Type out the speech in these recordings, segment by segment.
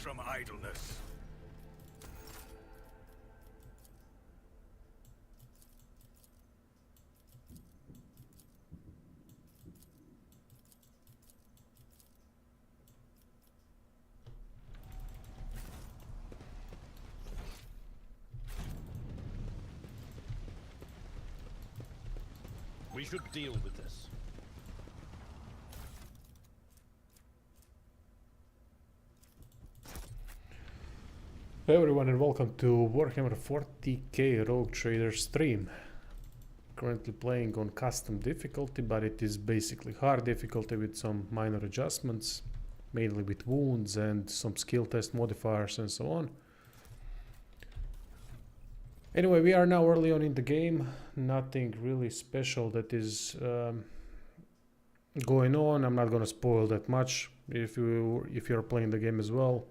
from idleness. We should deal with this. Hello everyone and welcome to Warhammer 40k Rogue Trader stream. Currently playing on custom difficulty, but it is basically hard difficulty with some minor adjustments, mainly with wounds and some skill test modifiers and so on. Anyway, we are now early on in the game, nothing really special that is going on. I'm not gonna spoil that much if you're playing the game as well.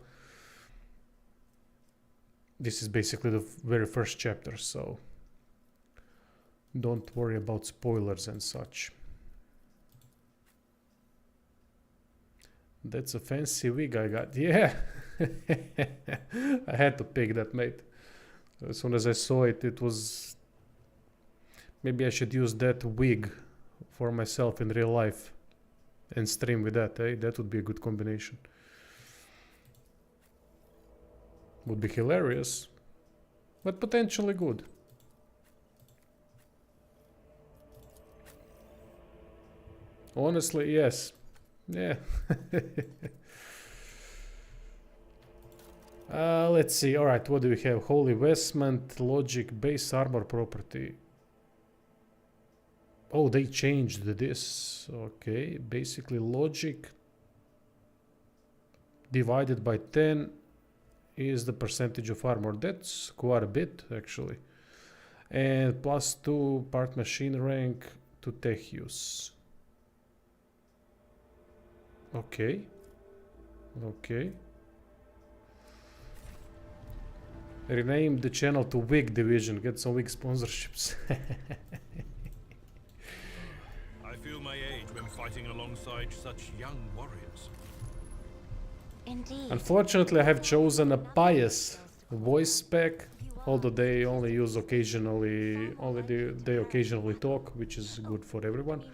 This is basically the very first chapter, so don't worry about spoilers and such. That's a fancy wig I got. Yeah, I had to pick that, mate. As soon as I saw it, it was... Maybe I should use that wig for myself in real life and stream with that, eh? That would be a good combination. Would be hilarious, but potentially good. Honestly, yes. Yeah. Let's see. Alright, what do we have? Holy Vestment, Logic, Base Armor Property. Oh, they changed this. Okay, basically Logic divided by 10 is the percentage of armor. That's quite a bit, actually. And +2 part machine rank to tech use. Okay. Okay. Rename the channel to Wig Division. Get some Wig sponsorships. I feel my age when fighting alongside such young warriors. Indeed. Unfortunately, I have chosen a pious voice spec, although they only use occasionally, they occasionally talk, which is good for everyone.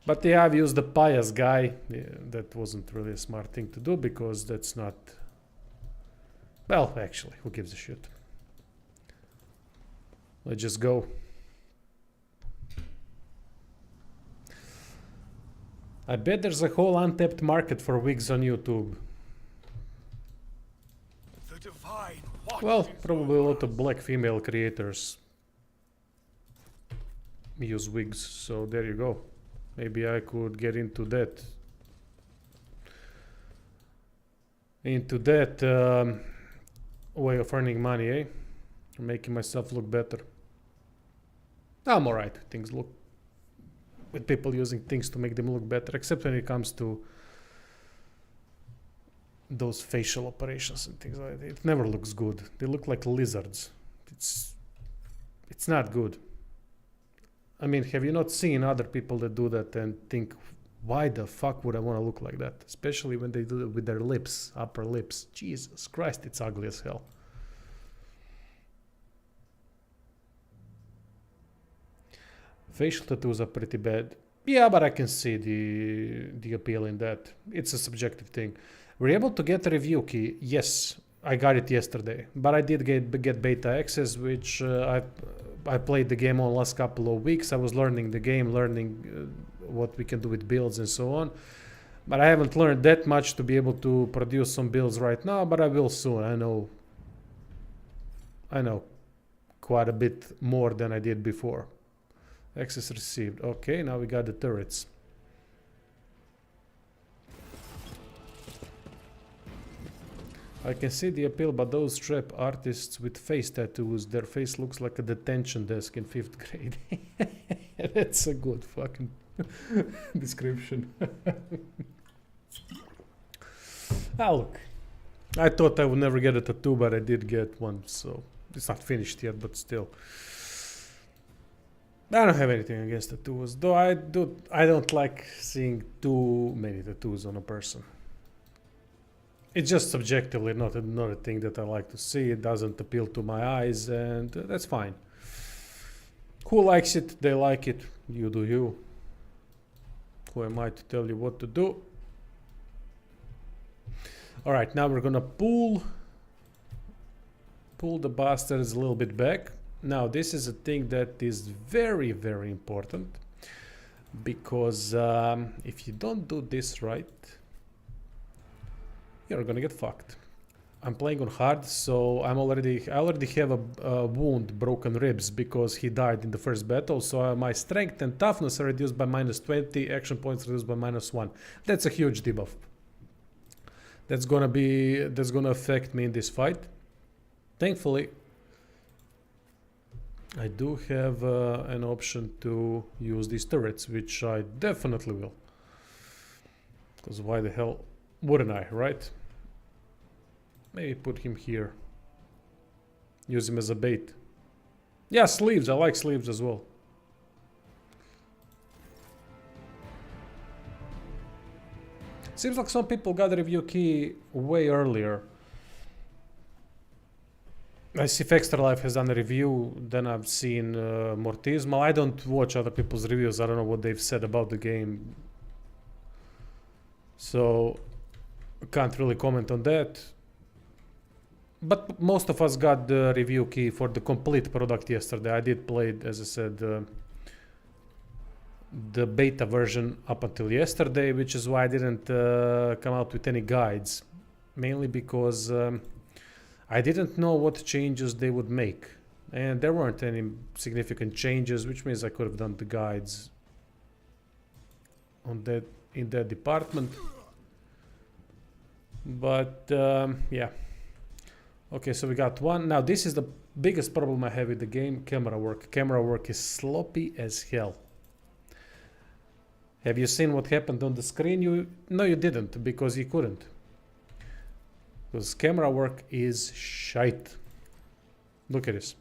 But yeah, I've used the pious guy. Yeah, that wasn't really a smart thing to do because that's not... Well, actually, who gives a shit? Let's just go. I bet there's a whole untapped market for wigs on YouTube. The divine Well, watches probably a over lot of us. black female creators use wigs, so there you go. Maybe I could get into that. Way of earning money, eh? Making myself look better. I'm alright with things look... with people using things to make them look better, except when it comes to those facial operations and things like that. It never looks good. They look like lizards. It's not good. I mean, have you not seen other people that do that and think, why the fuck would I want to look like that? Especially when they do it with their lips, upper lips. Jesus Christ, it's ugly as hell. Facial tattoos are pretty bad. Yeah, but I can see the appeal in that. It's a subjective thing. Were you able to get a review key? Yes, I got it yesterday. But I did get beta access, which I played the game on last couple of weeks. I was learning the game, learning what we can do with builds and so on. But I haven't learned that much to be able to produce some builds right now, but I will soon. I know quite a bit more than I did before. Access received. Okay, now we got the turrets. I can see the appeal, but those trap artists with face tattoos, their face looks like a detention desk in 5th grade. That's a good fucking description. Ah, look. I thought I would never get a tattoo, but I did get one, so it's not finished yet, but still. I don't have anything against tattoos, though I don't like seeing too many tattoos on a person. It's just subjectively not a thing that I like to see. It doesn't appeal to my eyes, and that's fine. Who likes it, they like it. You do you. Who am I to tell you what to do? Alright, now we're gonna pull the bastards a little bit back. Now this is a thing that is very, very important, because if you don't do this right, you're gonna get fucked. I'm playing on hard, so I already have a wound, broken ribs, because he died in the first battle. So my strength and toughness are reduced by -20, action points reduced by -1. That's a huge debuff. That's gonna affect me in this fight. Thankfully, I do have an option to use these turrets, which I definitely will. Because why the hell wouldn't I, right? Maybe put him here. Use him as a bait. Yeah, sleeves. I like sleeves as well. Seems like some people got the review key way earlier. I see if Extra Life has done a review, then I've seen Mortismal. I don't watch other people's reviews. I don't know what they've said about the game. So, I can't really comment on that. But most of us got the review key for the complete product yesterday. I did play it, as I said, the beta version up until yesterday, which is why I didn't come out with any guides. Mainly because I didn't know what changes they would make. And there weren't any significant changes, which means I could have done the guides on that in that department. But yeah. Okay, so we got one. Now this is the biggest problem I have with the game, camera work. Camera work is sloppy as hell. Have you seen what happened on the screen? No, you didn't, because you couldn't. Because camera work is shite. Look at this.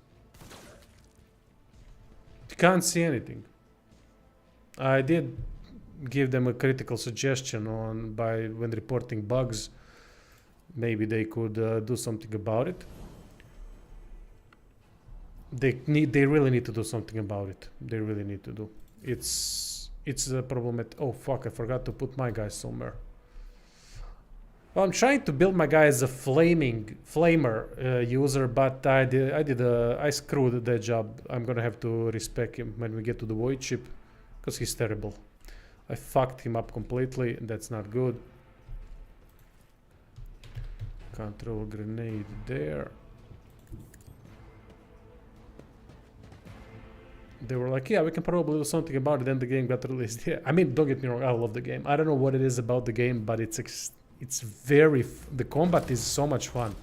You can't see anything. I did give them a critical suggestion when reporting bugs. Maybe they could do something about it. They really need to do something about it. They really need to do. It's a problem at... Oh fuck! I forgot to put my guy somewhere. Well, I'm trying to build my guy as a flamer user, but I screwed that job. I'm gonna have to respec him when we get to the void ship, because he's terrible. I fucked him up completely. That's not good. Can't throw a grenade there. They were like, yeah, we can probably do something about it. Then the game got released. Yeah, I mean, don't get me wrong, I love the game. I don't know what it is about the game, but it's very... the combat is so much fun.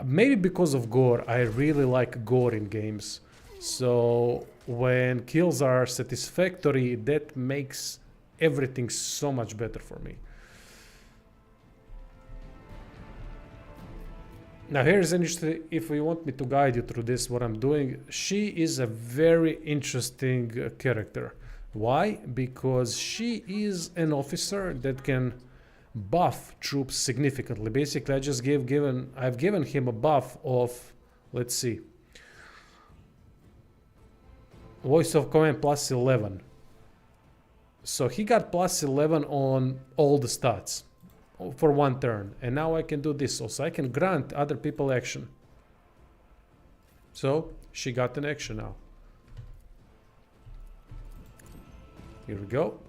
Maybe because of gore. I really like gore in games. So when kills are satisfactory, that makes everything so much better for me. Now here's interesting, if you want me to guide you through this, what I'm doing. She is a very interesting character. Why? Because she is an officer that can buff troops significantly. Basically, I've given him a buff of, let's see, voice of command +11. So he got +11 on all the stats for one turn, and now I can do this also. I can grant other people action. So she got an action now. Here we go.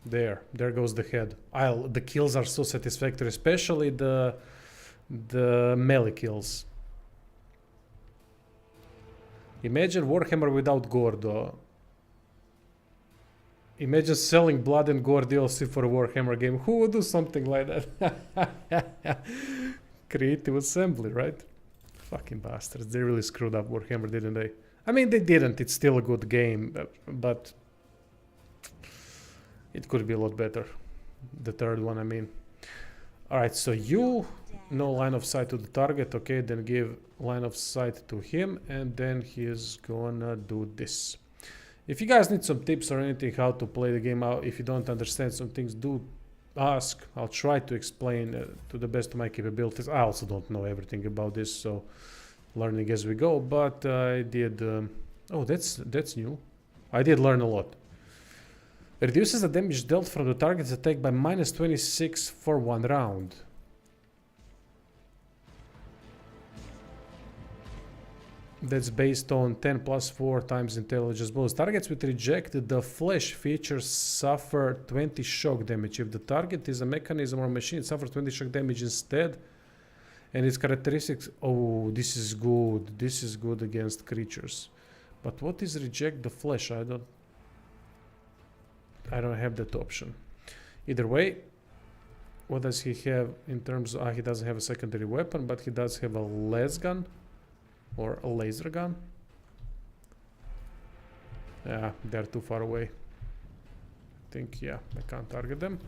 There goes the head. The kills are so satisfactory, especially the melee kills. Imagine Warhammer without gore, though. Imagine selling blood and gore DLC for a Warhammer game. Who would do something like that? Creative Assembly, right? Fucking bastards. They really screwed up Warhammer, didn't they? I mean, they didn't. It's still a good game, but it could be a lot better. The third one, I mean. Alright, so you know line of sight to the target. Okay, then give line of sight to him, and then he's gonna do this. If you guys need some tips or anything how to play the game out, if you don't understand some things, do ask. I'll try to explain to the best of my capabilities. I also don't know everything about this, so learning as we go. But I did. Oh, that's new. I did learn a lot. Reduces the damage dealt from the target's attack by -26 for 1 round. That's based on 10 plus 4 times intelligence bonus. Targets with reject the flesh features suffer 20 shock damage. If the target is a mechanism or machine, it suffers 20 shock damage instead. And its characteristics... Oh, this is good. This is good against creatures. But what is reject the flesh? I don't have that option. Either way, what does he have in terms of... he doesn't have a secondary weapon, but he does have a las gun. Or a laser gun. Yeah, they're too far away. I think, yeah, I can't target them.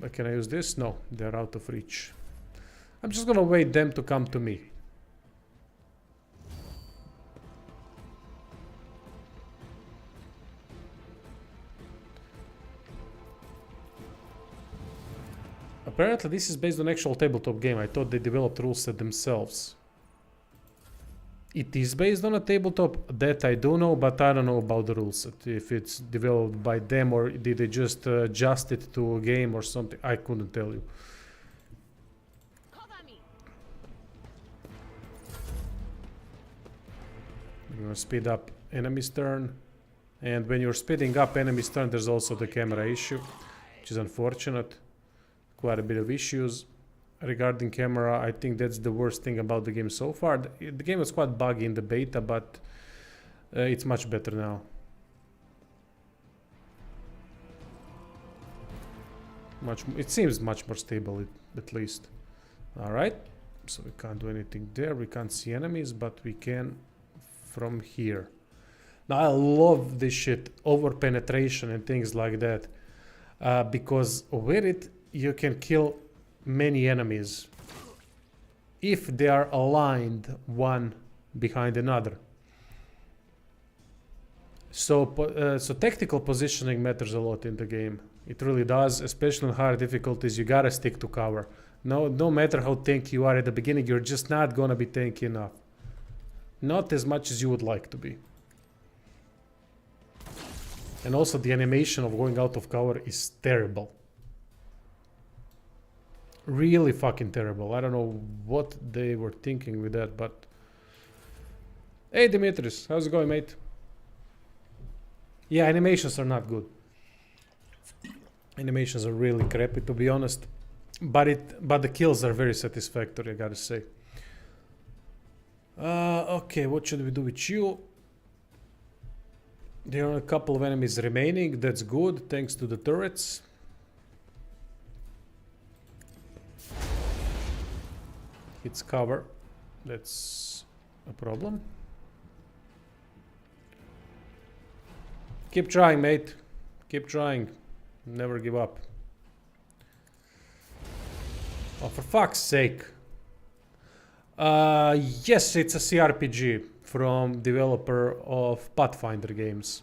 But can I use this? No, they're out of reach. I'm just gonna wait them to come to me. Apparently this is based on actual tabletop game. I thought they developed rule set themselves. It is based on a tabletop, that I do know, but I don't know about the rule set. If it's developed by them or did they just adjust it to a game or something, I couldn't tell you. You're gonna speed up enemy's turn. And when you're speeding up enemy's turn, there's also the camera issue, which is unfortunate. Quite a bit of issues. Regarding camera, I think that's the worst thing about the game so far. The game was quite buggy in the beta, but it's much better now. It seems much more stable, at least. Alright, so we can't do anything there. We can't see enemies, but we can from here. Now I love this shit, over penetration and things like that, because with it you can kill many enemies if they are aligned one behind another. So so tactical positioning matters a lot in the game. It really does, especially in higher difficulties. You gotta stick to cover. No matter how tanky you are at the beginning, you're just not gonna be tanky enough. Not as much as you would like to be. And also the animation of going out of cover is terrible. Really fucking terrible. I don't know what they were thinking with that, but... Hey Dimitris, how's it going, mate? Yeah, animations are not good. Animations are really crappy, to be honest. But the kills are very satisfactory, I gotta say. Okay, what should we do with you? There are a couple of enemies remaining. That's good, thanks to the turrets. It's cover. That's a problem. Keep trying, mate. Keep trying. Never give up. Oh, for fuck's sake. Yes, it's a CRPG from developer of Pathfinder games.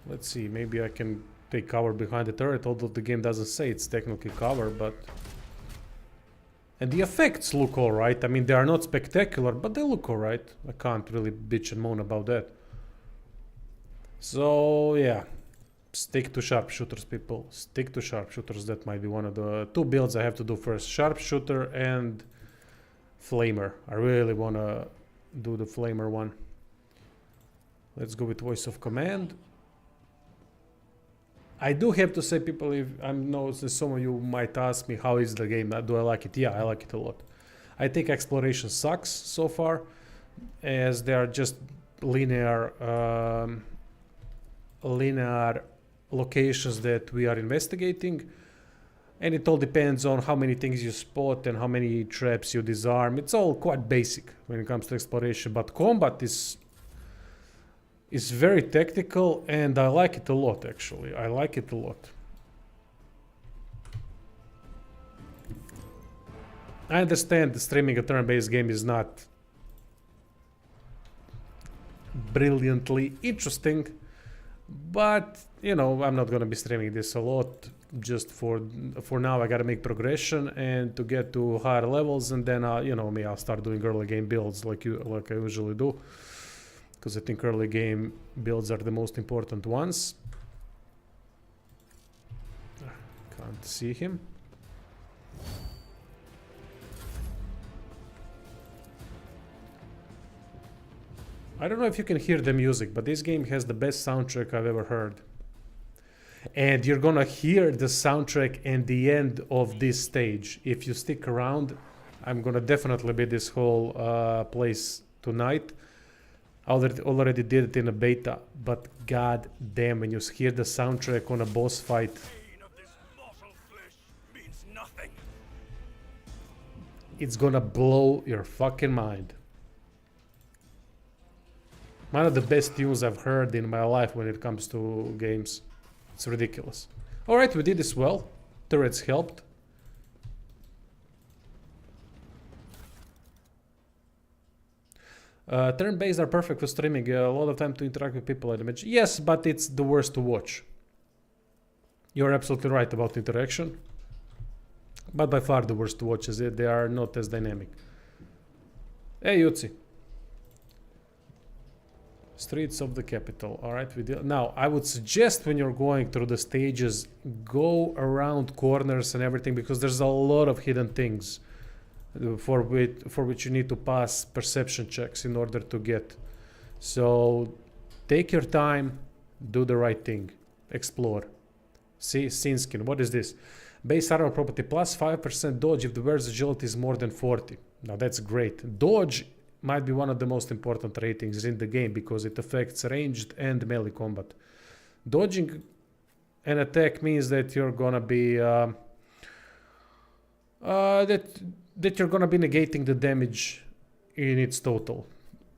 Let's see, maybe I can take cover behind the turret, although the game doesn't say it's technically cover, but... And the effects look alright. I mean, they are not spectacular, but they look alright. I can't really bitch and moan about that. So, yeah. Stick to sharpshooters, people. Stick to sharpshooters. That might be one of the 2 builds I have to do first. Sharpshooter and Flamer. I really want to do the Flamer one. Let's go with Voice of Command. I do have to say, people, if I know some of you might ask me, how is the game? Do I like it? Yeah, I like it a lot. I think exploration sucks so far, as they are just linear locations that we are investigating, and it all depends on how many things you spot and how many traps you disarm. It's all quite basic when it comes to exploration, but combat is very tactical, and I like it a lot, actually. I like it a lot. I understand streaming a turn-based game is not brilliantly interesting, But you know, I'm not gonna be streaming this a lot. Just for now, I gotta make progression and to get to higher levels, and then you know me, I'll start doing early game builds like I usually do, because I think early game builds are the most important ones. Can't see him. I don't know if you can hear the music, but this game has the best soundtrack I've ever heard. And you're gonna hear the soundtrack at the end of this stage. If you stick around, I'm gonna definitely beat this whole place tonight. I already did it in a beta, but god damn, when you hear the soundtrack on a boss fight, Pain of this mortal flesh means nothing. it's gonna blow your fucking mind. One of the best tunes I've heard in my life when it comes to games. It's ridiculous. Alright, we did this well. Turrets helped. Turn-based are perfect for streaming. A lot of time to interact with people, I imagine. Yes, but it's the worst to watch. You're absolutely right about interaction. But by far the worst to watch is it. They are not as dynamic. Hey, Yutzi. Streets of the capital. All right, now I would suggest when you're going through the stages, go around corners and everything, because there's a lot of hidden things for which you need to pass perception checks in order to get. So take your time, do the right thing, explore. See, scene skin. What is this? Base armor property plus 5% dodge if the wearer's agility is more than 40. Now that's great. Dodge might be one of the most important ratings in the game because it affects ranged and melee combat. Dodging an attack means that you're gonna be that you're gonna be negating the damage in its total,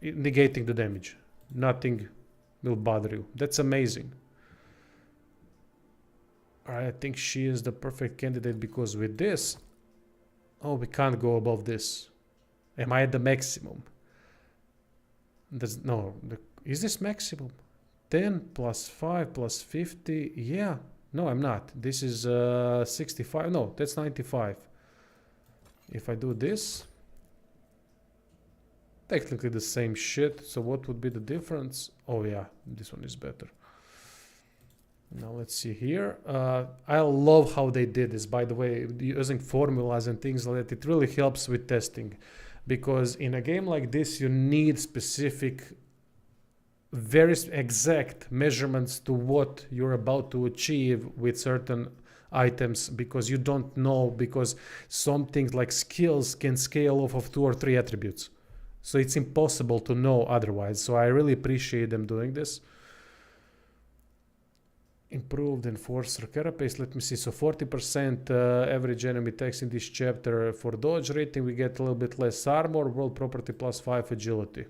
negating the damage. Nothing will bother you. That's amazing. I think she is the perfect candidate because with this, oh, we can't go above this. Am I at the maximum? No, is this maximum? 10 plus 5 plus 50. Yeah, no, I'm not. This is 65. No, that's 95. If I do this, technically the same shit. So what would be the difference? Oh yeah, this one is better. Now let's see here. I love how they did this, by the way, using formulas and things like that. It really helps with testing, because in a game like this you need specific, very exact measurements to what you're about to achieve with certain items, because you don't know, because some things like skills can scale off of 2 or 3 attributes, so it's impossible to know otherwise. So I really appreciate them doing this. Improved enforcer carapace. Let me see. So 40% average enemy attacks in this chapter. For dodge rating we get a little bit less armor, world property plus 5 agility.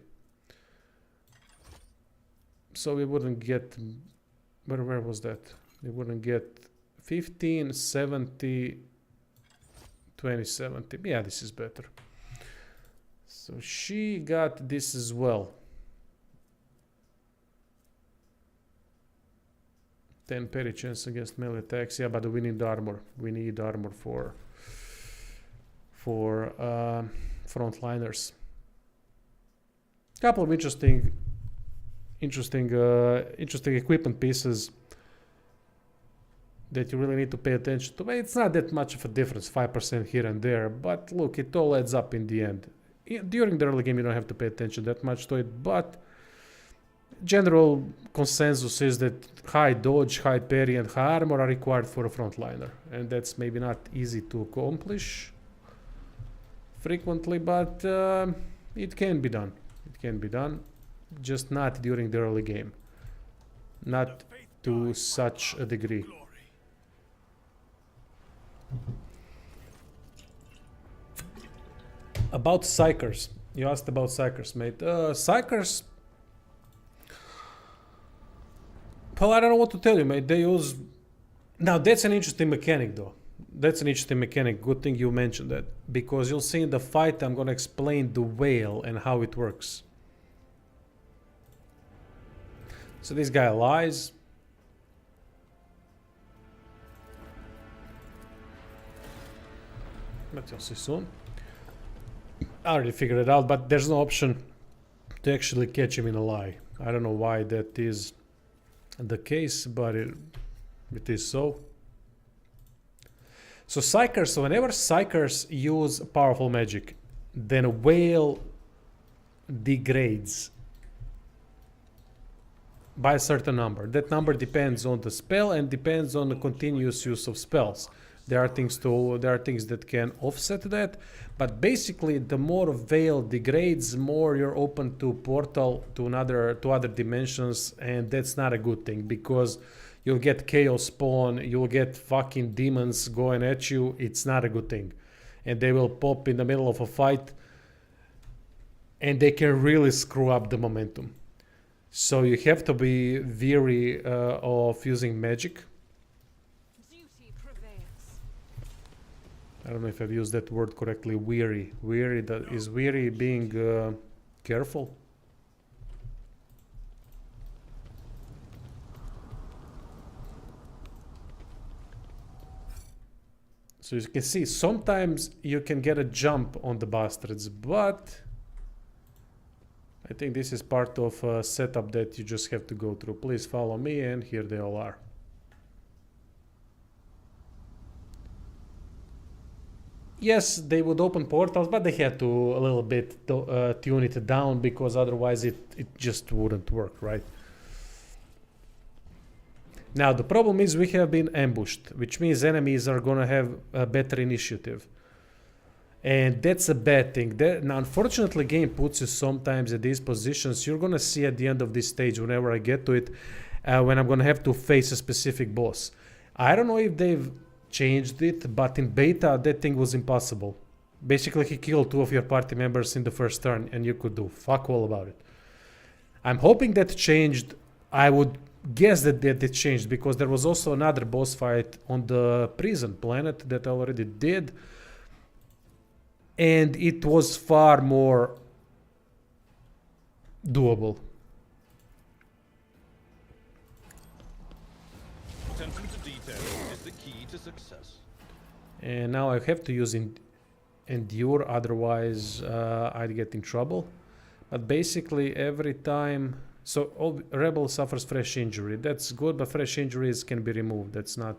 So we wouldn't get, where was that? We wouldn't get 15, 70, 20, 70. Yeah, this is better. So she got this as well. 10 parry chance against melee attacks. Yeah, but we need armor. We need armor for frontliners. Couple of interesting equipment pieces that you really need to pay attention to. It's not that much of a difference, 5% here and there, but look, it all adds up in the end. During the early game you don't have to pay attention that much to it, but general consensus is that high dodge, high parry and high armor are required for a frontliner, and that's maybe not easy to accomplish frequently, but it can be done. It can be done, just not during the early game, not to such a degree. About psychers, you asked about psychers, mate. Psychers, well, I don't know what to tell you, mate. They use... Now, that's an interesting mechanic, though. That's an interesting mechanic. Good thing you mentioned that. Because you'll see in the fight, I'm going to explain the whale and how it works. So this guy lies. but you'll see soon. I already figured it out, but there's no option to actually catch him in a lie. I don't know why that is the case, but it is so. So Psychers, so whenever Psychers use powerful magic, then Whale degrades by a certain number. That number depends on the spell and depends on the continuous use of spells. There are things that can offset that, but basically the more Veil degrades, more you're open to portal to other dimensions, and that's not a good thing because you'll get chaos spawn, you'll get fucking demons going at you. It's not a good thing, and they will pop in the middle of a fight, and they can really screw up the momentum. So you have to be wary of using magic. I don't know if I've used that word correctly. Weary. Weary. Is weary being careful? So you can see sometimes you can get a jump on the bastards, but I think this is part of a setup that you just have to go through. Please follow me, and here they all are. Yes, they would open portals, but they had to a little bit tune it down because otherwise it just wouldn't work, right? Now the problem is we have been ambushed, which means enemies are gonna have a better initiative. And that's a bad thing. Now unfortunately game puts you sometimes at these positions. You're gonna see at the end of this stage, whenever I get to it, when I'm gonna have to face a specific boss. I don't know if they've changed it, but in beta that thing was impossible. Basically he killed 2 of your party members in the first turn and you could do fuck all about it. I'm hoping that changed. I would guess that it changed because there was also another boss fight on the prison planet that I already did, and it was far more doable. Attention to detail is the key to success. And now I have to use endure, otherwise I'd get in trouble. But basically every time, so all rebel suffers fresh injury. That's good, but fresh injuries can be removed. That's not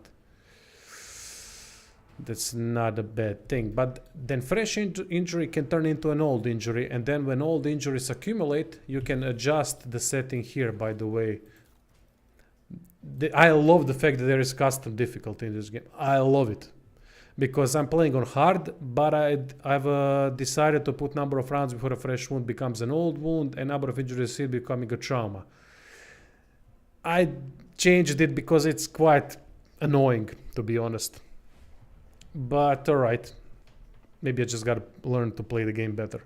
a bad thing. But then fresh injury can turn into an old injury, and then when old injuries accumulate, you can adjust the setting here, by the way. I love the fact that there is custom difficulty in this game. I love it. Because I'm playing on hard, but I've decided to put number of rounds before a fresh wound becomes an old wound and number of injuries still becoming a trauma. I changed it because it's quite annoying, to be honest. But alright, maybe I just gotta learn to play the game better.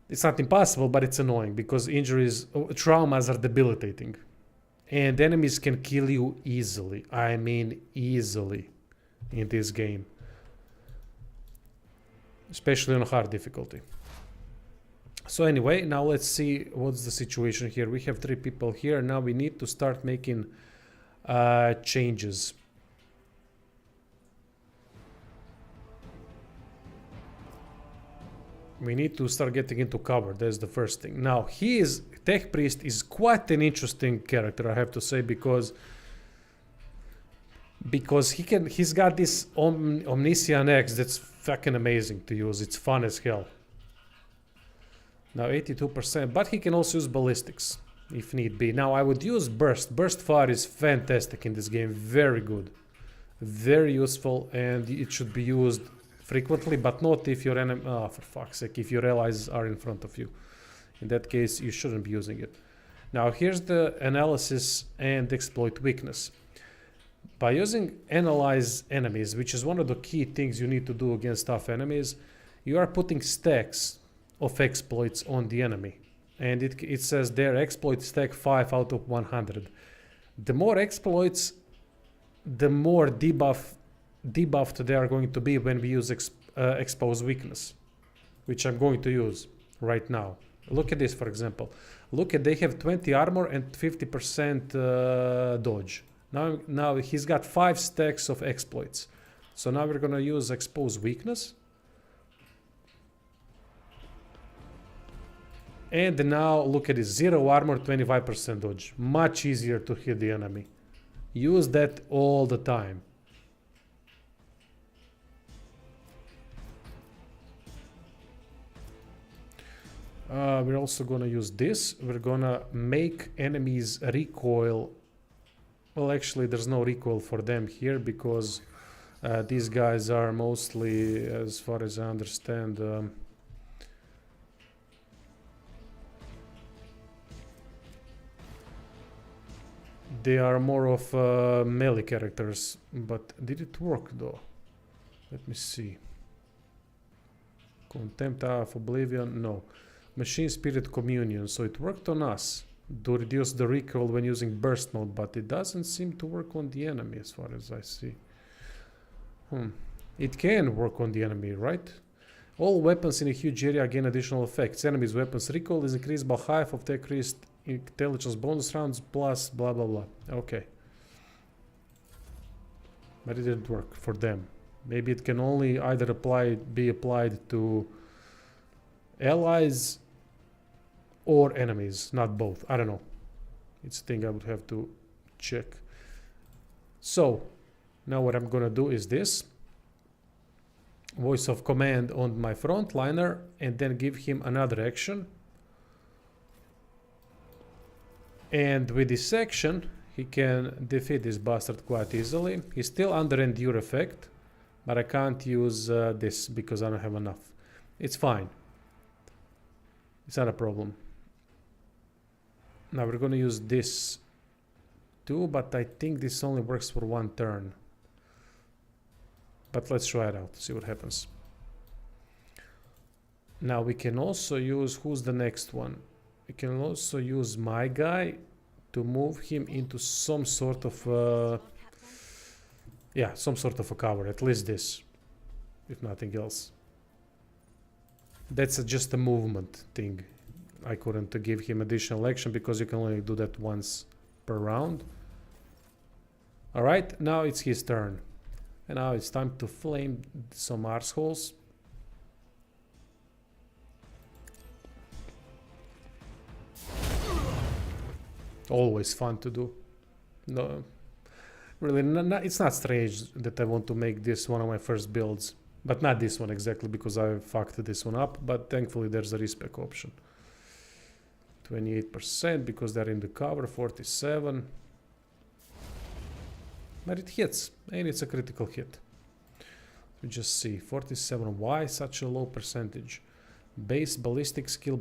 It's not impossible, but it's annoying because traumas are debilitating. And enemies can kill you easily. I mean easily in this game. Especially on hard difficulty. So anyway, now let's see what's the situation here. We have 3 people here. Now we need to start making changes. We need to start getting into cover. That's the first thing. Now, Tech Priest is quite an interesting character, I have to say, because he's got this Omniscient X that's fucking amazing to use. It's fun as hell. Now 82%, but he can also use ballistics if need be. Now I would use burst. Burst fire is fantastic in this game. Very good. Very useful, and it should be used frequently, but not if your enemy, for fuck's sake, if your allies are in front of you. In that case, you shouldn't be using it. Now here's the analysis and exploit weakness. By using analyze enemies, which is one of the key things you need to do against tough enemies, you are putting stacks of exploits on the enemy. And it says their exploit stack 5 out of 100. The more exploits, the more debuffed they are going to be when we use expose weakness, which I'm going to use right now. Look at this, for example. Look at, they have 20 armor and 50% dodge. Now he's got 5 stacks of exploits. So now we're gonna use expose weakness. And now look at this, 0 armor, 25% dodge. Much easier to hit the enemy. Use that all the time. We're also gonna use this. We're gonna make enemies recoil. Well, actually, there's no recoil for them here because these guys are mostly, as far as I understand, they are more of melee characters. But did it work though? Let me see. Contempt of Oblivion, no. Machine Spirit Communion, so it worked on us to reduce the recoil when using burst mode, but it doesn't seem to work on the enemy as far as I see. It can work on the enemy, right? All weapons in a huge area gain additional effects. Enemies' weapons recoil is increased by half of the increased intelligence bonus rounds plus blah blah blah. Okay. But it didn't work for them. Maybe it can only either be applied to allies or enemies, not both. I don't know. It's a thing I would have to check. So now what I'm gonna do is this. Voice of command on my frontliner and then give him another action. And with this action, he can defeat this bastard quite easily. He's still under endure effect, but I can't use this because I don't have enough. It's fine. It's not a problem. Now we're gonna use this too, but I think this only works for one turn. But let's try it out, see what happens. Now we can also use, who's the next one? We can also use my guy to move him into some sort of yeah, some sort of a cover, at least this, if nothing else. That's just a movement thing. I couldn't give him additional action because you can only do that once per round. Alright, now it's his turn. And now it's time to flame some arseholes. Always fun to do. No, really, it's not strange that I want to make this one of my first builds. But not this one exactly, because I fucked this one up. But thankfully there's a respec option. 28% because they're in the cover, 47. But it hits, and it's a critical hit. We just see 47. Why such a low percentage? Base ballistic skill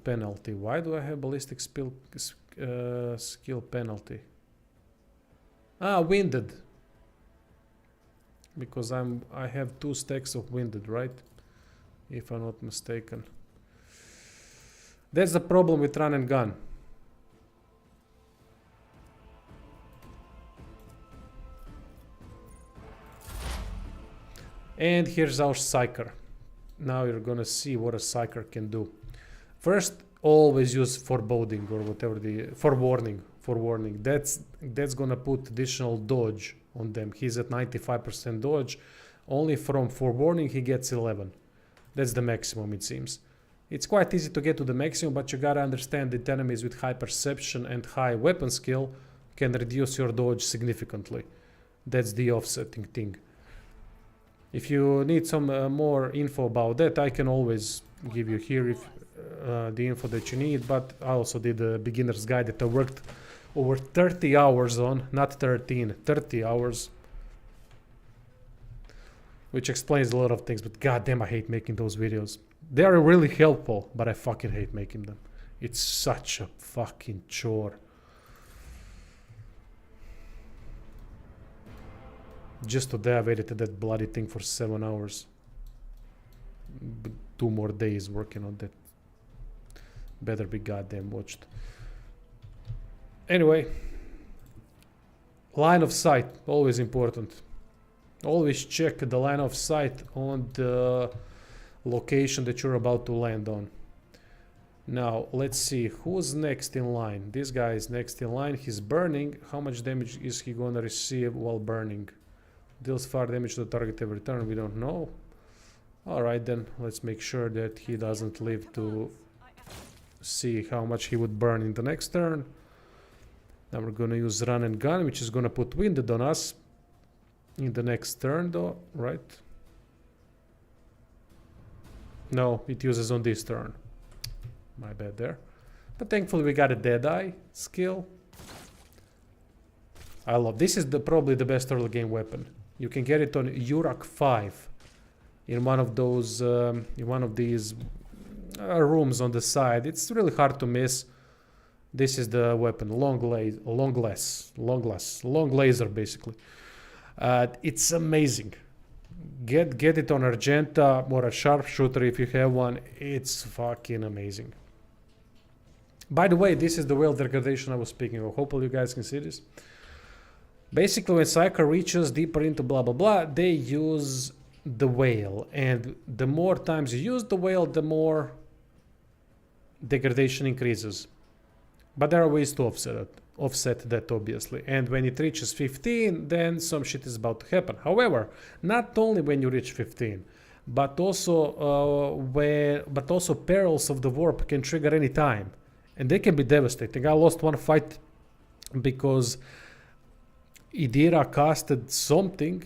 penalty. Why do I have ballistic skill penalty? Ah, winded. Because I have 2 stacks of winded, right? If I'm not mistaken. That's the problem with run and gun. And here's our psyker. Now you're gonna see what a psyker can do. First, always use foreboding or whatever the forewarning. That's gonna put additional dodge on them. He's at 95% dodge. Only from forewarning he gets 11. That's the maximum, it seems. It's quite easy to get to the maximum, but you gotta understand that enemies with high perception and high weapon skill can reduce your dodge significantly. That's the offsetting thing. If you need some more info about that, I can always give you here if the info that you need, but I also did a beginner's guide that I worked over 30 hours on, not 13, 30 hours. Which explains a lot of things, but goddamn I hate making those videos. They are really helpful, but I fucking hate making them. It's such a fucking chore. Just today I waited that bloody thing for 7 hours. 2 more days working on that. Better be goddamn watched. Anyway. Line of sight, always important. Always check the line of sight on the location that you're about to land on. Now, let's see, who's next in line? This guy is next in line, he's burning. How much damage is he gonna receive while burning? Deals fire damage to the target every turn, we don't know. Alright then, let's make sure that he doesn't live to see how much he would burn in the next turn. Now we're gonna use run and gun, which is gonna put winded on us in the next turn though, right? No, it uses on this turn. My bad there. But thankfully we got a Deadeye skill. I love this. Is probably the best early game weapon. You can get it on Urak 5 in one of those in one of these rooms on the side. It's really hard to miss. This is the weapon, long laser basically. It's amazing. Get it on Argenta or a sharpshooter if you have one. It's fucking amazing. By the way, this is the whale degradation I was speaking of. Hopefully you guys can see this. Basically, when Psycho reaches deeper into blah blah blah, they use the whale, and the more times you use the whale, the more degradation increases. But there are ways to offset that obviously. And when it reaches 15, then some shit is about to happen. However, not only when you reach 15, but also perils of the warp can trigger any time, and they can be devastating. I lost one fight because Idira casted something,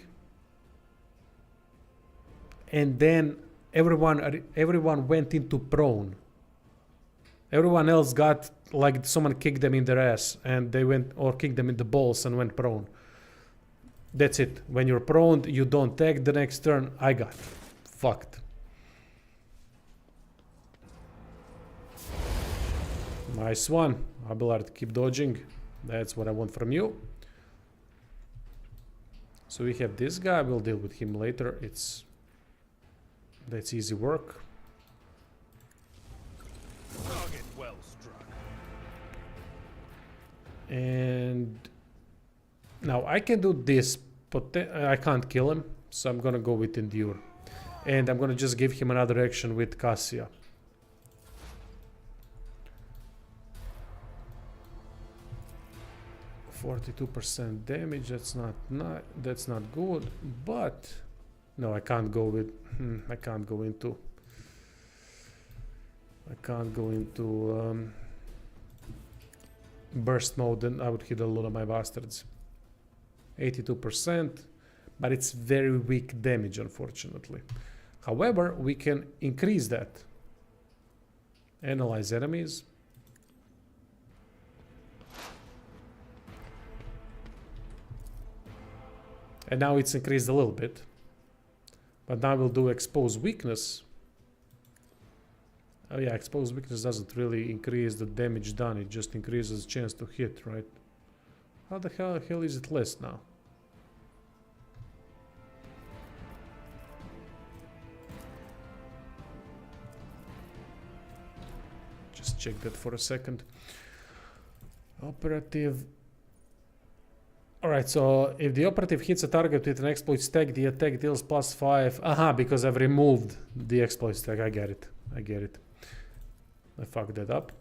and then everyone went into prone. Everyone else got, like, someone kicked them in their ass and they went, or kicked them in the balls and went prone. That's it. When you're prone, you don't tag the next turn. I got fucked. Nice one. Abelard, keep dodging. That's what I want from you. So we have this guy. We'll deal with him later. That's easy work. Target well struck. And now I can do this, but I can't kill him, so I'm gonna go with Endure. And I'm gonna just give him another action with Cassia. %42 damage, that's not good, but no, I can't go with I can't go into burst mode, then I would hit a lot of my bastards. 82%, but it's very weak damage, unfortunately. However, we can increase that. Analyze enemies. And now it's increased a little bit. But now we'll do expose weakness. Oh yeah, expose weakness doesn't really increase the damage done, it just increases chance to hit, right? How the hell is it less now? Just check that for a second. Operative. Alright, so if the operative hits a target with an exploit stack, the attack deals +5. Aha, because I've removed the exploit stack. I get it. I fucked that up.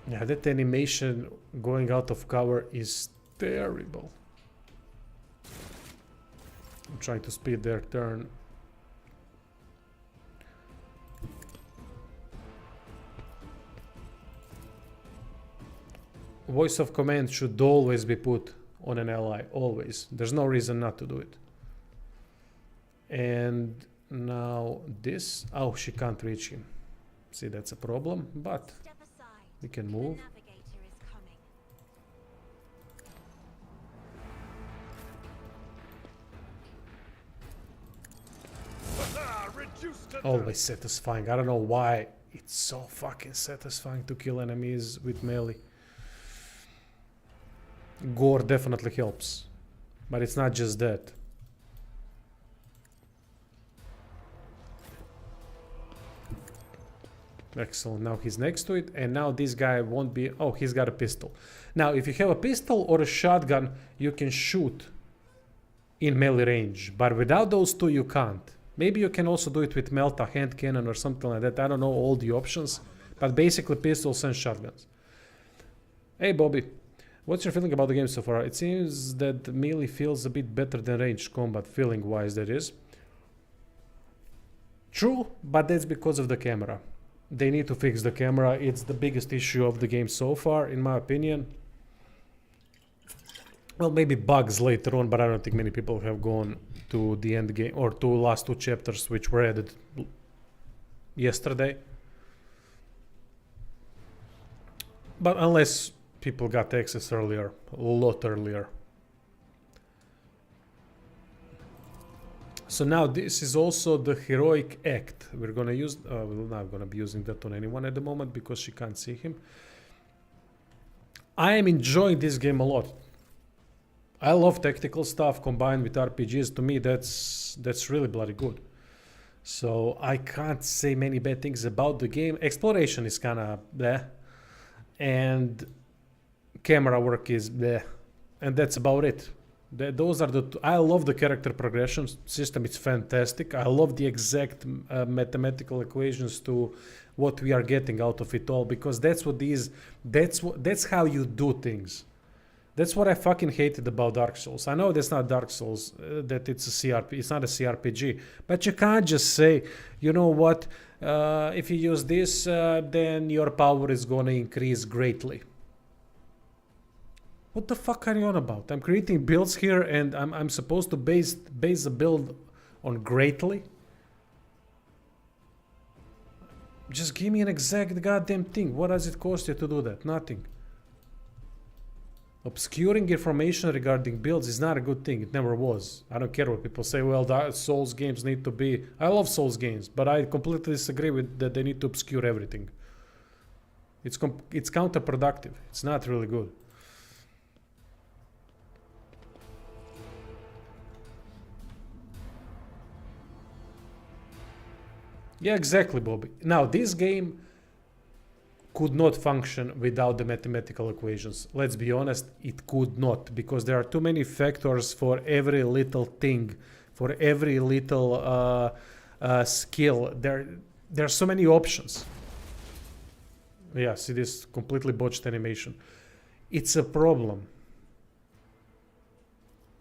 Yeah, that animation going out of cover is terrible. I'm trying to speed their turn. Voice of command should always be put on an ally, always. There's no reason not to do it. And now this, oh, she can't reach him. See, that's a problem, but we can move. Always satisfying. I don't know why it's so fucking satisfying to kill enemies with melee. Gore definitely helps, but it's not just that. Excellent, now he's next to it, and now this guy won't be... Oh, he's got a pistol. Now, if you have a pistol or a shotgun, you can shoot in melee range, but without those two, you can't. Maybe you can also do it with Melta, hand cannon, or something like that. I don't know all the options, but basically pistols and shotguns. Hey, Bobby. What's your feeling about the game so far? It seems that melee feels a bit better than ranged combat, feeling-wise, that is. True, but that's because of the camera. They need to fix the camera. It's the biggest issue of the game so far, in my opinion. Well, maybe bugs later on, but I don't think many people have gone to the end game or to last 2 chapters which were added yesterday. But unless people got access earlier, a lot earlier. So now this is also the heroic act. We're gonna use, we're not gonna be using that on anyone at the moment because she can't see him. I am enjoying this game a lot. I love tactical stuff combined with RPGs. To me, that's really bloody good. So I can't say many bad things about the game. Exploration is kind of bleh, and camera work is bleh, and that's about it. Those are the I love the character progression system. It's fantastic. I love the exact mathematical equations to what we are getting out of it all, because that's what these that's how you do things. That's what I fucking hated about Dark Souls. I know that's not Dark Souls, that it's a CRP. It's not a CRPG, but you can't just say, you know what, if you use this, then your power is gonna increase greatly. What the fuck are you on about? I'm creating builds here, and I'm supposed to base a build on greatly. Just give me an exact goddamn thing. What does it cost you to do that? Nothing. Obscuring information regarding builds is not a good thing. It never was. I don't care what people say. Well, Souls games need to be... I love Souls games, but I completely disagree with that they need to obscure everything. It's counterproductive. It's not really good. Yeah, exactly, Bobby. Now, this game could not function without the mathematical equations. Let's be honest, it could not, because there are too many factors for every little thing, for every little skill. There are so many options. Yeah, see this completely botched animation. It's a problem.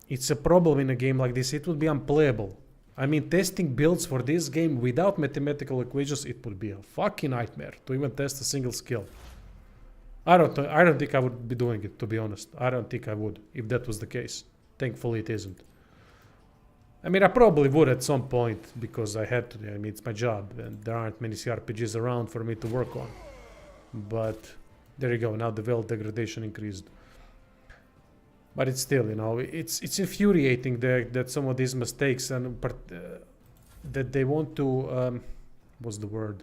It's a problem in a game like this. It would be unplayable. I mean, testing builds for this game without mathematical equations, it would be a fucking nightmare to even test a single skill. I don't think I would be doing it, to be honest. I don't think I would, if that was the case. Thankfully, it isn't. I mean, I probably would at some point, because I had to. I mean, it's my job, and there aren't many CRPGs around for me to work on. But there you go. Now the veil degradation increased. But it's still, you know, it's infuriating that some of these mistakes and that they want to, what's the word?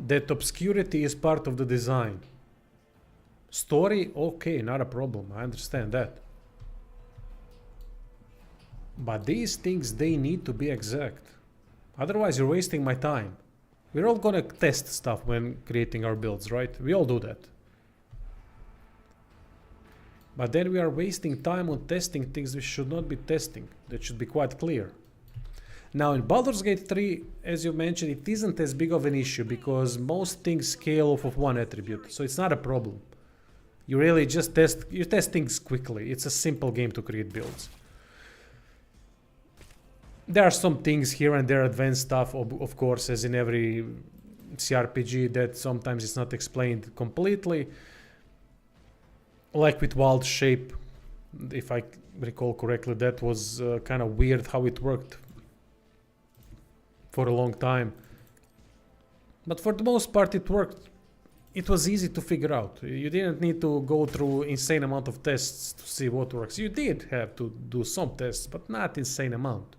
That obscurity is part of the design. Story, okay, not a problem. I understand that. But these things, they need to be exact. Otherwise, you're wasting my time. We're all gonna test stuff when creating our builds, right? We all do that. But then we are wasting time on testing things we should not be testing. That should be quite clear. Now in Baldur's Gate 3, as you mentioned, it isn't as big of an issue because most things scale off of one attribute. So it's not a problem. You really just you test things quickly. It's a simple game to create builds. There are some things here and there, advanced stuff, of course, as in every CRPG, that sometimes it's not explained completely. Like with Wild Shape, if I recall correctly, that was kind of weird how it worked for a long time. But for the most part it worked. It was easy to figure out. You didn't need to go through insane amount of tests to see what works. You did have to do some tests, but not insane amount.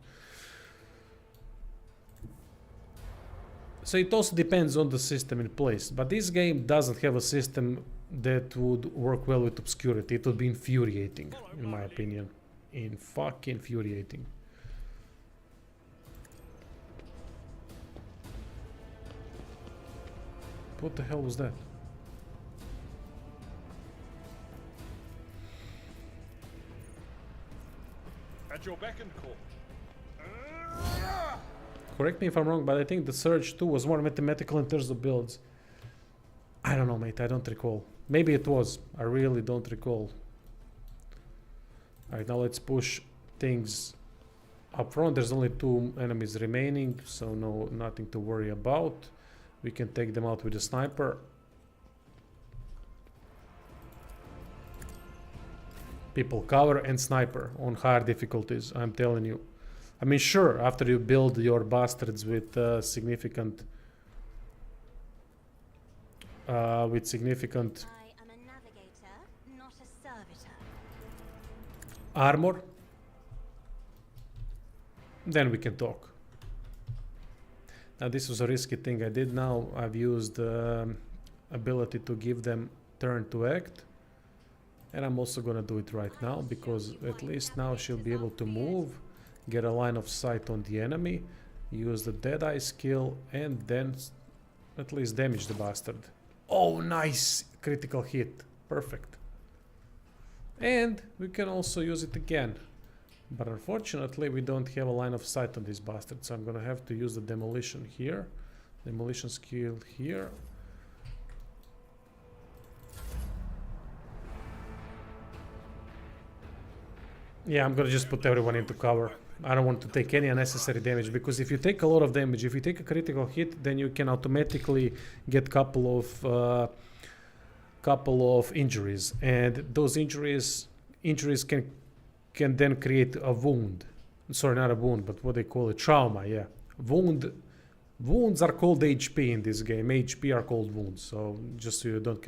So it also depends on the system in place. But this game doesn't have a system that would work well with obscurity. It would be infuriating, in my opinion. Fucking infuriating. What the hell was that? At your beck and call. Correct me if I'm wrong, but I think the Surge 2 was more mathematical in terms of builds. I don't know, mate. I don't recall. Maybe it was. I really don't recall. Alright, now let's push things Up front, there's only 2 enemies remaining, so nothing to worry about. We can take them out with a sniper. People cover and sniper on higher difficulties, I'm telling you. I mean, sure, after you build your bastards with significant I am a navigator, not a servitor. armor, then we can talk. Now this was a risky thing I did. Now I've used ability to give them turn to act, and I'm also gonna do it right now, because at least now she'll be able to move, get a line of sight on the enemy, use the Deadeye skill, and then at least damage the bastard. Oh, nice! Critical hit. Perfect. And we can also use it again. But unfortunately, we don't have a line of sight on this bastard, so I'm gonna have to use the demolition here. Demolition skill here. Yeah, I'm gonna just put everyone into cover. I don't want to take any unnecessary damage, because if you take a lot of damage, if you take a critical hit, then you can automatically get couple of injuries, and those injuries can then create a wound. Sorry, not a wound, but what they call it, trauma. Yeah, wounds are called HP in this game. HP are called wounds. So just so you don't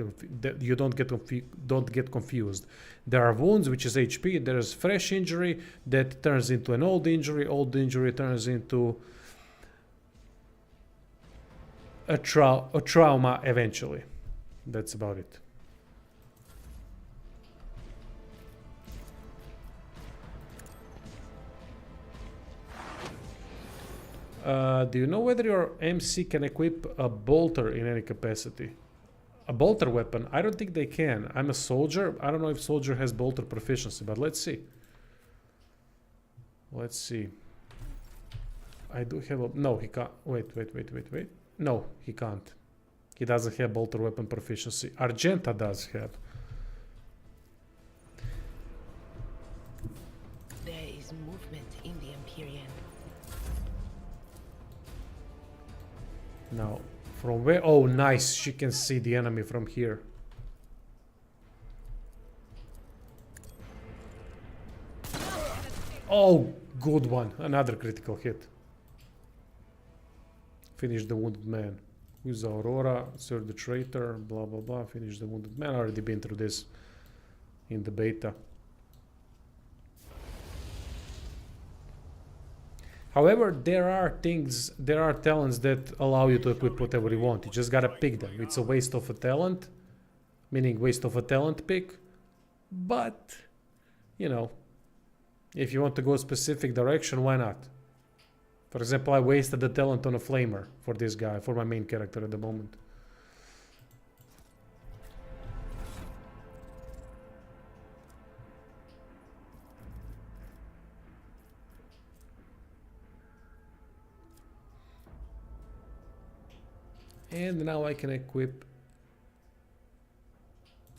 get confused. There are wounds, which is HP. There's fresh injury that turns into an old injury. Old injury turns into a trauma eventually. That's about it. Do you know whether your MC can equip a bolter in any capacity? A bolter weapon? I don't think they can. I'm a soldier. I don't know if soldier has bolter proficiency, but let's see. Let's see. I do have a... No, he can't. Wait. No, he can't. He doesn't have bolter weapon proficiency. Argenta does have. There is movement in the Empyrean. Now, from where? Oh, nice. She can see the enemy from here. Oh, good one. Another critical hit. Finish the wounded man. Who's Aurora? Serve the traitor. Blah, blah, blah. Finish the wounded man. Already been through this in the beta. However, there are talents that allow you to equip whatever you want. You just gotta pick them. It's a waste of a talent, meaning waste of a talent pick. But, you know, if you want to go a specific direction, why not? For example, I wasted the talent on a flamer for this guy, for my main character at the moment. And now I can equip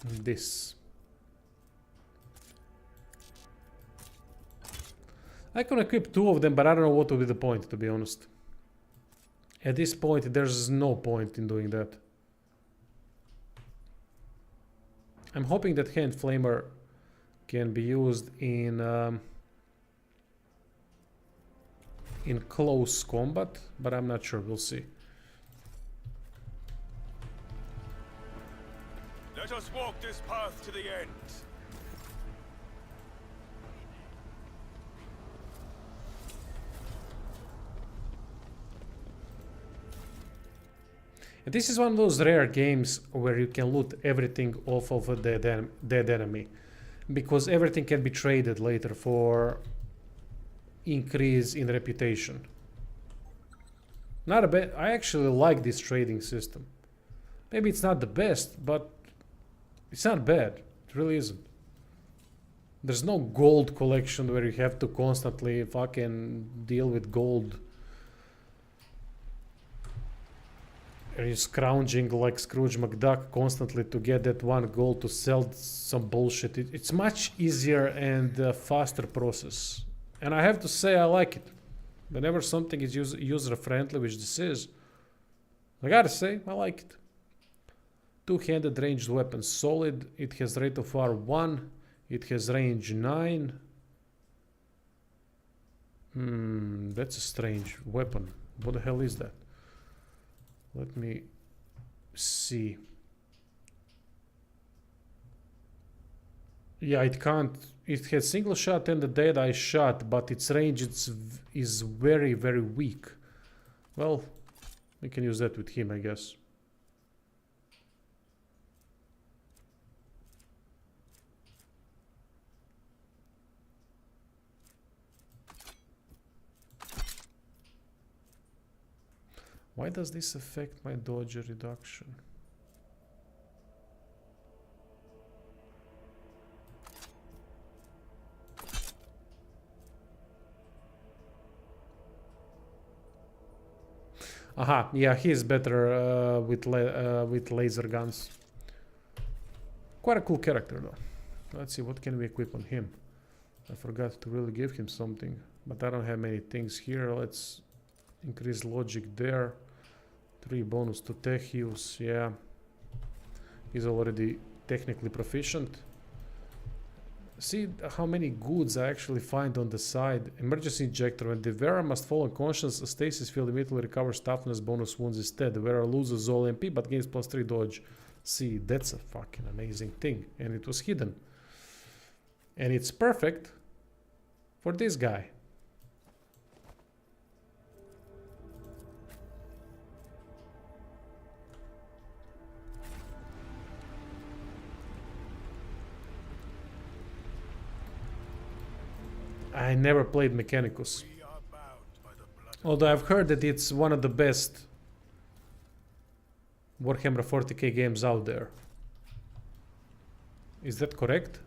this. I can equip 2 of them, but I don't know what will be the point, to be honest. At this point, there's no point in doing that. I'm hoping that hand flamer can be used in close combat, but I'm not sure. We'll see. Let us walk this path to the end. And this is one of those rare games where you can loot everything off of a dead enemy, because everything can be traded later for increase in reputation. Not a bad. I actually like this trading system. Maybe it's not the best, but it's not bad. It really isn't. There's no gold collection where you have to constantly fucking deal with gold. Are you scrounging like Scrooge McDuck constantly to get that one gold to sell some bullshit? It's much easier and faster process And I have to say I like it. Whenever something is user friendly, which this is, I gotta say I like it. Two-handed ranged weapon, solid. It has rate of fire 1. It has range 9. That's a strange weapon. What the hell is that? Let me see. Yeah, it can't. It has single shot and a dead eye shot, but its range is very, very weak. Well, we can use that with him, I guess. Why does this affect my dodge reduction? Aha, yeah, he's better with laser guns. Quite a cool character though. Let's see, what can we equip on him? I forgot to really give him something, but I don't have many things here. Let's increase logic there. 3 bonus to tech use, yeah. He's already technically proficient. See how many goods I actually find on the side. Emergency injector. When the wearer must fall unconscious, a stasis field immediately recovers toughness bonus wounds instead. The wearer loses all MP but gains +3 dodge. See, that's a fucking amazing thing. And it was hidden. And it's perfect for this guy. I never played Mechanicus. We are bound by the blood. Although I've heard that it's one of the best Warhammer 40k games out there. Is that correct?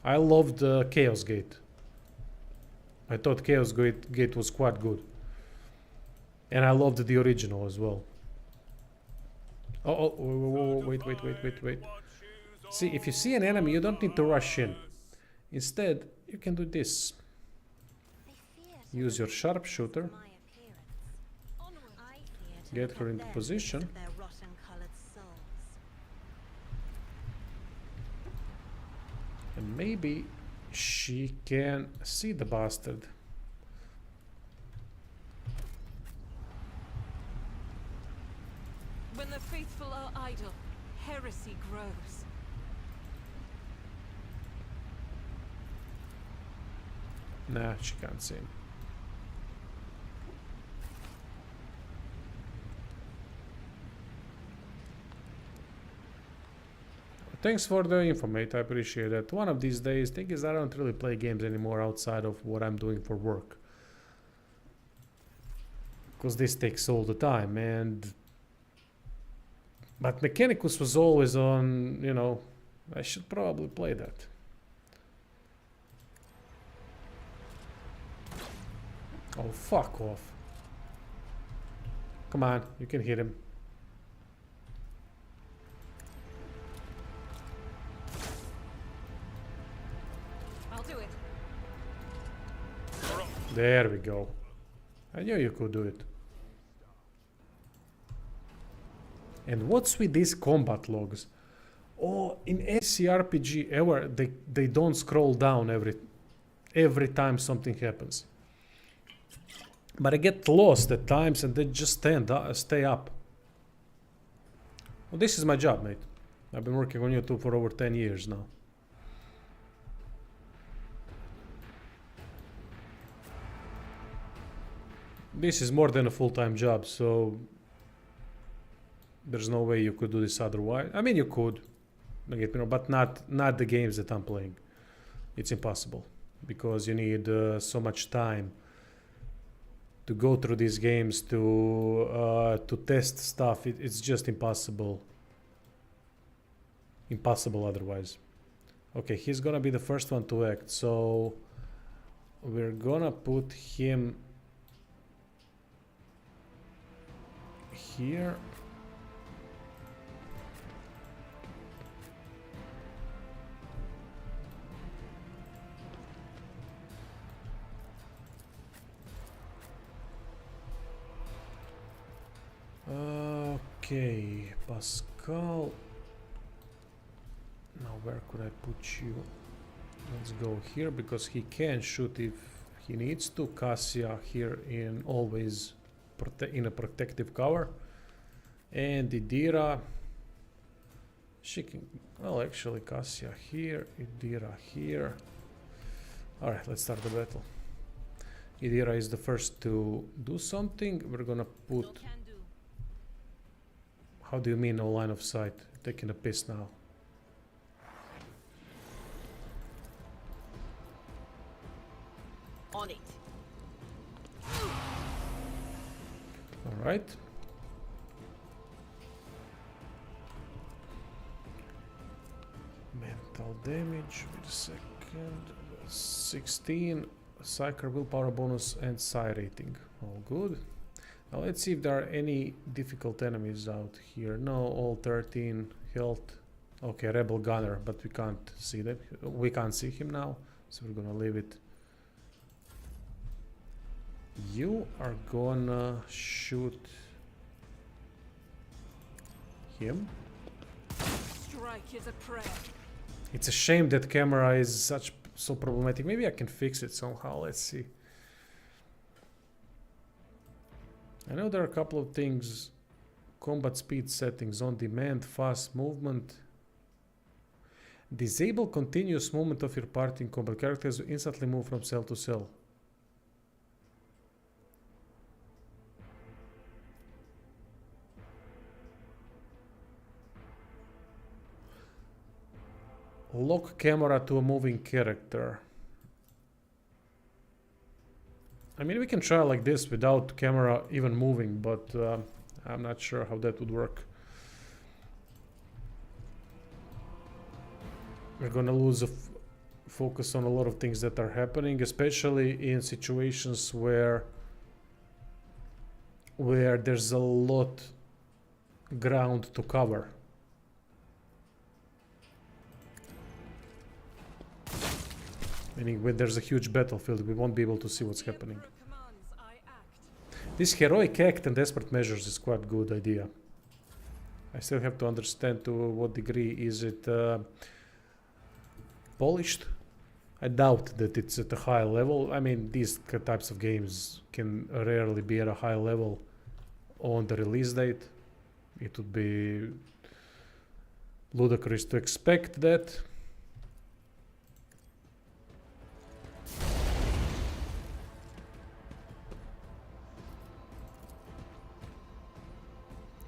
I loved Chaos Gate. I thought Chaos Gate was quite good. And I loved the original as well. Wait. See, if you see an enemy, you don't need to rush in. Instead, you can do this. Use your sharpshooter. Get her into position. And maybe she can see the bastard. When the faithful are idle, heresy grows. Nah, she can't see him. Thanks for the info, mate. I appreciate that. One of these days, thing is I don't really play games anymore outside of what I'm doing for work. Because this takes all the time, but Mechanicus was always on, you know, I should probably play that. Oh, fuck off. Come on, you can hit him. I'll do it. There we go. I knew you could do it. And what's with these combat logs? Oh, in SCRPG ever, they don't scroll down every time something happens. But I get lost at times and they just stay up. Well, this is my job, mate. I've been working on YouTube for over 10 years now. This is more than a full-time job, so there's no way you could do this otherwise. I mean, you could, don't get me wrong, but not the games that I'm playing. It's impossible because you need so much time to go through these games to test stuff. It's just impossible. Impossible otherwise. Okay, he's gonna be the first one to act, so we're gonna put him here. Okay, Pascal. Now where could I put you? Let's go here because he can shoot if he needs to. Cassia here in always in a protective cover. And Idira, she can, well actually Cassia here, Idira here. Alright, let's start the battle. Idira is the first to do something. We're gonna put, No can do. how do you mean no line of sight? Taking a piss now. On it. Alright. Mental damage, wait a second. 16, Psyker willpower bonus and psi rating. All good. Now let's see if there are any difficult enemies out here. No, all 13 health. Okay, Rebel Gunner, but we can't see that. We can't see him now, so we're gonna leave it. You are gonna shoot him. Strike is a prayer. It's a shame that camera is so problematic. Maybe I can fix it somehow. Let's see. I know there are a couple of things. Combat speed settings, on demand, fast movement. Disable continuous movement of your party in combat. Characters will instantly move from cell to cell. Lock camera to a moving character. I mean, we can try like this without camera even moving, but I'm not sure how that would work. We're gonna lose a focus on a lot of things that are happening, especially in situations where there's a lot ground to cover. Meaning when there's a huge battlefield, we won't be able to see what's The happening. Emperor commands, I act. This heroic act and desperate measures is quite good idea. I still have to understand to what degree is it polished. I doubt that it's at a high level. I mean, these types of games can rarely be at a high level on the release date. It would be ludicrous to expect that.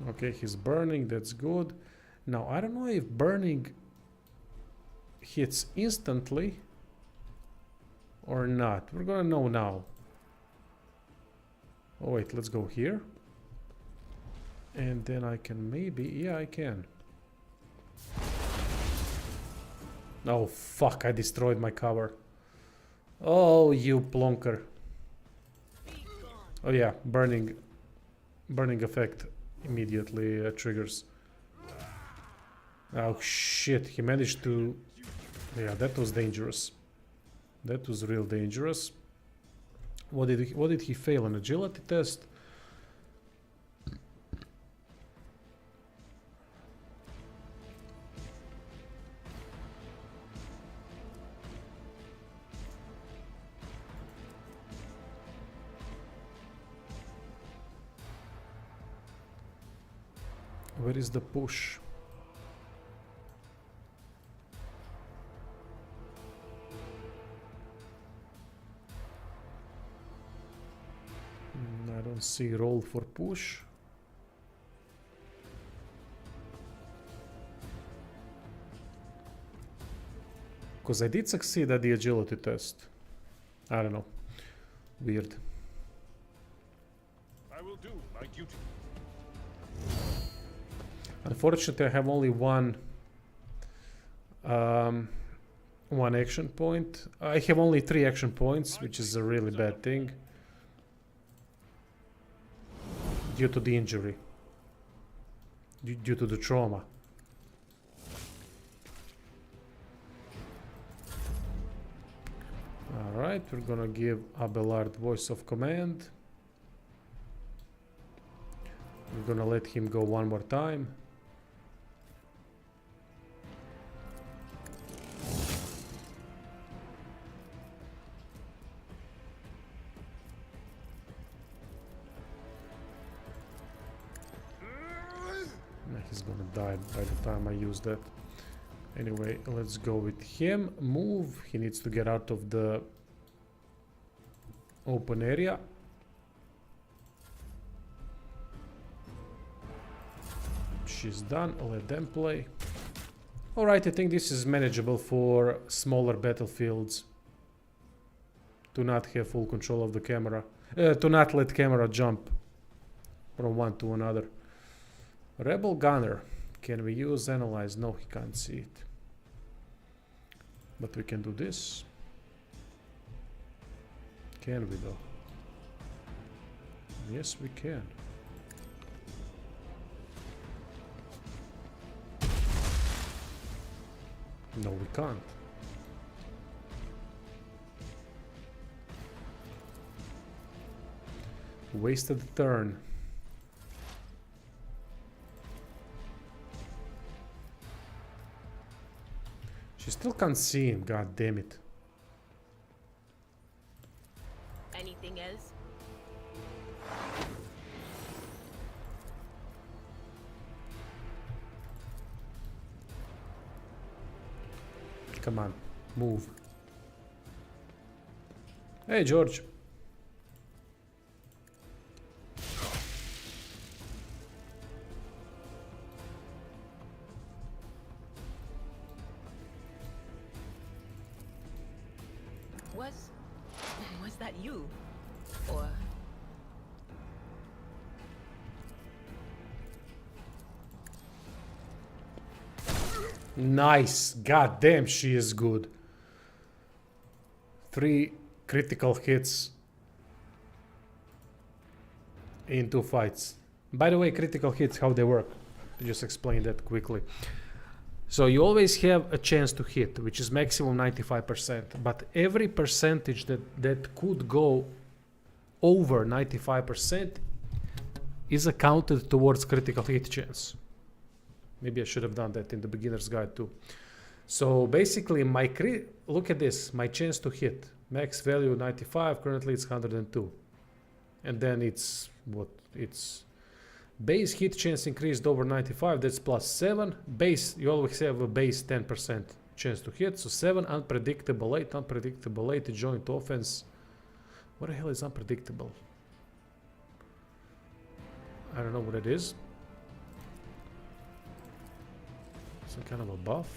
Okay, he's burning, that's good. Now, I don't know if burning hits instantly or not. We're gonna know now. Oh wait, let's go here. And then I can maybe, yeah, I can. Oh fuck, I destroyed my cover. Oh, you plonker. Oh yeah, burning effect immediately triggers. Oh shit, he managed to... Yeah, that was dangerous. That was real dangerous. What did he fail? An agility test? Where is the push? I don't see roll for push. Because I did succeed at the agility test. I don't know. Weird. I will do my duty. Unfortunately, I have only one action point. I have only 3 action points, which is a really bad thing. Due to the injury. Due to the trauma. Alright, we're gonna give Abelard voice of command. We're gonna let him go one more time. He's gonna die by the time I use that. Anyway, let's go with him. Move. He needs to get out of the open area. She's done. Let them play. Alright, I think this is manageable for smaller battlefields. To not have full control of the camera. To not let camera jump from one to another. Rebel Gunner. Can we use Analyze? No, he can't see it. But we can do this. Can we though? Yes, we can. No, we can't. Wasted the turn. She still can't see him, god damn it. Anything else? Come on, move. Hey, George. Was that you? Or Nice. God damn, she is good. 3 critical hits in 2 fights. By the way, critical hits, how they work. Just explain that quickly. So you always have a chance to hit, which is maximum 95%. But every percentage that could go over 95% is accounted towards critical hit chance. Maybe I should have done that in the beginner's guide too. So basically look at this, my chance to hit. Max value 95, currently it's 102. And then it's what? It's base hit chance increased over 95, that's plus 7. Base, you always have a base 10% chance to hit. So 7, unpredictable 8, unpredictable 8, joint offense. What the hell is unpredictable? I don't know what it is. Some kind of a buff.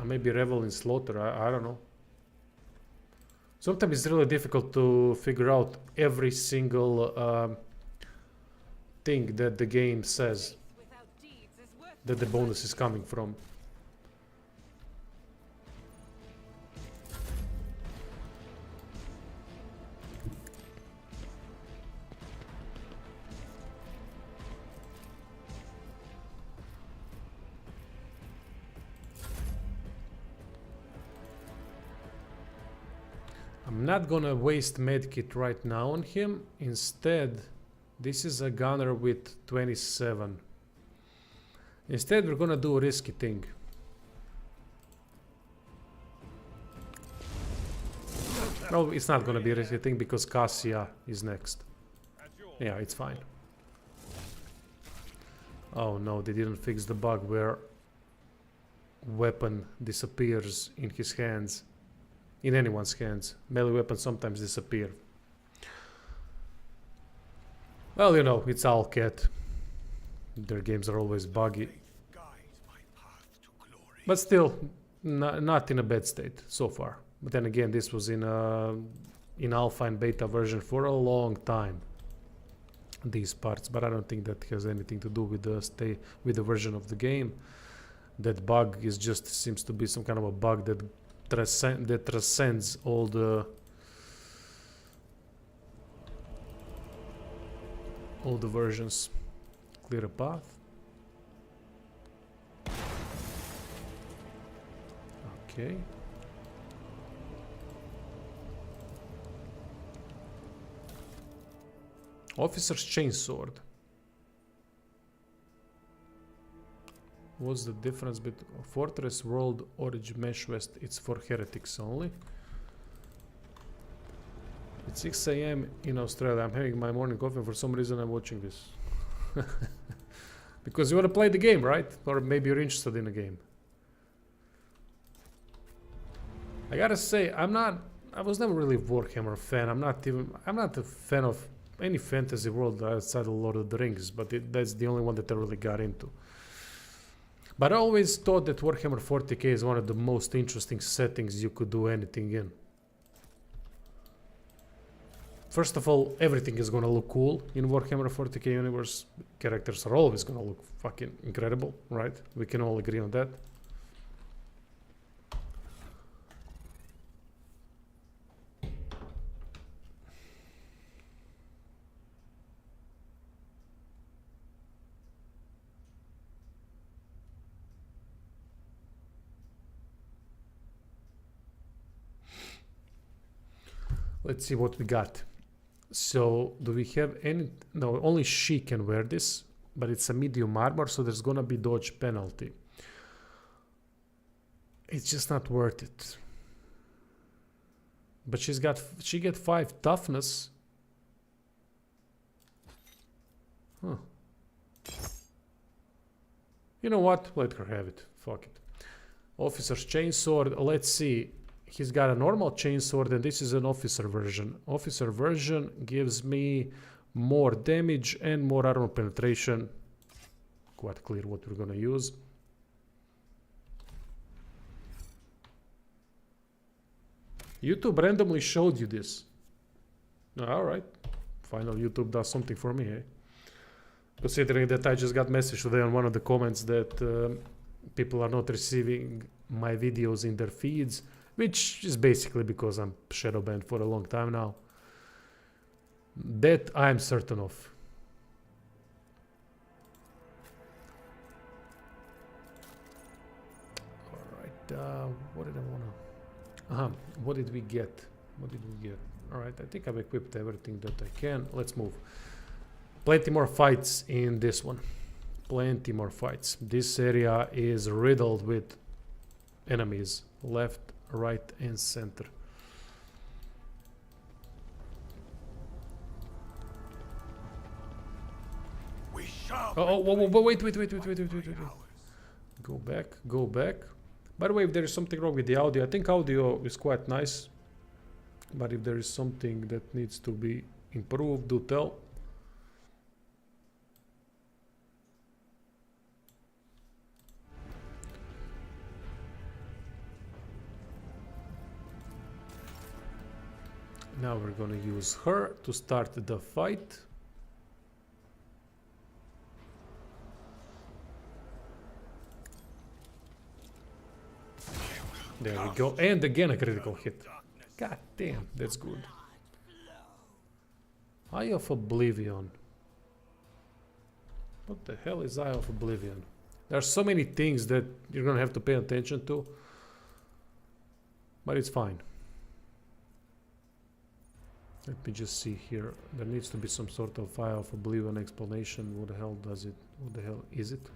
Maybe revel in slaughter, I don't know. Sometimes it's really difficult to figure out every single thing that the game says that the bonus is coming from. I'm not gonna waste medkit right now on him. Instead, this is a gunner with 27. Instead, we're gonna do a risky thing. No, it's not gonna be a risky thing because Cassia is next. Yeah, it's fine. Oh no, they didn't fix the bug where weapon disappears in his hands. In anyone's hands. Melee weapons sometimes disappear. Well, you know, it's Owlcat. Their games are always buggy. But still, not in a bad state so far. But then again, this was in alpha and beta version for a long time. These parts, but I don't think that has anything to do with the version of the game. That bug is just seems to be some kind of a bug that transcends all the versions. Clear a path. Okay. Officer's Chainsword. What's the difference between Fortress, World, Origin, Mesh West? It's for heretics only. It's 6 a.m. in Australia. I'm having my morning coffee and for some reason I'm watching this. Because you want to play the game, right? Or maybe you're interested in the game. I gotta say, I was never really a Warhammer fan. I'm not a fan of any fantasy world outside of Lord of the Rings, but that's the only one that I really got into. But I always thought that Warhammer 40k is one of the most interesting settings you could do anything in. First of all, everything is gonna look cool in Warhammer 40k universe. Characters are always gonna look fucking incredible, right? We can all agree on that. Let's see what we got. So, do we have any... No, only she can wear this, but it's a medium armor, so there's gonna be dodge penalty. It's just not worth it. But she get 5 toughness. Huh. You know what? Let her have it. Fuck it. Officer's Chainsword. Let's see. He's got a normal chainsword and this is an officer version. Officer version gives me more damage and more armor penetration. Quite clear what we're gonna use. YouTube randomly showed you this. Alright. Finally YouTube does something for me, eh? Considering that I just got message today on one of the comments that people are not receiving my videos in their feeds. Which is basically because I'm shadow banned for a long time now. That I'm certain of. Alright, what did I wanna... what did we get? What did we get? Alright, I think I've equipped everything that I can. Let's move. Plenty more fights in this one. Plenty more fights. This area is riddled with enemies. Left, right and center. We shall. Oh, wait. Go back. By the way, if there is something wrong with the audio, I think audio is quite nice. But if there is something that needs to be improved, do tell. Now we're gonna use her to start the fight. There we go. And again a critical hit. God damn, that's good. Eye of Oblivion. What the hell is Eye of Oblivion? There are so many things that you're gonna have to pay attention to. But it's fine. Let me just see here. There needs to be some sort of Eye of Oblivion explanation. What the hell does it? What the hell is it?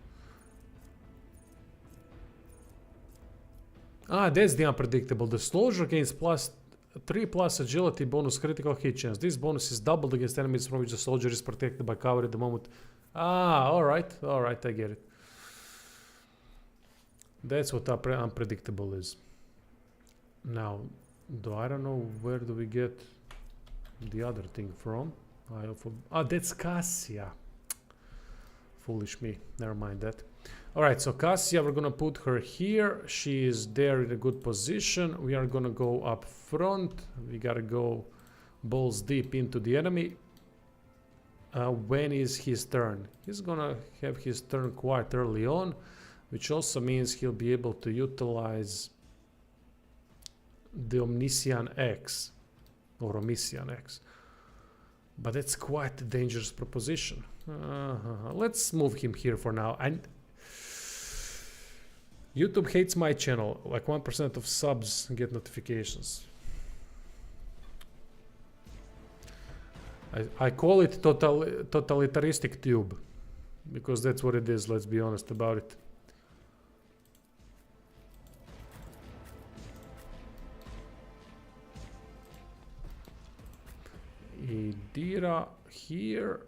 Ah, that's the unpredictable. The soldier gains +3 agility bonus critical hit chance. This bonus is doubled against enemies from which the soldier is protected by cover at the moment. Ah, alright, I get it. That's what unpredictable is. Now, I don't know where do we get the other thing from. That's Cassia. Foolish me. Never mind that. Alright, so Cassia, we're gonna put her here. She is there in a good position. We are gonna go up front. We gotta go balls deep into the enemy. When is his turn? He's gonna have his turn quite early on, which also means he'll be able to utilize the Omniscient X. Or Omniscient X. But that's quite a dangerous proposition. Let's move him here for now. And YouTube hates my channel. Like 1% of subs get notifications. I call it totalitarianistic tube. Because that's what it is, let's be honest about it. Idira here.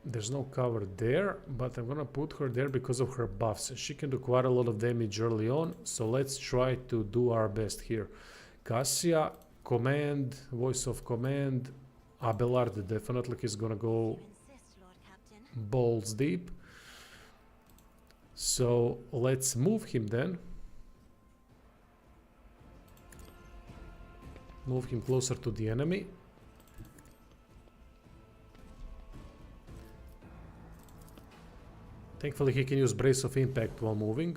There's no cover there, but I'm gonna put her there because of her buffs. She can do quite a lot of damage early on, so let's try to do our best here. Cassia, command, voice of command. Abelard definitely is gonna go Insist, Lord Captain. balls deep. So let's move him then. Move him closer to the enemy. Thankfully he can use Brace of Impact while moving.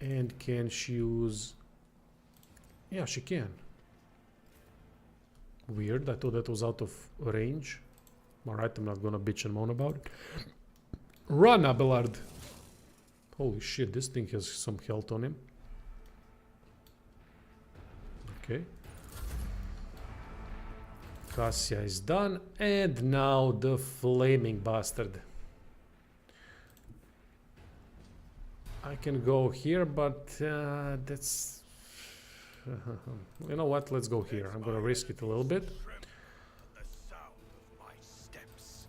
And can she use... Yeah, she can. Weird, I thought that was out of range. Alright, I'm not gonna bitch and moan about it. Run, Abelard! Holy shit, this thing has some health on him. Okay. Cassia is done. And now the Flaming Bastard. I can go here, but that's... you know what, let's go here. I'm gonna risk it a little bit. The sound of my steps.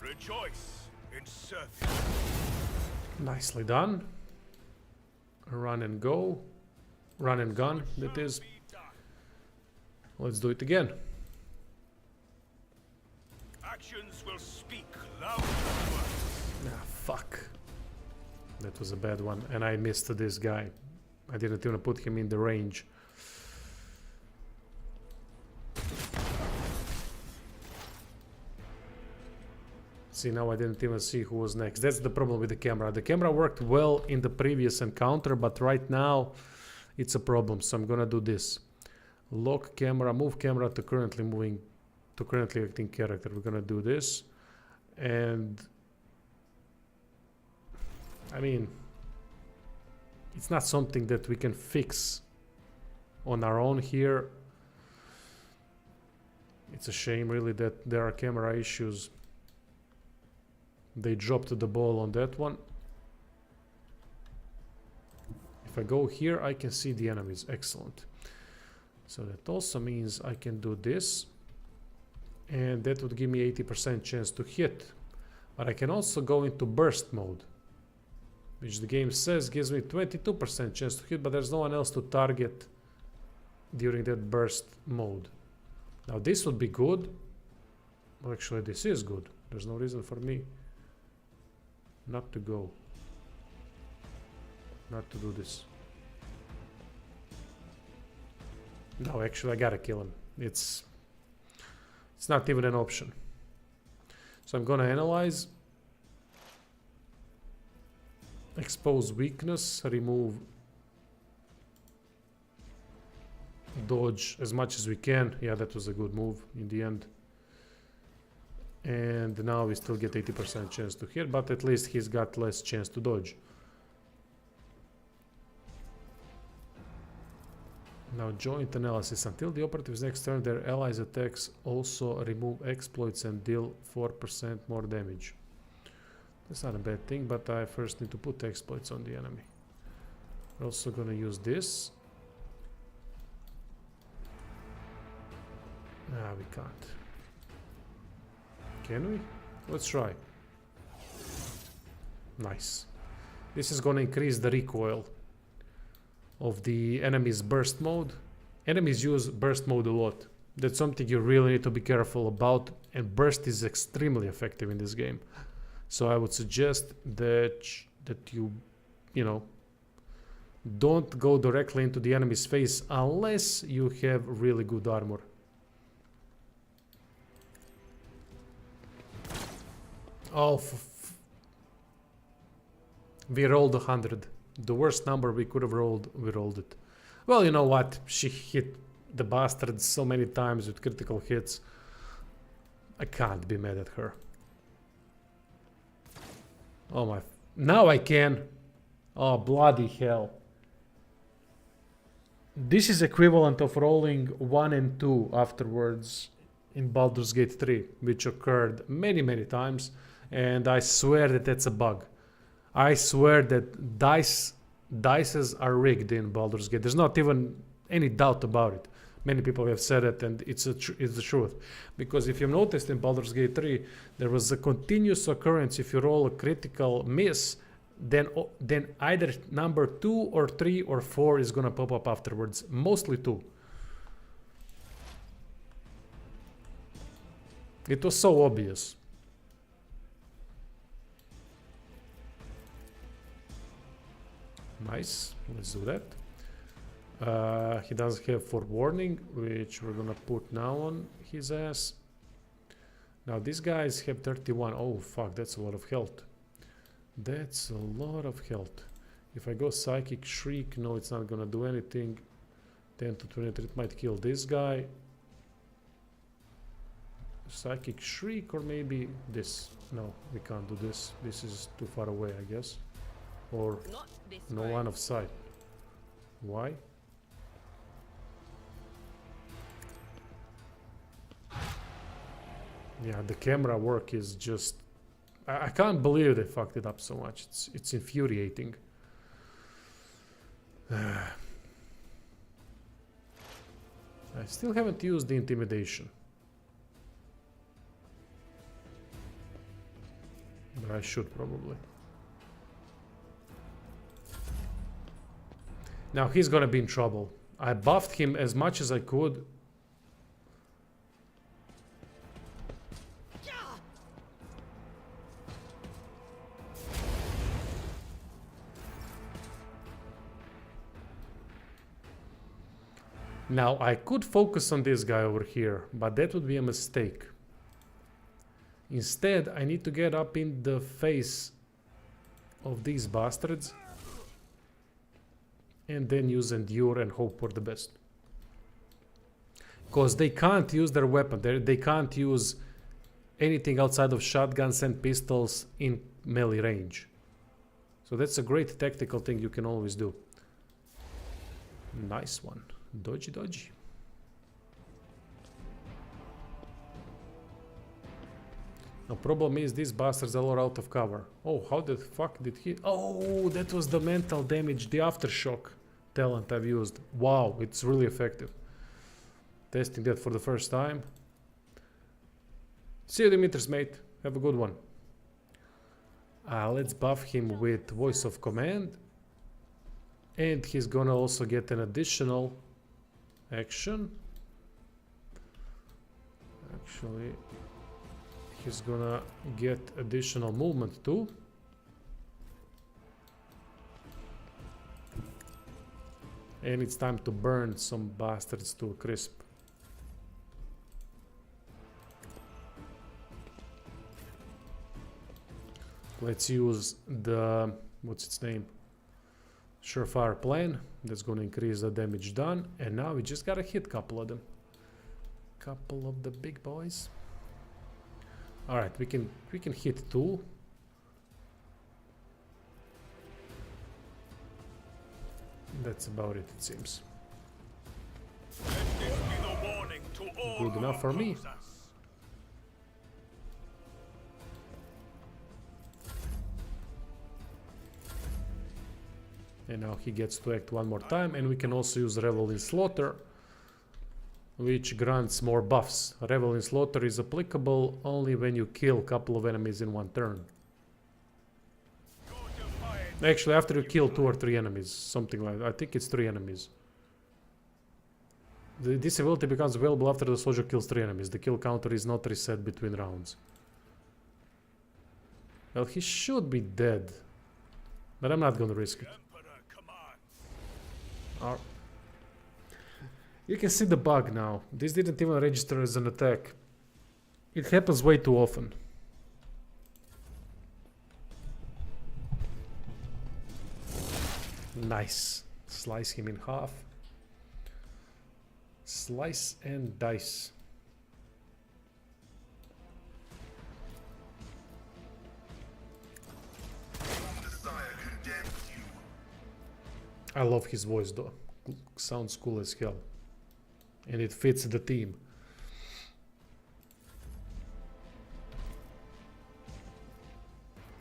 Rejoice in service. Nicely done. Run and go. Run and gun, that is. Be done. Let's do it again. Actions will speak louder than words. Ah, fuck. That was a bad one. And I missed this guy. I didn't even put him in the range. See, now I didn't even see who was next. That's the problem with the camera. The camera worked well in the previous encounter, but right now it's a problem. So I'm gonna do this. Lock camera, move camera to currently moving, to currently acting character. We're gonna do this. And I mean, it's not something that we can fix on our own here. It's a shame really that there are camera issues. They dropped the ball on that one. If I go here, I can see the enemies. Excellent. So that also means I can do this. And that would give me 80% chance to hit. But I can also go into burst mode, which the game says gives me 22% chance to hit, but there's no one else to target during that burst mode. Now this would be good. Well, actually this is good. There's no reason for me not to go. Not to do this. No, actually I gotta kill him. It's not even an option. So I'm gonna analyze. Expose weakness, remove dodge as much as we can. Yeah, that was a good move in the end. And now we still get 80% chance to hit, but at least he's got less chance to dodge. Now joint analysis. Until the operative's next turn, their allies' attacks also remove exploits and deal 4% more damage. That's not a bad thing, but I first need to put exploits on the enemy. We're also gonna use this. Ah, we can't. Can we? Let's try. Nice. This is gonna increase the recoil of the enemy's burst mode. Enemies use burst mode a lot. That's something you really need to be careful about, and burst is extremely effective in this game. So I would suggest that you know, don't go directly into the enemy's face unless you have really good armor. Oh, we rolled 100. The worst number we could have rolled, we rolled it. Well, you know what? She hit the bastard so many times with critical hits. I can't be mad at her. Oh my... Now I can! Oh, bloody hell. This is equivalent of rolling 1 and 2 afterwards in Baldur's Gate 3, which occurred many times, and I swear that that's a bug. I swear that dices are rigged in Baldur's Gate. There's not even any doubt about it. Many people have said it, and it's the truth. Because if you've noticed in Baldur's Gate 3, there was a continuous occurrence. If you roll a critical miss, then either number 2 or 3 or 4 is gonna pop up afterwards. Mostly 2. It was so obvious. Nice, let's do that. He does have forewarning, which we're gonna put now on his ass. Now these guys have 31. Oh fuck, that's a lot of health. That's a lot of health. If I go Psychic Shriek, no, it's not gonna do anything. 10 to 23, it might kill this guy. Psychic Shriek, or maybe this. No, we can't do this. This is too far away, I guess. Or Not this no way. line of sight. Why? Yeah, the camera work is just... I can't believe they fucked it up so much. It's infuriating. I still haven't used the intimidation. But I should probably. Now he's gonna be in trouble. I buffed him as much as I could. Now I could focus on this guy over here, but that would be a mistake. Instead, I need to get up in the face of these bastards and then use Endure and hope for the best. Because they can't use their weapon. They can't use anything outside of shotguns and pistols in melee range. So that's a great tactical thing you can always do. Nice one. Dodgy, dodgy. The problem is these bastards are all out of cover. Oh, how the fuck did he... Oh, that was the mental damage, the aftershock talent I've used. Wow, it's really effective. Testing that for the first time. See you, Dimitris, mate. Have a good one. Let's buff him with Voice of Command. And he's gonna also get an additional action. Actually, he's gonna get additional movement too. And it's time to burn some bastards to a crisp. Let's use the, what's its name? Surefire Plan. That's going to increase the damage done. And now we just gotta hit a couple of them. Couple of the big boys. Alright, we can hit 2. That's about it seems. Let this be the warning to all Good who enough for me. oppose us. And now he gets to act one more time, and we can also use Revel in Slaughter, which grants more buffs. Revel in Slaughter is applicable only when you kill a couple of enemies in one turn. Go defiant. Actually, after you kill 2 or 3 enemies, something like that. I think it's 3 enemies. This ability becomes available after the soldier kills 3 enemies. The kill counter is not reset between rounds. Well, he should be dead, but I'm not gonna risk it. Emperor commands. You can see the bug now. This didn't even register as an attack. It happens way too often. Nice. Slice him in half. Slice and dice. I love his voice though. sounds cool as hell. And it fits the theme.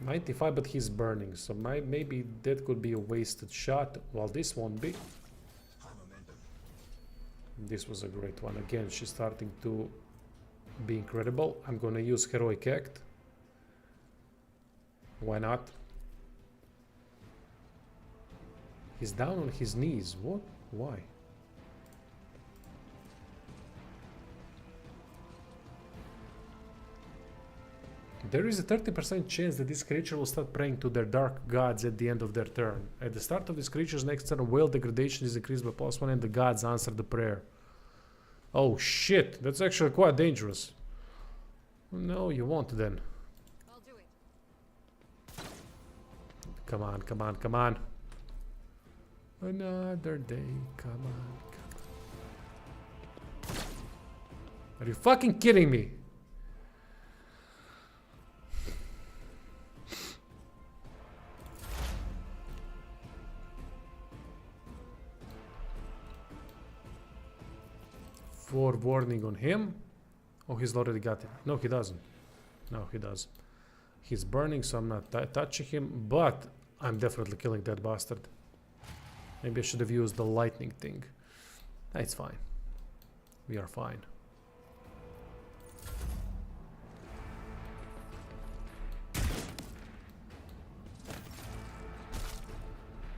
$95, but he's burning, so maybe that could be a wasted shot. Well, this won't be. This was a great one. Again, she's starting to be incredible. I'm gonna use Heroic Act. Why not? He's down on his knees. What? Why? There is a 30% chance that this creature will start praying to their dark gods at the end of their turn. At the start of this creature's next turn, whale degradation is increased by +1 and the gods answer the prayer. Oh shit, that's actually quite dangerous. No, you won't then. I'll do it. Come on, come on, come on. Another day, come on, come on. Are you fucking kidding me? Forewarning on him. Oh, he's already got it. No, he doesn't. No, he does. He's burning, so I'm not touching him, but I'm definitely killing that bastard. Maybe I should have used the lightning thing. It's fine. We are fine.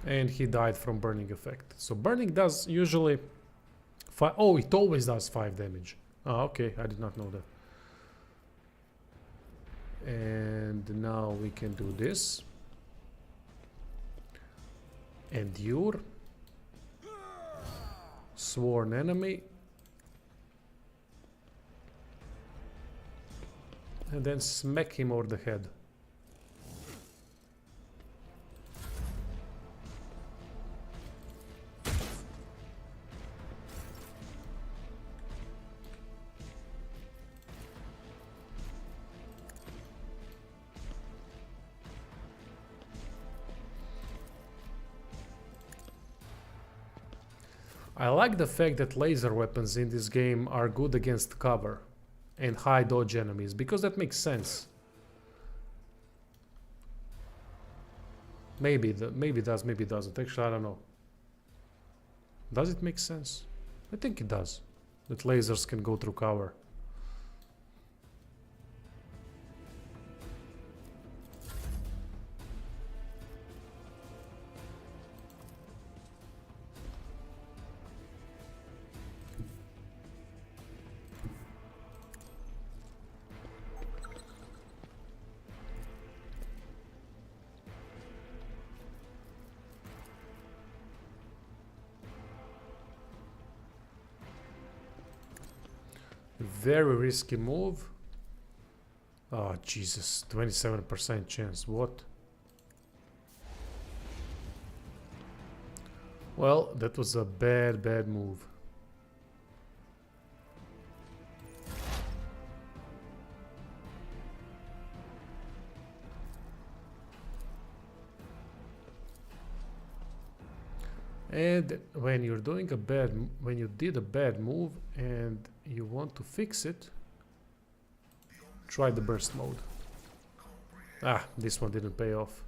And he died from burning effect. So burning does usually... Oh, it always does 5 damage. Oh, okay. I did not know that. And now we can do this. Endure. Sworn enemy. And then smack him over the head. I like the fact that laser weapons in this game are good against cover and high dodge enemies, because that makes sense. Maybe it does, maybe it doesn't. Actually, I don't know. Does it make sense? I think it does. That lasers can go through cover. Very risky move. Oh, Jesus. 27% chance. What? Well, that was a bad move. And when you're doing a when you did a bad move and you want to fix it, try the burst mode. Ah, this one didn't pay off.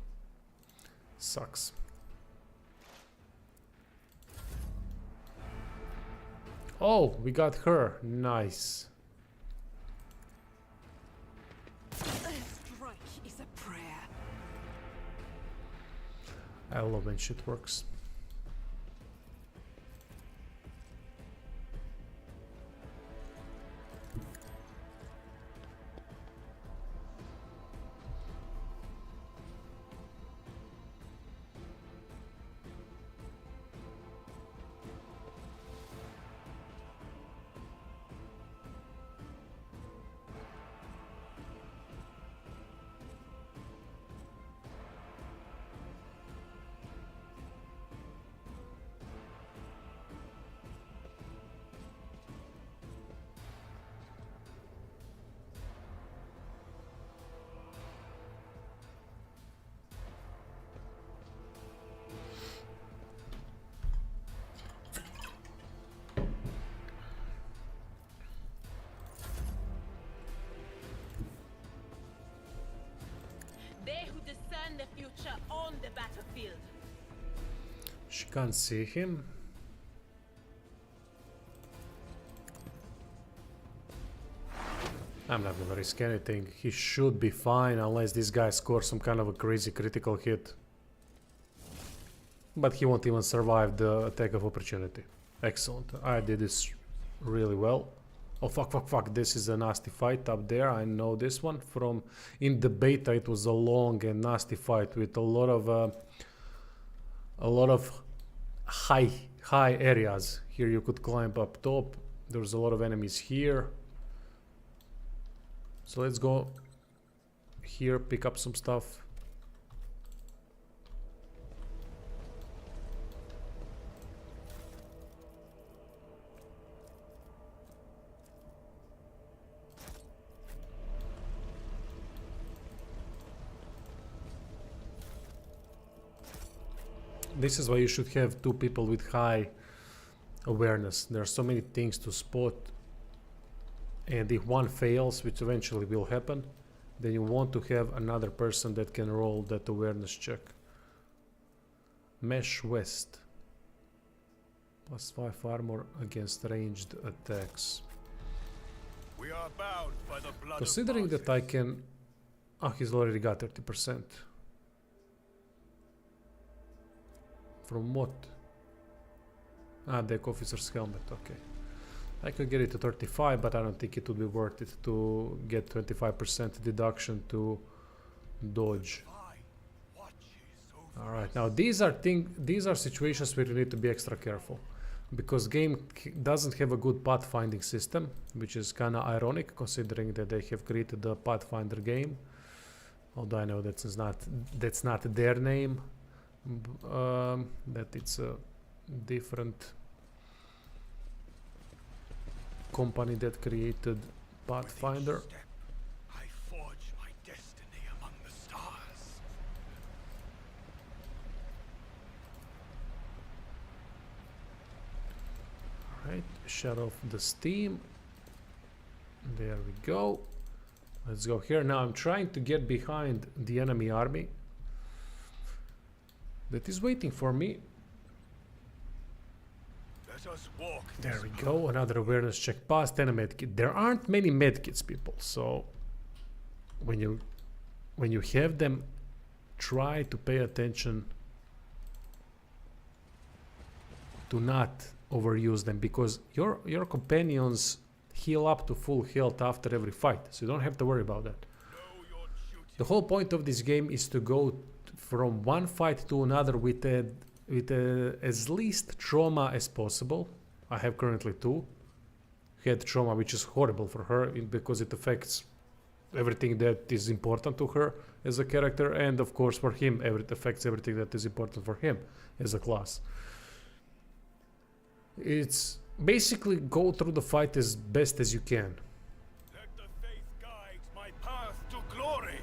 Sucks. Oh, we got her. Nice. A strike is a prayer. I love when shit works. the future on the battlefield. She can't see him. I'm not gonna risk anything. He should be fine unless this guy scores some kind of a crazy critical hit. But he won't even survive the attack of opportunity. Excellent. I did this really well. Oh fuck. This is a nasty fight up there. I know this one from in the beta. It was a long and nasty fight with a lot of high areas. Here you could climb up top. There's a lot of enemies here. So let's go here, pick up some stuff. This is why you should have two people with high awareness. There are so many things to spot. And if one fails, which eventually will happen, then you want to have another person that can roll that awareness check. Mesh West. +5 armor against ranged attacks. We are bound by the blood Considering of that I can... Oh, he's already got 30%. From what? Ah, deck officer's helmet, okay. I could get it to 35, but I don't think it would be worth it to get 25% deduction to dodge. Alright, now these are situations where you need to be extra careful. Because game doesn't have a good pathfinding system, which is kinda ironic considering that they have created the Pathfinder game. Although I know that's not their name. That it's a different company that created Pathfinder. I forge my destiny among the stars. Alright, shut off the steam. There we go. Let's go here. Now I'm trying to get behind the enemy army that is waiting for me. Let us walk There we go, another awareness check passed and a medkit. There aren't many medkits, people, so when you have them, try to pay attention to not overuse them, because your companions heal up to full health after every fight, so you don't have to worry about that. The whole point of this game is to go from one fight to another with as least trauma as possible. I have currently 2 head trauma, which is horrible for her because it affects everything that is important to her as a character, and of course for him it affects everything that is important for him as a class. It's basically go through the fight as best as you can. Let the faith guide my path to glory.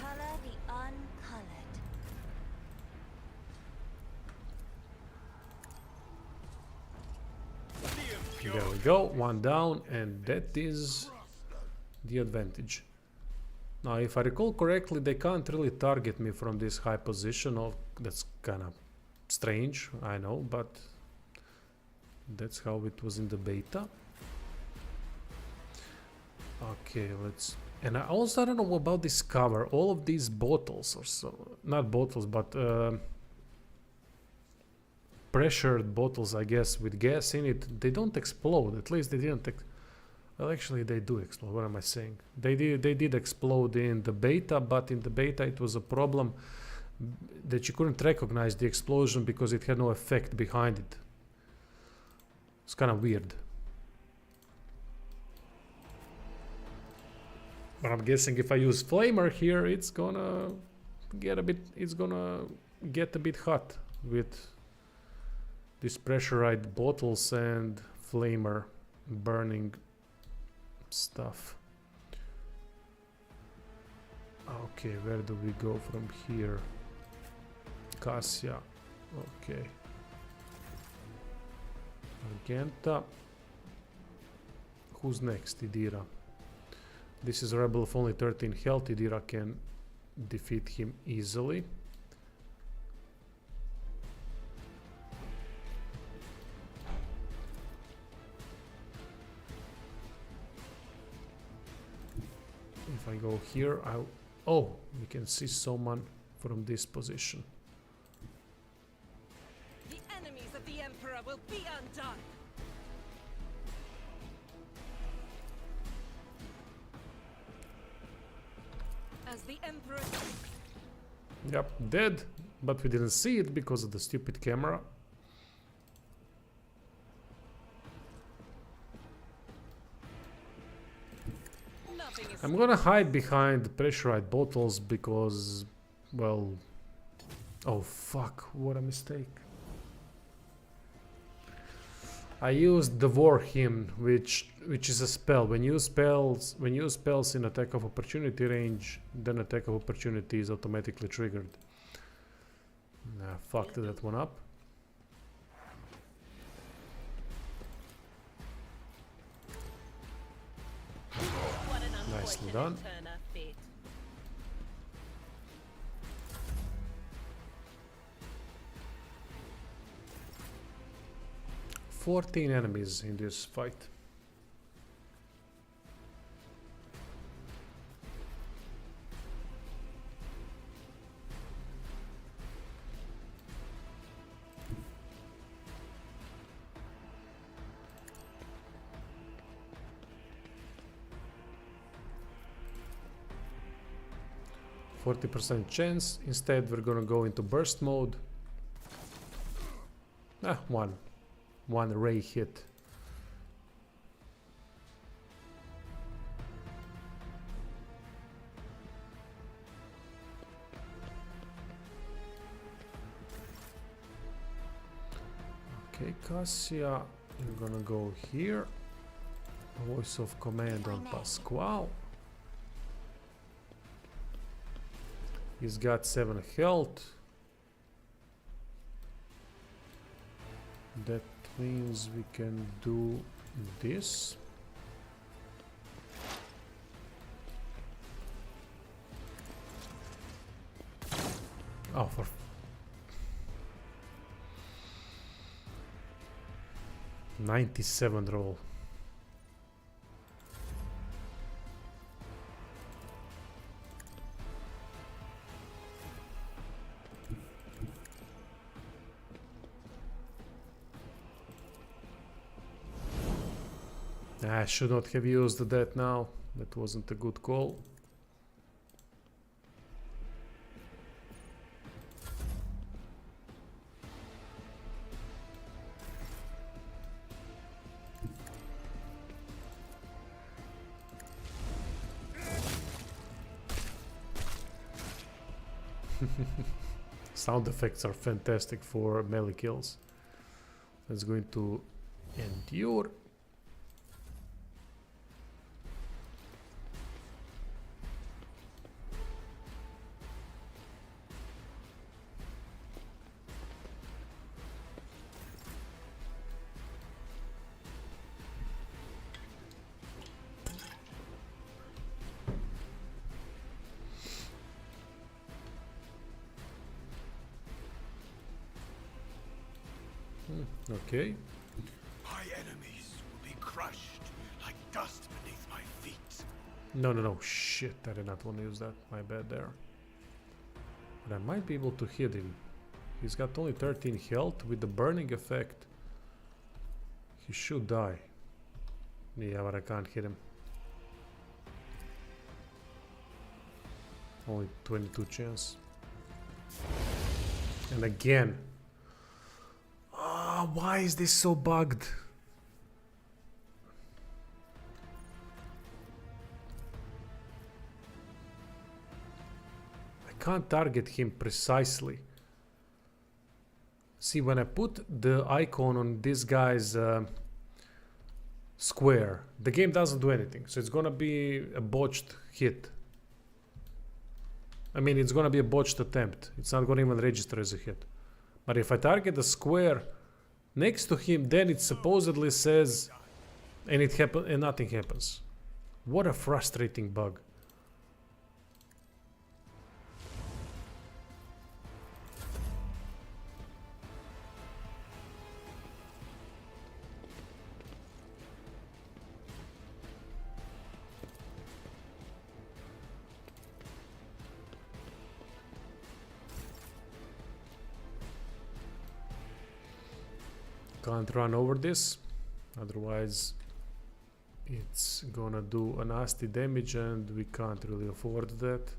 Color the uncolored. There we go, one down, and that is the advantage. Now, if I recall correctly, they can't really target me from this high position. Oh, that's kind of strange, I know, but that's how it was in the beta. Okay, let's... And I also don't know about this cover. All of these bottles, or so... Not bottles, but... pressured bottles, I guess, with gas in it, they don't explode. At least they didn't. Well, actually, they do explode. What am I saying? They did explode in the beta, but in the beta it was a problem that you couldn't recognize the explosion because it had no effect behind it. It's kind of weird. But I'm guessing if I use flamer here, it's gonna get a bit. It's gonna get a bit hot with these pressurized bottles and flamer burning stuff. Okay, where do we go from here? Cassia. Okay. Argenta. Who's next? Idira. This is a rebel of only 13 health. Idira can defeat him easily. If I go here, oh, we can see someone from this position. The enemies of the Emperor will be undone. As the Emperor... Yep, dead, but we didn't see it because of the stupid camera. Nothing is... I'm gonna hide behind pressurized bottles because, well... Oh fuck, what a mistake. I used the War Hymn, which is a spell. When you use spells in attack of opportunity range, then attack of opportunity is automatically triggered. Nah, fucked that one up. What an Nicely done. turn of fate. $14 enemies in this fight. %40 chance. Instead, we're gonna go into burst mode. One ray hit. Okay, Cassia, you're gonna go here. Voice of command on Pasquale. He's got 7 health. That means we can do this. Oh, for 97 roll. I should not have used that now. That wasn't a good call. Sound effects are fantastic for melee kills. That's going to endure. Okay. My enemies will be crushed like dust beneath my feet. No. Shit, I did not want to use that. My bad there. But I might be able to hit him. He's got only 13 health with the burning effect. He should die. Yeah, but I can't hit him. Only 22 chance. And again. Why is this so bugged? I can't target him precisely. See, when I put the icon on this guy's square, the game doesn't do anything. So it's gonna be a botched hit. I mean, it's gonna be a botched attempt. It's not gonna even register as a hit. But if I target the square next to him, then it supposedly says, and nothing happens. What a frustrating bug. Can't run over this, otherwise it's gonna do a nasty damage and we can't really afford that.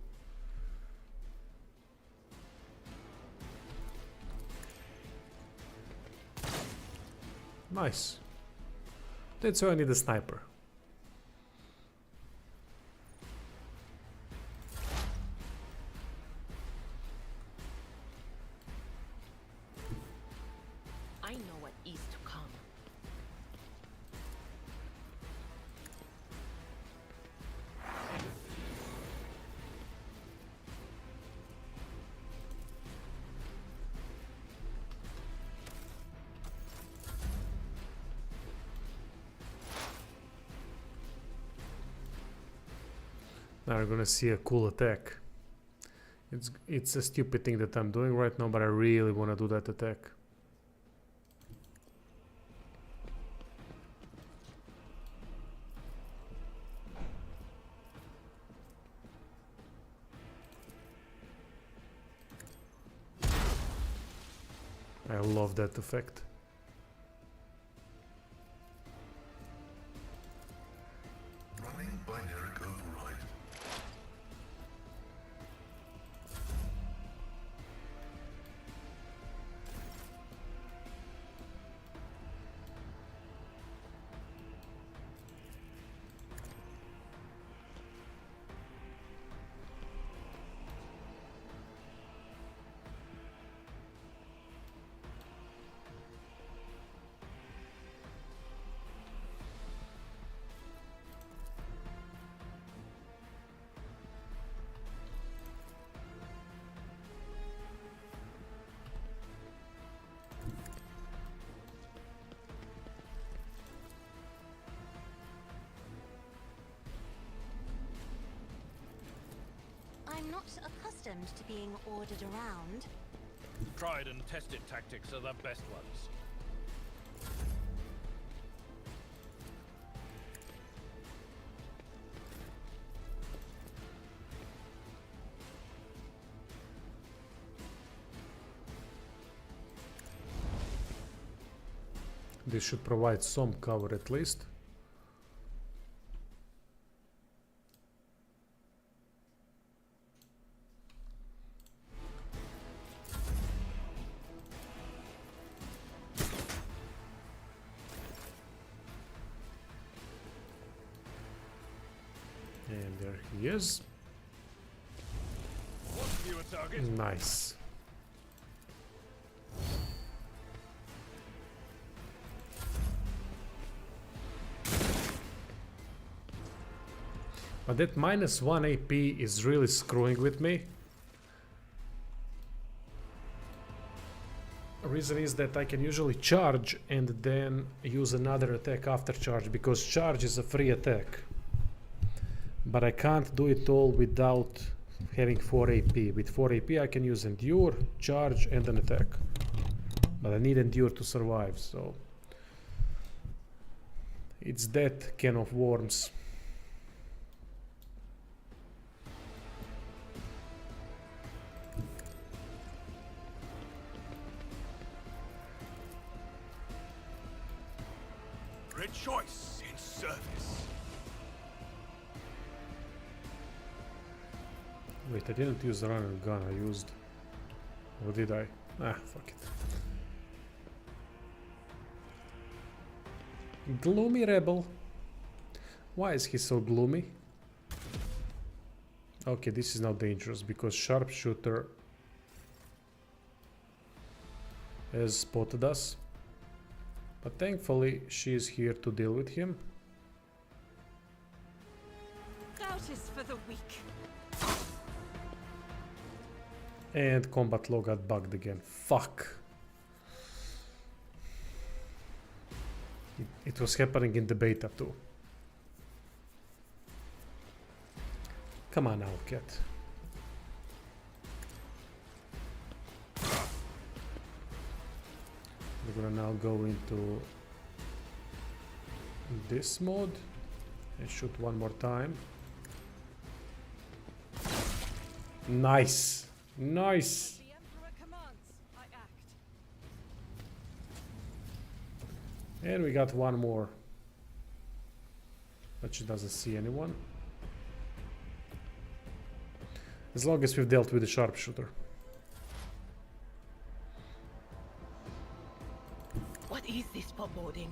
Nice. That's why I need a sniper. I know what is to come. Now we're gonna see a cool attack. It's a stupid thing that I'm doing right now, but I really wanna do that attack. I love that effect. Running binary override. I'm not accustomed to being ordered around. Tried and tested tactics are the best ones. This should provide some cover at least. And there he is. What fewer target? Nice. But that -1 AP is really screwing with me. The reason is that I can usually charge and then use another attack after charge, because charge is a free attack. But I can't do it all without having 4 AP. With 4 AP I can use endure, charge and an attack. But I need endure to survive, so it's that can of worms. Rejoice in service. Wait, I didn't use the running gun, I used... Or did I? Ah, fuck it. Gloomy rebel. Why is he so gloomy? Okay, this is now dangerous because sharpshooter has spotted us. But thankfully she is here to deal with him. Doubt is for the weak. And combat log got bugged again. Fuck. It was happening in the beta too. Come on now, cat. We're gonna now go into this mode and shoot one more time. Nice. Nice. The Emperor commands, I act. And we got one more. But she doesn't see anyone. As long as we've dealt with the sharpshooter. What is this foreboding?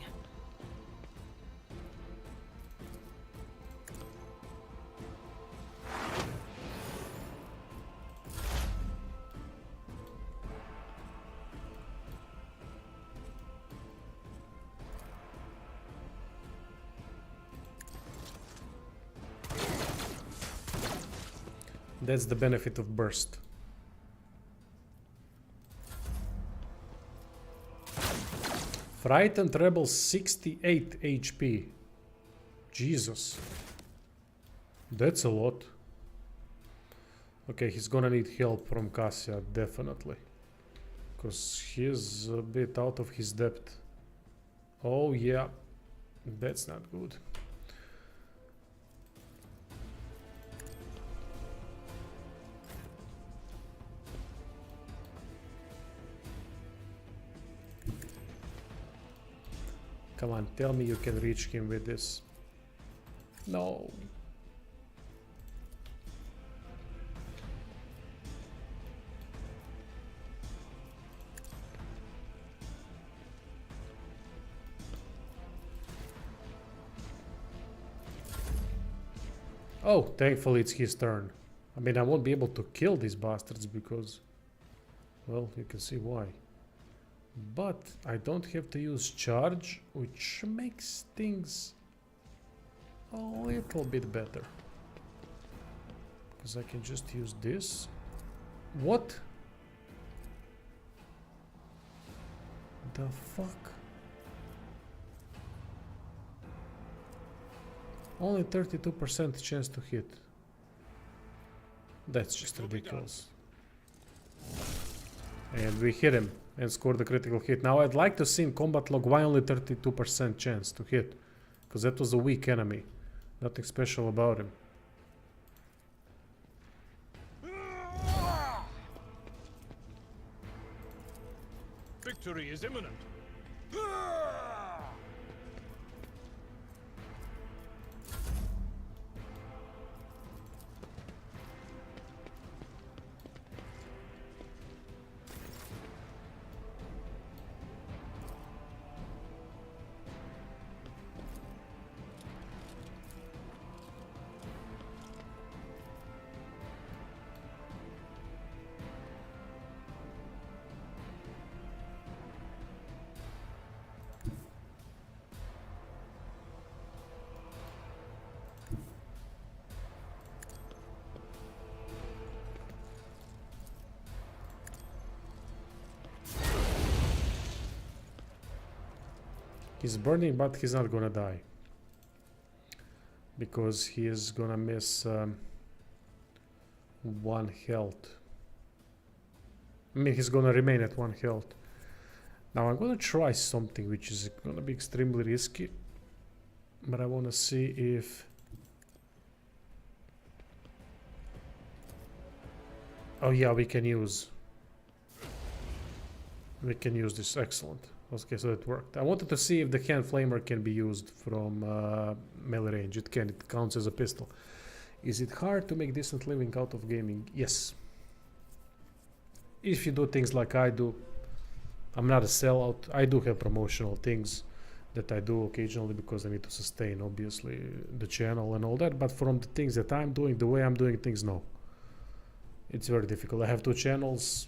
That's the benefit of burst. Frightened Rebel 68 HP. Jesus. That's a lot. Okay, he's gonna need help from Cassia, definitely. Because he's a bit out of his depth. Oh yeah. That's not good. Come on, tell me you can reach him with this. No. Oh, thankfully it's his turn. I mean, I won't be able to kill these bastards because... well, you can see why. But I don't have to use charge, which makes things a little bit better. Because I can just use this. What? The fuck? Only 32% chance to hit. That's just ridiculous. And we hit him and scored a critical hit. Now I'd like to see in combat log why only 32% chance to hit. Because that was a weak enemy. Nothing special about him. Victory is imminent. He's burning, but he's not gonna die. Because he is gonna miss 1 health. I mean, he's gonna remain at 1 health. Now I'm gonna try something which is gonna be extremely risky. But I wanna see if... oh yeah, we can use this. Excellent. Okay, so it worked. I wanted to see if the hand flamer can be used from melee range. It can. It counts as a pistol. Is it hard to make decent living out of gaming? Yes. If you do things like I do, I'm not a sellout. I do have promotional things that I do occasionally because I need to sustain, obviously, the channel and all that. But from the things that I'm doing, the way I'm doing things, no. It's very difficult. I have 2 channels.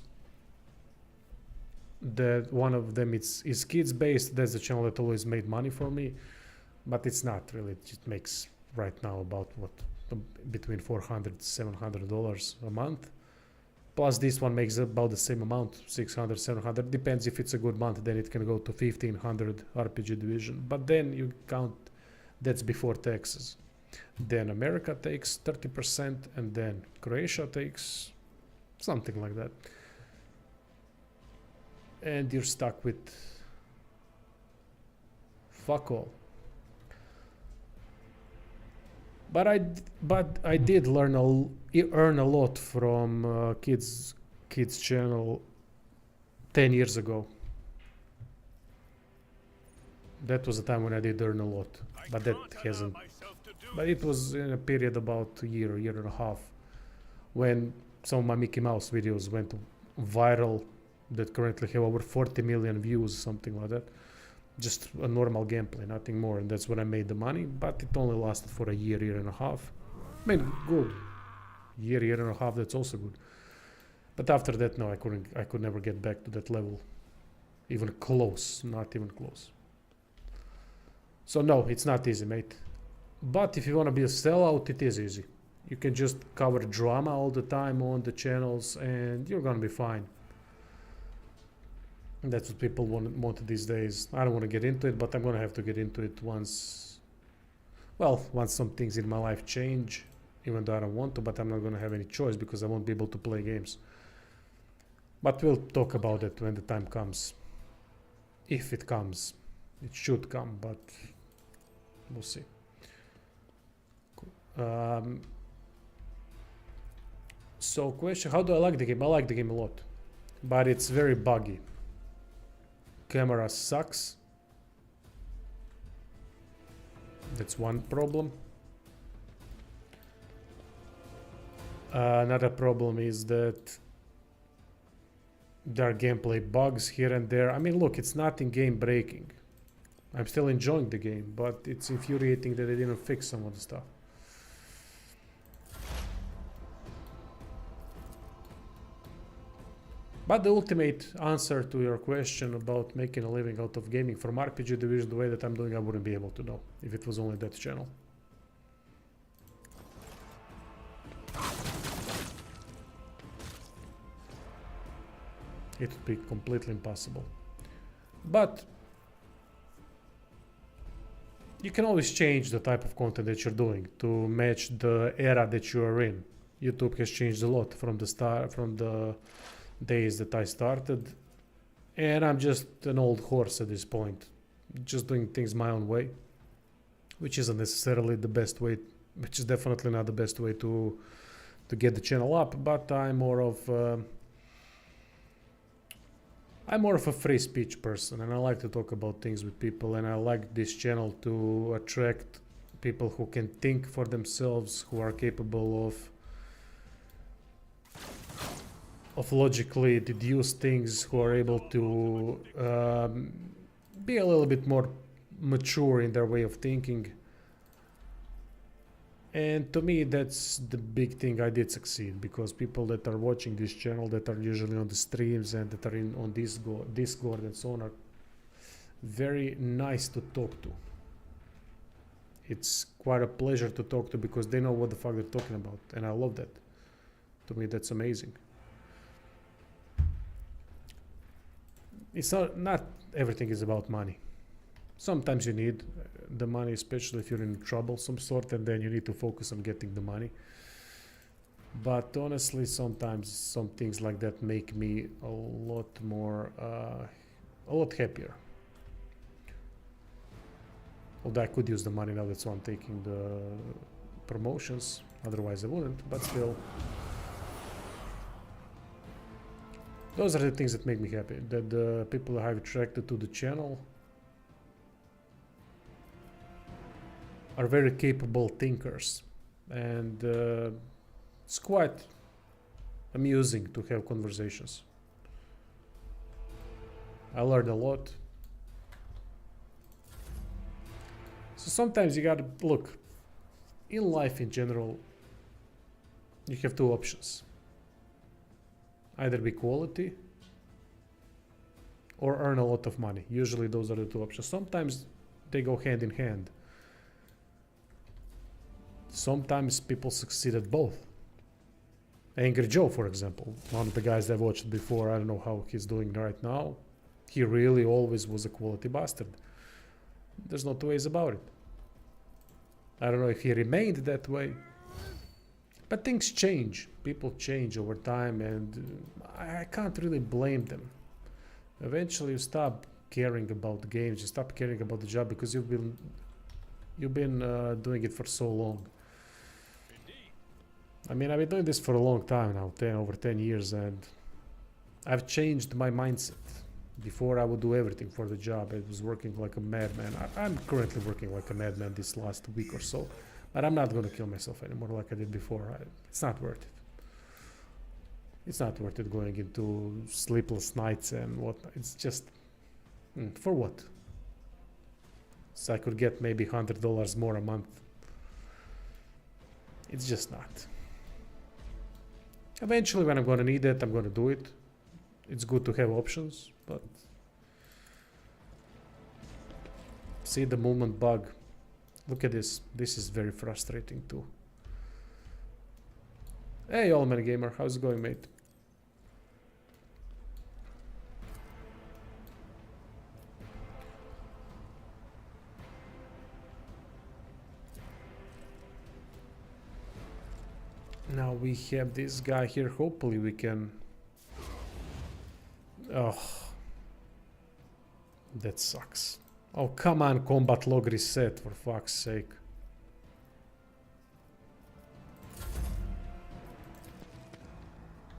That one of them is kids based. That's the channel that always made money for me, but it's not really. It just makes right now about what between $400-700 a month. Plus this one makes about the same amount, 600-700. Depends if it's a good month, then it can go to 1500 RPG division. But then you count that's before taxes. Then America takes 30%, and then Croatia takes something like that. And you're stuck with fuck all. But I did earn a lot from kids channel 10 years ago. That was a time when I did earn a lot, but that hasn't. But it was in a period about a year and a half, when some of my Mickey Mouse videos went viral, that currently have over 40 million views, something like that. Just a normal gameplay, nothing more, and that's when I made the money. But it only lasted for a year and a half. I mean, good. Year and a half. That's also good. But after that, no, I could never get back to that level, even close. Not even close. So no, it's not easy, mate. But if you want to be a sellout, it is easy. You can just cover drama all the time on the channels, and you're gonna be fine. And that's what people want these days. I don't want to get into it, but I'm gonna have to get into it once some things in my life change, even though I don't want to, but I'm not gonna have any choice because I won't be able to play games. But we'll talk about it when the time comes. If it comes. It should come, but we'll see. So question, how do I like the game? I like the game a lot, but it's very buggy. Camera sucks. That's one problem. Another problem is that there are gameplay bugs here and there. I mean, look, it's nothing game breaking. I'm still enjoying the game, but it's infuriating that they didn't fix some of the stuff. But the ultimate answer to your question about making a living out of gaming from RPG division the way that I'm doing, I wouldn't be able to know if it was only that channel. It would be completely impossible. But you can always change the type of content that you're doing to match the era that you are in. YouTube has changed a lot from the days that I started, and I'm just an old horse at this point, just doing things my own way, which isn't necessarily the best way, which is definitely not the best way to get the channel up, but I'm more of a free speech person, and I like to talk about things with people, and I like this channel to attract people who can think for themselves, who are capable of logically deduce things, who are able to be a little bit more mature in their way of thinking. And to me, that's the big thing I did succeed, because people that are watching this channel, that are usually on the streams and that are on Discord and so on, are very nice to talk to. It's quite a pleasure to talk to because they know what the fuck they're talking about, and I love that. To me, that's amazing. It's not everything is about money. Sometimes you need the money, especially if you're in trouble some sort, and then you need to focus on getting the money. But honestly, sometimes some things like that make me a lot happier. Although I could use the money now, that's why I'm taking the promotions. Otherwise I wouldn't, but still. Those are the things that make me happy, that the people I have attracted to the channel are very capable thinkers, and it's quite amusing to have conversations. I learned a lot. So sometimes you gotta look, in life in general, you have two options. Either be quality or earn a lot of money. Usually those are the two options. Sometimes they go hand in hand. Sometimes people succeed at both. Angry Joe, for example, one of the guys I've watched before, I don't know how he's doing right now. He really always was a quality bastard. There's no two ways about it. I don't know if he remained that way. But things change. People change over time, and I can't really blame them. Eventually, you stop caring about the games. You stop caring about the job because you've been doing it for so long. I mean, I've been doing this for a long time now, over 10 years, and I've changed my mindset. Before, I would do everything for the job. I was working like a madman. I'm currently working like a madman this last week or so, but I'm not going to kill myself anymore like I did before. It's not worth it. It's not worth it going into sleepless nights and whatnot. It's just, for what? So I could get maybe $100 more a month. It's just not. Eventually, when I'm going to need it, I'm going to do it. It's good to have options, but see the movement bug. Look at this. This is very frustrating too. Hey, Allman Gamer, how's it going, mate? Now we have this guy here. Hopefully we can... Oh, that sucks. Oh, come on, combat log reset, for fuck's sake.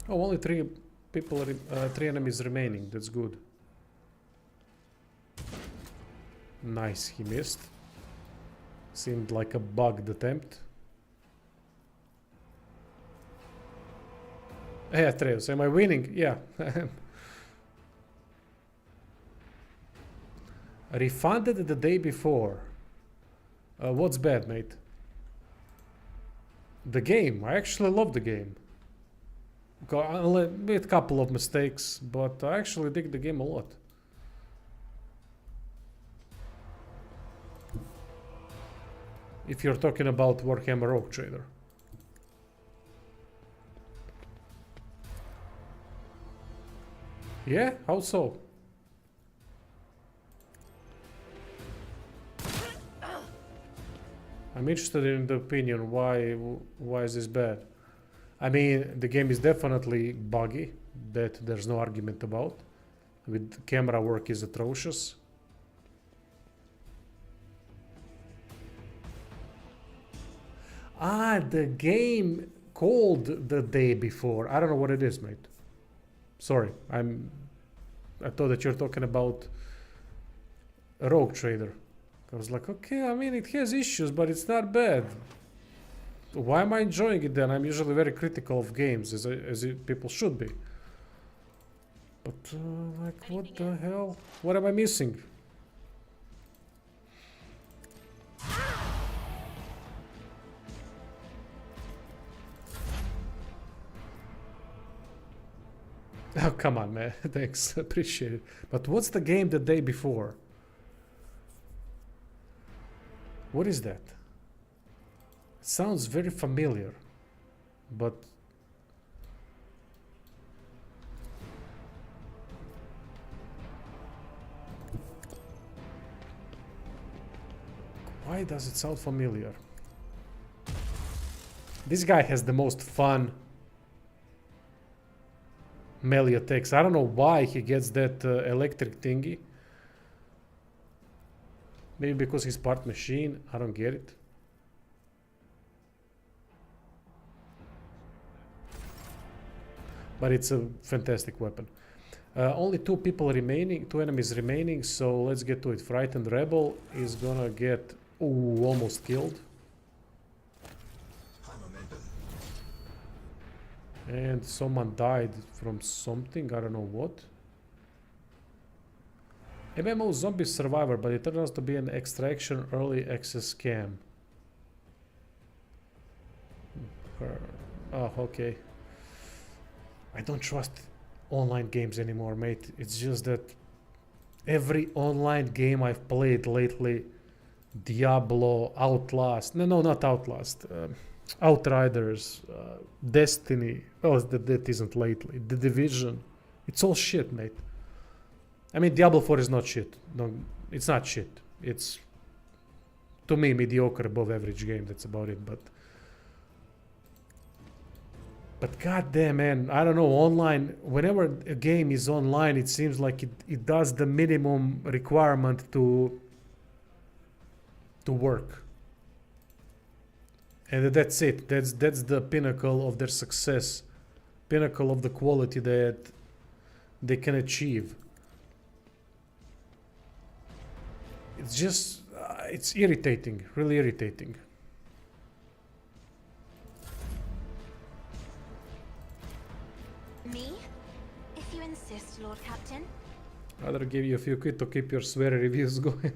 Oh, only three enemies remaining. That's good. Nice, he missed. Seemed like a bugged attempt. Hey, Atreus, am I winning? Yeah. Refunded the day before. What's bad, mate? The game. I actually love the game. Made a couple of mistakes, but I actually dig the game a lot. If you're talking about Warhammer Rogue Trader. Yeah? How so? I'm interested in the opinion. Why is this bad? I mean, the game is definitely buggy. That there's no argument about. With camera work is atrocious. Ah, the game called the day before. I don't know what it is, mate. Sorry, I thought that you're talking about a Rogue Trader. I was like, okay, I mean, it has issues, but it's not bad. Why am I enjoying it then? I'm usually very critical of games, as people should be. But, like, what the hell? What am I missing? Oh, come on, man. Thanks. Appreciate it. But what's the game the day before? What is that? It sounds very familiar. But... why does it sound familiar? This guy has the most fun melee attacks. I don't know why he gets that electric thingy. Maybe because he's part machine. I don't get it. But it's a fantastic weapon. Only two enemies remaining, so let's get to it. Frightened Rebel is gonna get... ooh, almost killed. And someone died from something, I don't know what. MMO Zombie Survivor, but it turns out to be an extraction early access scam. Oh, okay. I don't trust online games anymore, mate. It's just that every online game I've played lately, Diablo, Outlast, no, not Outlast, Outriders, Destiny, oh, that isn't lately, The Division, it's all shit, mate. I mean, Diablo 4 is not shit. No, it's not shit. It's to me, mediocre, above average game. That's about it. But goddamn, man, I don't know. Online, whenever a game is online, it seems like it does the minimum requirement to work, and that's it. That's the pinnacle of their success, pinnacle of the quality that they can achieve. It's just, it's irritating, really irritating. Me? If you insist, Lord Captain. Rather give you a few quid to keep your sweary reviews going.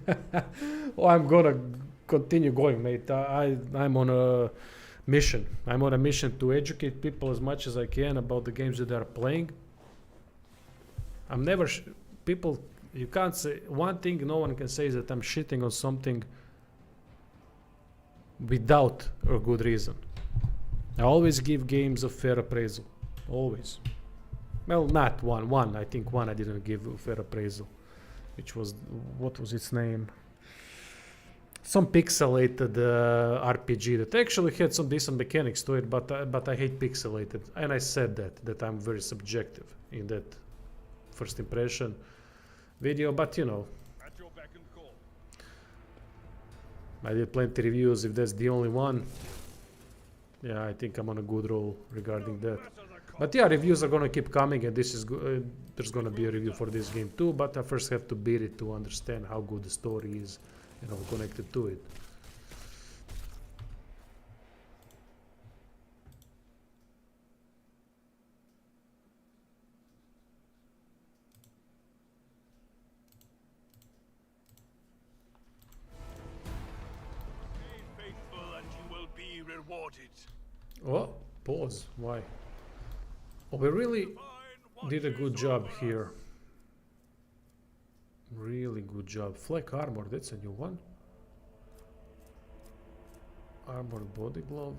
Oh, I'm gonna continue going, mate. I'm on a mission. I'm on a mission to educate people as much as I can about the games that they're playing. I'm never people. You can't say one thing. No one can say is that I'm shitting on something without a good reason. I always give games a fair appraisal. Always. Well, not one. I think one I didn't give a fair appraisal, which was, what was its name? Some pixelated RPG that actually had some decent mechanics to it, but I hate pixelated, and I said that I'm very subjective in that first impression video, but you know, At your beck and call. I did plenty reviews. If that's the only one, yeah, I think I'm on a good roll regarding that. But yeah, reviews are gonna keep coming, and this is there's gonna be a review for this game too. But I first have to beat it to understand how good the story is and how connected to it. Be faithful and you will be rewarded. Oh, pause. Why? Oh, we really did a good job here. Really good job. Flak armor, that's a new one. Armored body glove.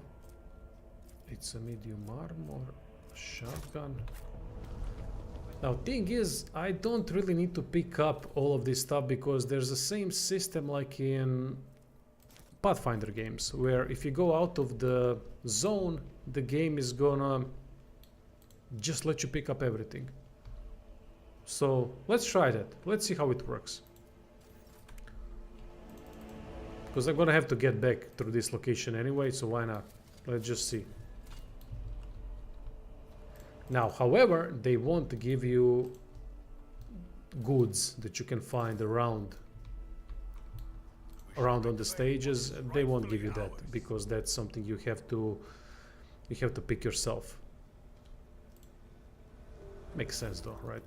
It's a medium armor. Shotgun. Now, thing is, I don't really need to pick up all of this stuff because there's the same system like in Pathfinder games, where if you go out of the zone, the game is gonna just let you pick up everything. So let's try that. Let's see how it works. Because I'm gonna have to get back through this location anyway, so why not? Let's just see. Now, however, they won't give you goods that you can find around on the stages. They won't give you that because that's something you have to pick yourself. Makes sense though, right?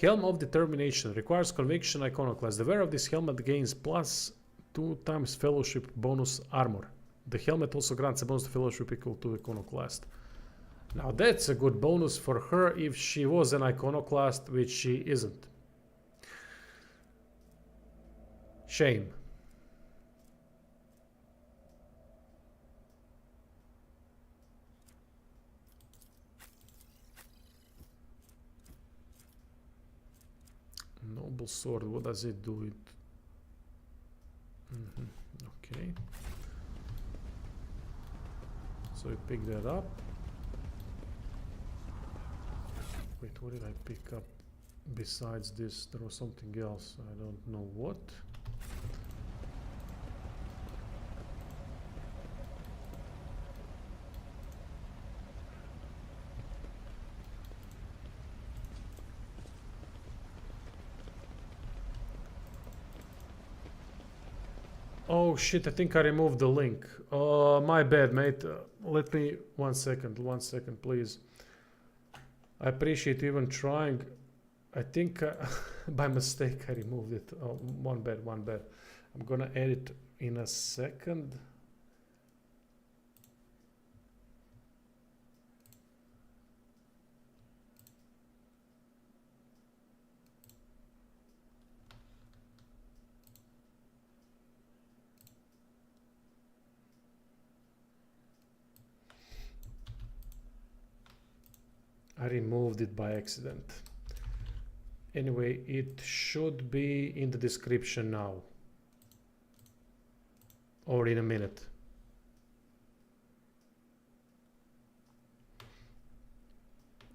Helm of Determination requires Conviction Iconoclast. The wearer of this helmet gains +2 times Fellowship bonus armor. The helmet also grants a bonus to Fellowship equal to Iconoclast. Now that's a good bonus for her if she was an Iconoclast, which she isn't. Shame. Noble sword, what does it do? Okay. So I pick that up. Wait, what did I pick up? Besides this, there was something else. I don't know what. Oh shit, I think I removed the link. My bad, mate. Let me, one second, please. I appreciate you even trying. I think by mistake I removed it. Oh, one bad. I'm gonna edit in a second. I removed it by accident. Anyway, it should be in the description now. Or in a minute.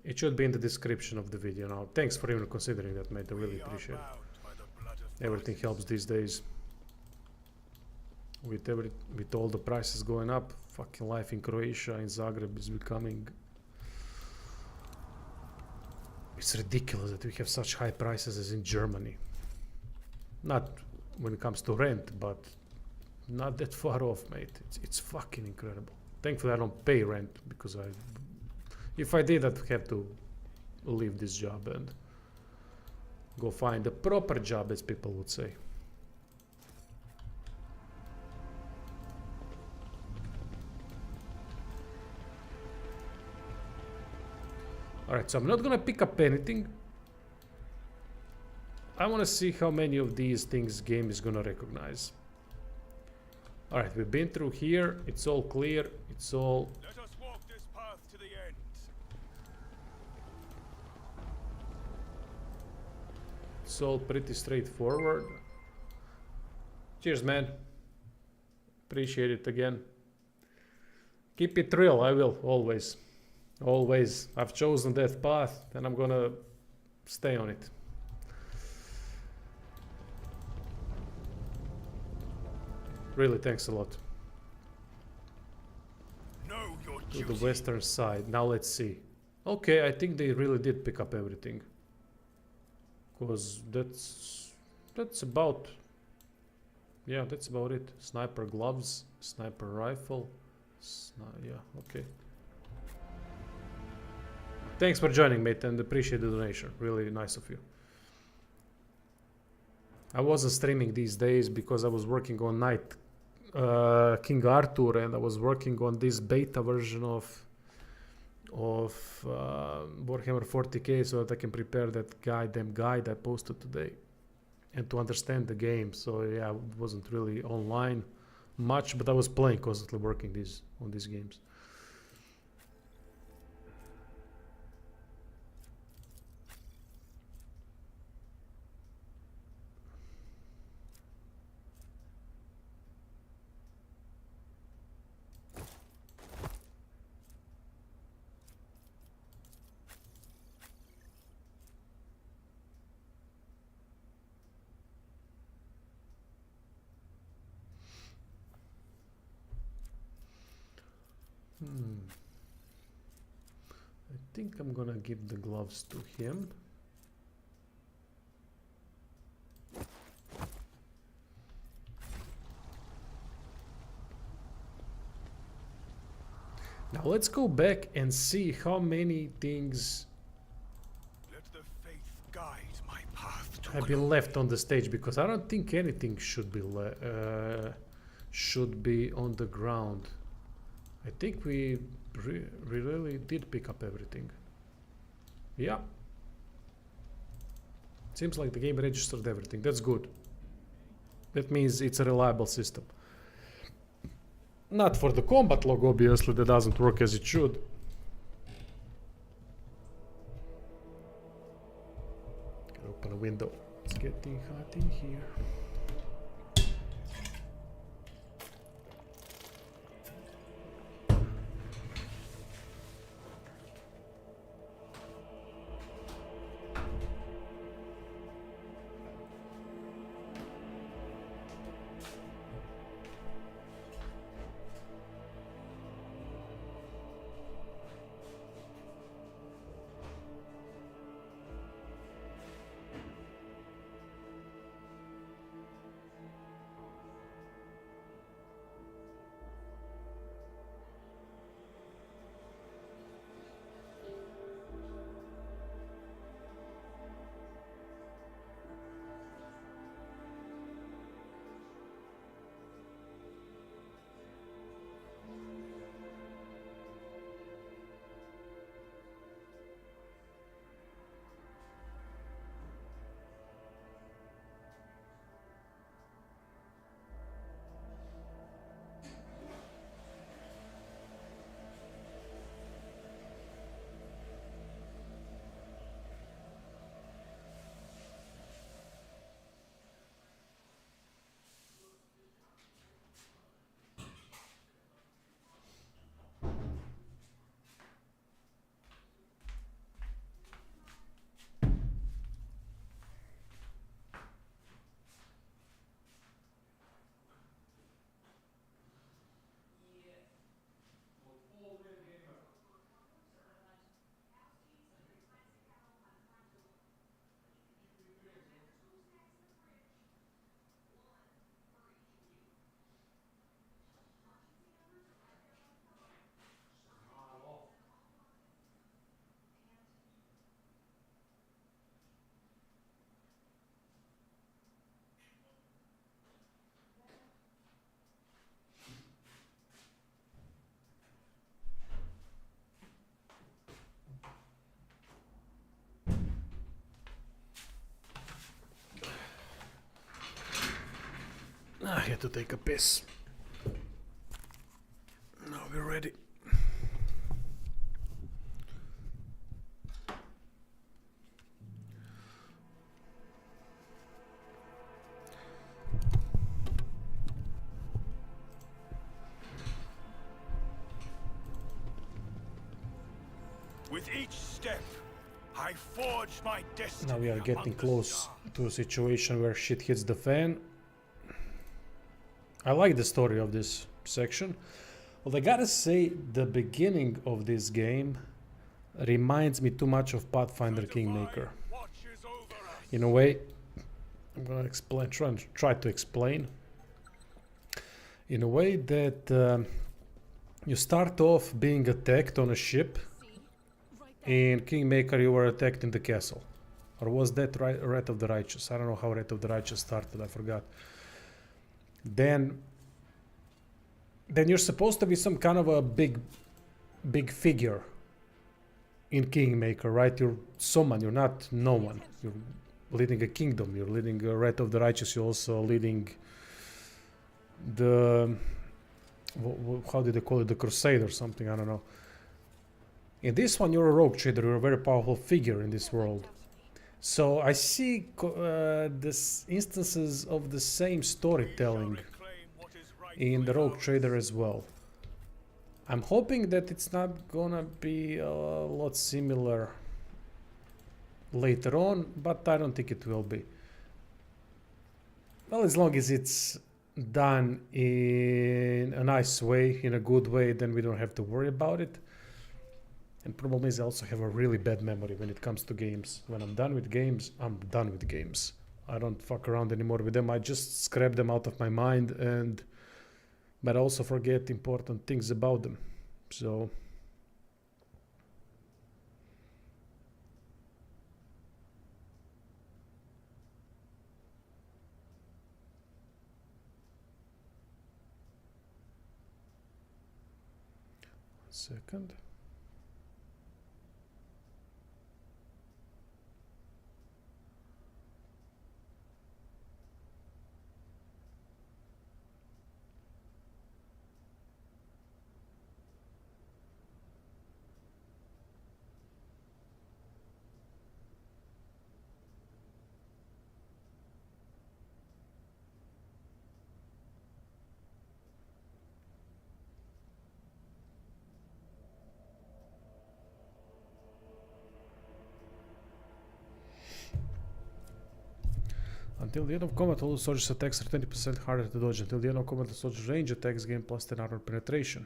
It should be in the description of the video now. Thanks for even considering that, mate. I really appreciate it. Everything helps these days. With all the prices going up, fucking life in Croatia, in Zagreb is becoming... It's ridiculous that we have such high prices as in Germany. Not when it comes to rent, but not that far off, mate. It's fucking incredible. Thankfully, I don't pay rent because if I did, I'd have to leave this job and go find a proper job, as people would say. Alright, so I'm not gonna pick up anything. I wanna see how many of these things game is gonna recognize. Alright, we've been through here. It's all clear. It's all... Let us walk this path to the end. It's all pretty straightforward. Cheers, man. Appreciate it again. Keep it real, I will, always. Always. I've chosen that path and I'm gonna stay on it. Really, thanks a lot. Know your To duty. the western side. Now let's see. Okay, I think they really did pick up everything. Because that's about... Yeah, that's about it. Sniper gloves, sniper rifle. Yeah, okay. Thanks for joining, mate, and appreciate the donation. Really nice of you. I wasn't streaming these days because I was working on King Arthur, and I was working on this beta version of Warhammer 40k, so that I can prepare that guide I posted today, and to understand the game. So yeah, I wasn't really online much, but I was playing constantly, working on these games. I think I'm gonna give the gloves to him. Now let's go back and see how many things Let the faith guide my path to have been left on the stage, because I don't think anything should be on the ground. I think we really did pick up everything. Yeah. Seems like the game registered everything. That's good. That means it's a reliable system. Not for the combat log, obviously, that doesn't work as it should. Can open a window. It's getting hot in here. I had to take a piss. Now we're ready. With each step, I forge my destiny. Now we are getting among the close stars. to a situation where shit hits the fan. I like the story of this section. Well, I gotta say, the beginning of this game reminds me too much of Pathfinder Kingmaker. Watches over us. In a way, I'm gonna explain, try to explain. In a way that you start off being attacked on a ship. See? Right there. In Kingmaker, you were attacked in the castle. Or was that Wrath of the Righteous? I don't know how Wrath of the Righteous started, I forgot. Then you're supposed to be some kind of a big figure in Kingmaker, right? You're someone, you're not no one. You're leading a kingdom, you're leading a Wrath of the Righteous, you're also leading the... how did they call it? The Crusade or something, I don't know. In this one, you're a rogue trader, you're a very powerful figure in this world. So I see this instances of the same storytelling Reclaim what is in the rightfully rogue ours. trader as well. I'm hoping that it's not gonna be a lot similar later on, but I don't think it will be. Well, as long as it's done in a nice way, in a good way, then we don't have to worry about it. And problem is I also have a really bad memory when it comes to games. When I'm done with games, I'm done with games. I don't fuck around anymore with them. I just scrap them out of my mind, but I also forget important things about them. So second. Until the end of combat, all soldiers' attacks are 20% harder to dodge. Until the end of combat, the soldiers' range attacks gain plus 10 armor penetration.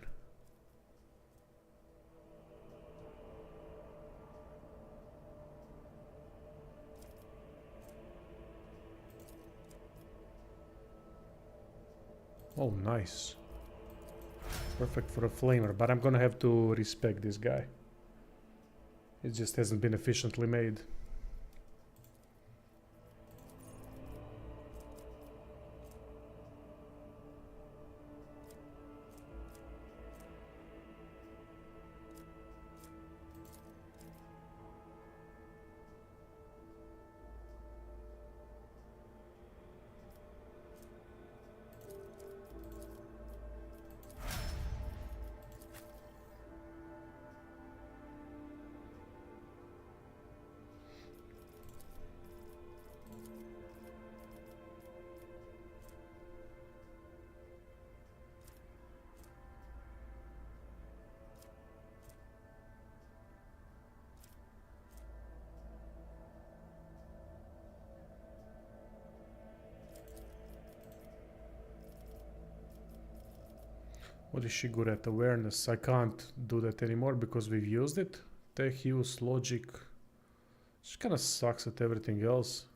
Oh, nice. Perfect for a flamer, but I'm gonna have to respect this guy. It just hasn't been efficiently made. What is she good at? Awareness. I can't do that anymore because we've used it. Tech use, logic. She kind of sucks at everything else.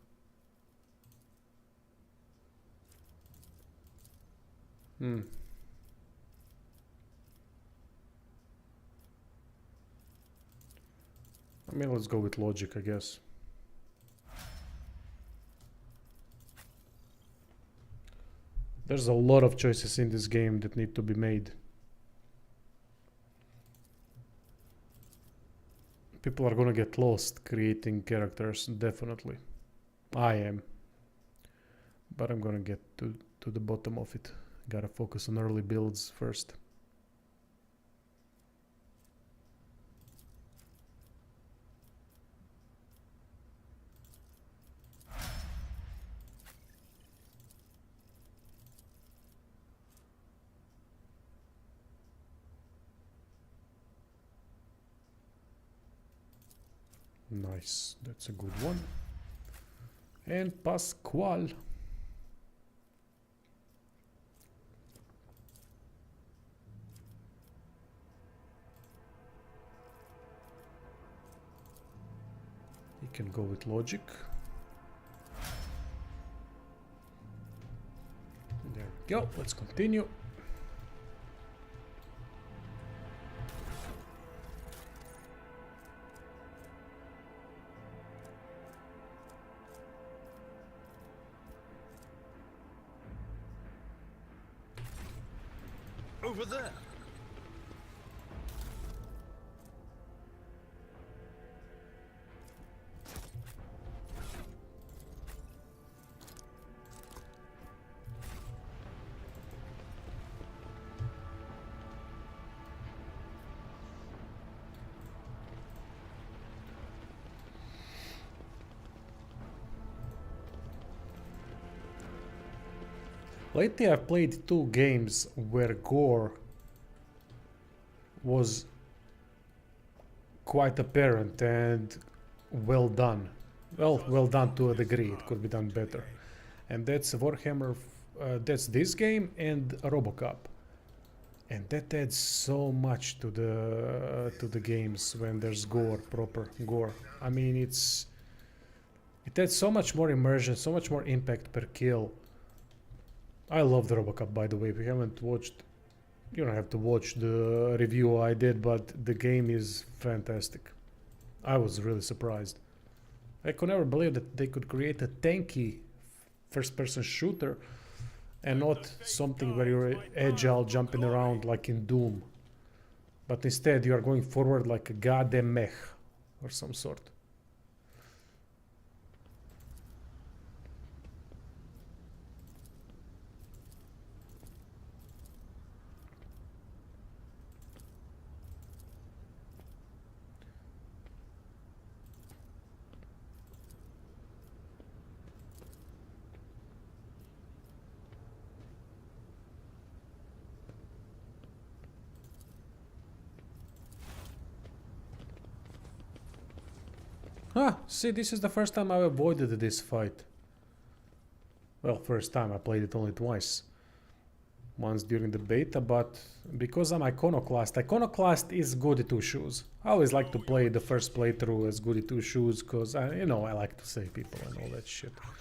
I mean, let's go with logic, I guess. There's a lot of choices in this game that need to be made. People are gonna get lost creating characters, definitely. I am. But I'm gonna get to to the bottom of it. Gotta focus on early builds first. Nice, that's a good one. And Pascual. He can go with logic. There we go, let's continue. Over there. Lately I've played 2 games where gore was quite apparent and well done. Well done to a degree, it could be done better. And that's Warhammer, that's this game and RoboCop. And that adds so much to the games when there's gore, proper gore. I mean, it adds so much more immersion, so much more impact per kill. I love the RoboCop, by the way. If you haven't watched, you don't have to watch the review I did, but the game is fantastic. I was really surprised. I could never believe that they could create a tanky first-person shooter and not something where you're agile, jumping around like in Doom. But instead you are going forward like a goddamn mech or some sort. Ah, see, this is the first time I've avoided this fight. Well, first time, I played it only twice. Once during the beta, but because I'm Iconoclast, Iconoclast is goody two shoes. I always like to play the first playthrough as goody two shoes, because, you know, I like to save people and all that shit. Out of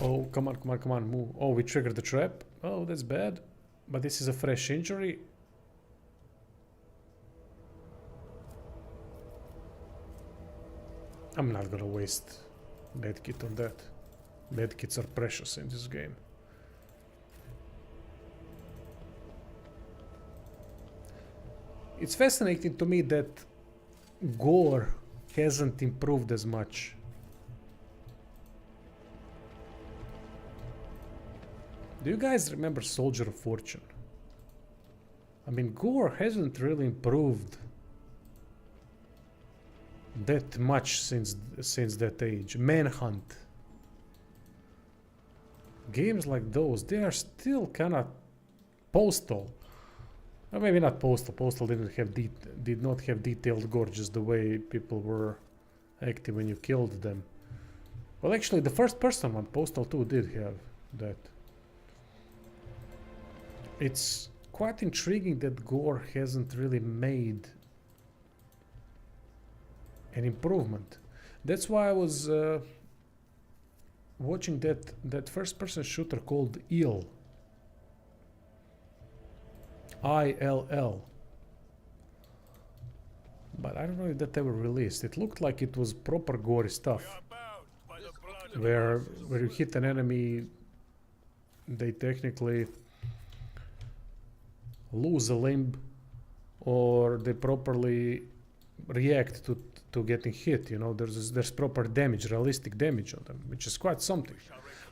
the ordinary. Oh, come on, come on, come on, move. Oh, we triggered the trap. Oh, that's bad. But this is a fresh injury. I'm not gonna waste medkit on that. Medkits are precious in this game. It's fascinating to me that gore hasn't improved as much. Do you guys remember Soldier of Fortune? I mean, gore hasn't really improved that much since that age. Manhunt. Games like those, they are still kind of postal. Or maybe not postal. Postal did not have detailed gore, just the way people were acting when you killed them. Well, actually, the first person one, Postal 2, did have that. It's quite intriguing that gore hasn't really made an improvement. That's why I was watching that first-person shooter called ILL. ILL. But I don't know if that ever released. It looked like it was proper gory stuff. Where you hit an enemy, they technically lose a limb, or they properly react to getting hit. You know, there's proper damage, realistic damage on them, which is quite something.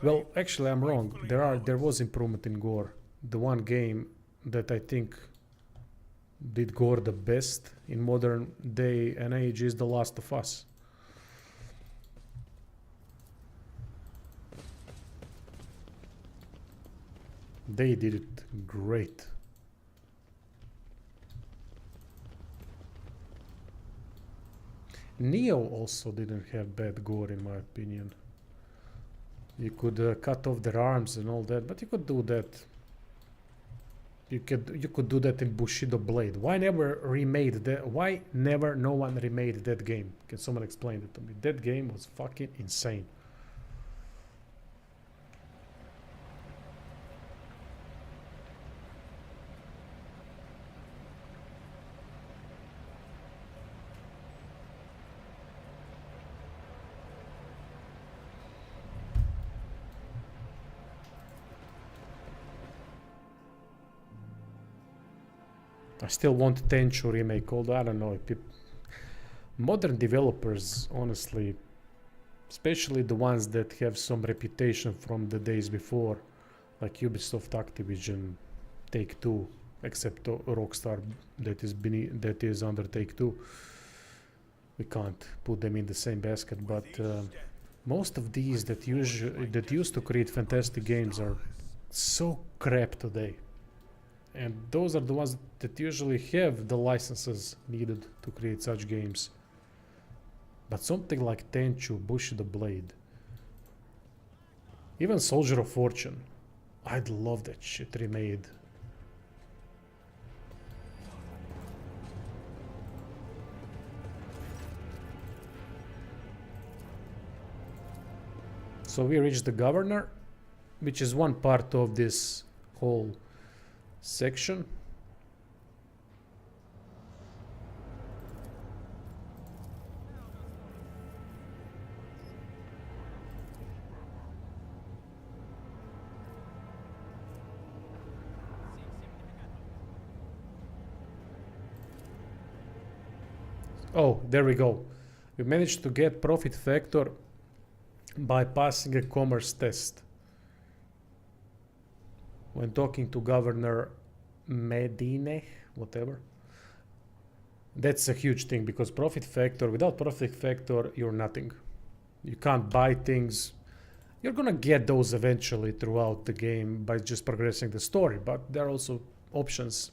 Well, actually, I'm wrong. There was improvement in gore. The one game that I think did gore the best in modern day and age is The Last of Us. They did it great. Neo also didn't have bad gore in my opinion. You could cut off their arms and all that, but you could do that. You could do that in Bushido Blade. Why never remade that? Why never no one remade that game? Can someone explain it to me? That game was fucking insane. I still want Tenchu remake, although I don't know. Modern developers, honestly, especially the ones that have some reputation from the days before, like Ubisoft, Activision, Take-Two, except Rockstar that is under Take-Two. We can't put them in the same basket, but most of these that used to create fantastic games are so crap today. And those are the ones that usually have the licenses needed to create such games. But something like Tenchu, Bushido Blade, even Soldier of Fortune, I'd love that shit remade. So we reached the governor, which is one part of this whole section. Oh, there we go. We managed to get profit factor by passing a commerce test. When talking to Governor Medine, whatever. That's a huge thing because profit factor, without profit factor, you're nothing. You can't buy things. You're gonna get those eventually throughout the game by just progressing the story, but there are also options,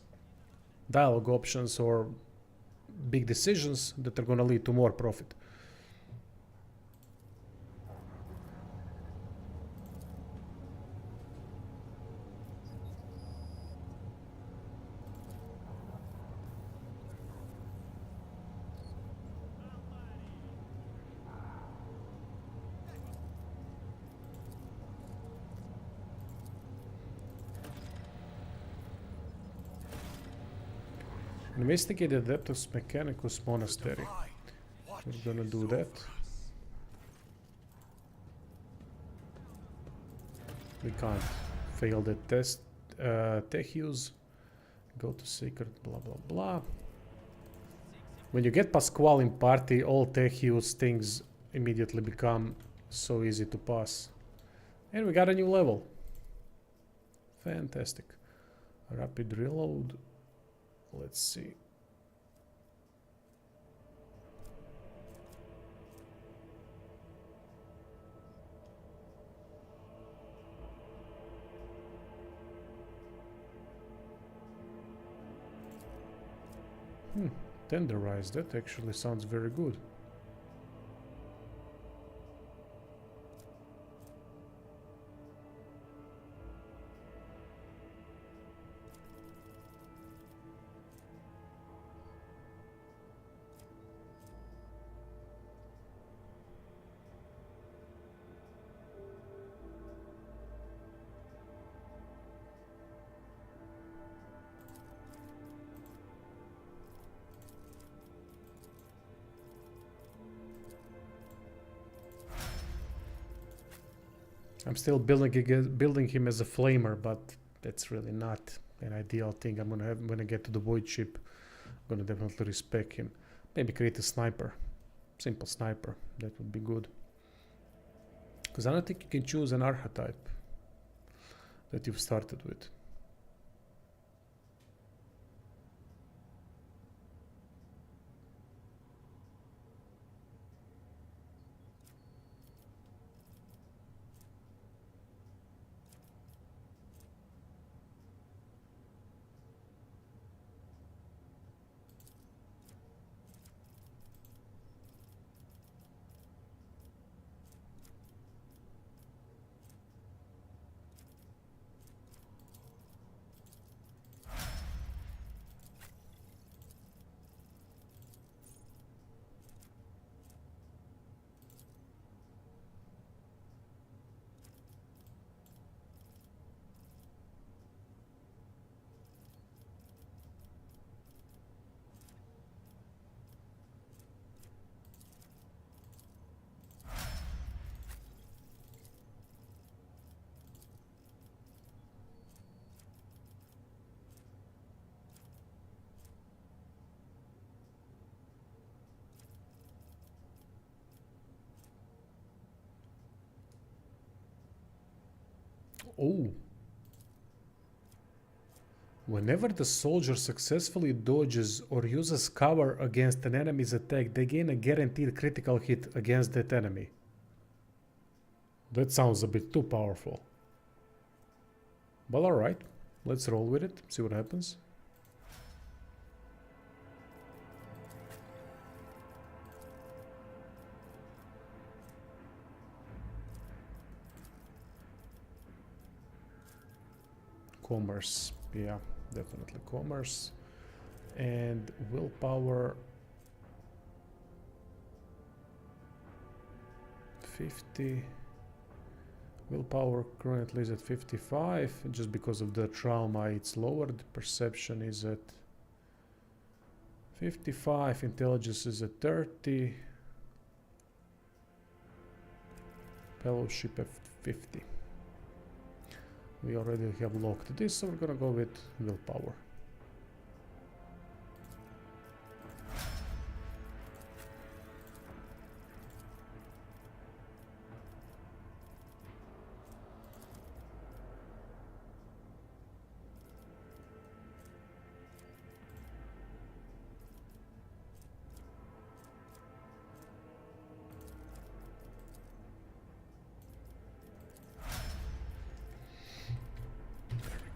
dialogue options or big decisions that are gonna lead to more profit. Investigate the Adeptus Mechanicus Monastery. We're gonna do that. We can't fail the test. Techius. Go to secret, blah blah blah. When you get Pasquale in party, all Techius things immediately become so easy to pass. And we got a new level. Fantastic. Rapid reload. Let's see. Tenderize, that actually sounds very good. I'm still building him as a flamer, but that's really not an ideal thing. I'm gonna when I get to the void ship, I'm gonna definitely respec him. Maybe create a sniper. Simple sniper, that would be good. Because I don't think you can choose an archetype that you've started with. Oh. Whenever the soldier successfully dodges or uses cover against an enemy's attack, they gain a guaranteed critical hit against that enemy. That sounds a bit too powerful. But alright, let's roll with it, see what happens. Commerce, yeah, definitely commerce. And willpower 50. Willpower currently is at 55. Just because of the trauma it's lowered. Perception is at 55. Intelligence is at 30. Fellowship at 50. We already have locked this, so we're gonna go with willpower.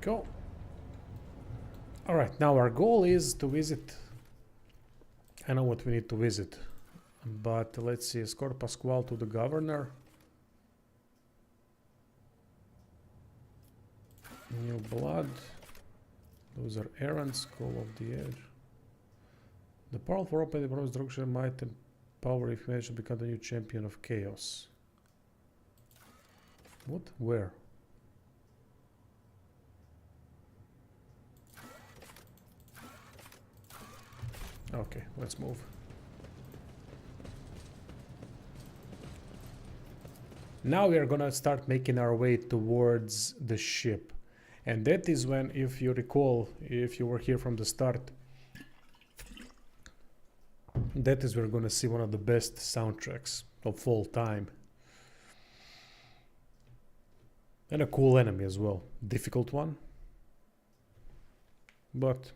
Go. All right, now our goal is to visit. I know what we need to visit, but let's see. Escort Pasquale to the governor. New blood. Those are errands. Call of the edge. The powerful open provides structure, might, and power if you manage to become the new champion of chaos. What? Where? Okay, let's move. Now we are gonna start making our way towards the ship. And that is when, if you recall, if you were here from the start, that is where we're gonna see one of the best soundtracks of all time. And a cool enemy as well. Difficult one. But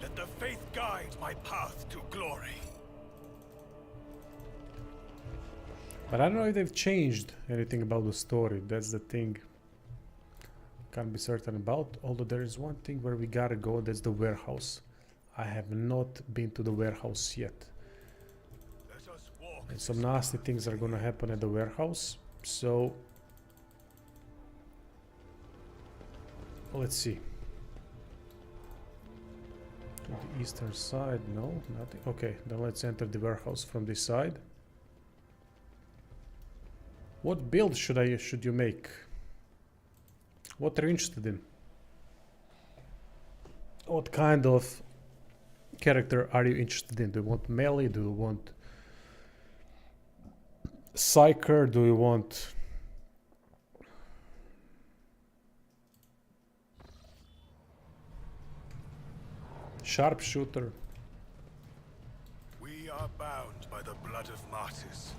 Let the faith guide my path to glory. But I don't know if they've changed anything about the story. That's the thing. Can't be certain about. Although there is one thing where we gotta go. That's the warehouse. I have not been to the warehouse yet. Let us walk And some nasty things are gonna happen at the warehouse. So let's see. To the eastern side, no, nothing. Okay, then let's enter the warehouse from this side. What build should you make? What are you interested in? What kind of character are you interested in? Do you want melee? Do you want psyker? Do you want sharpshooter? We are bound by the blood of martyrs.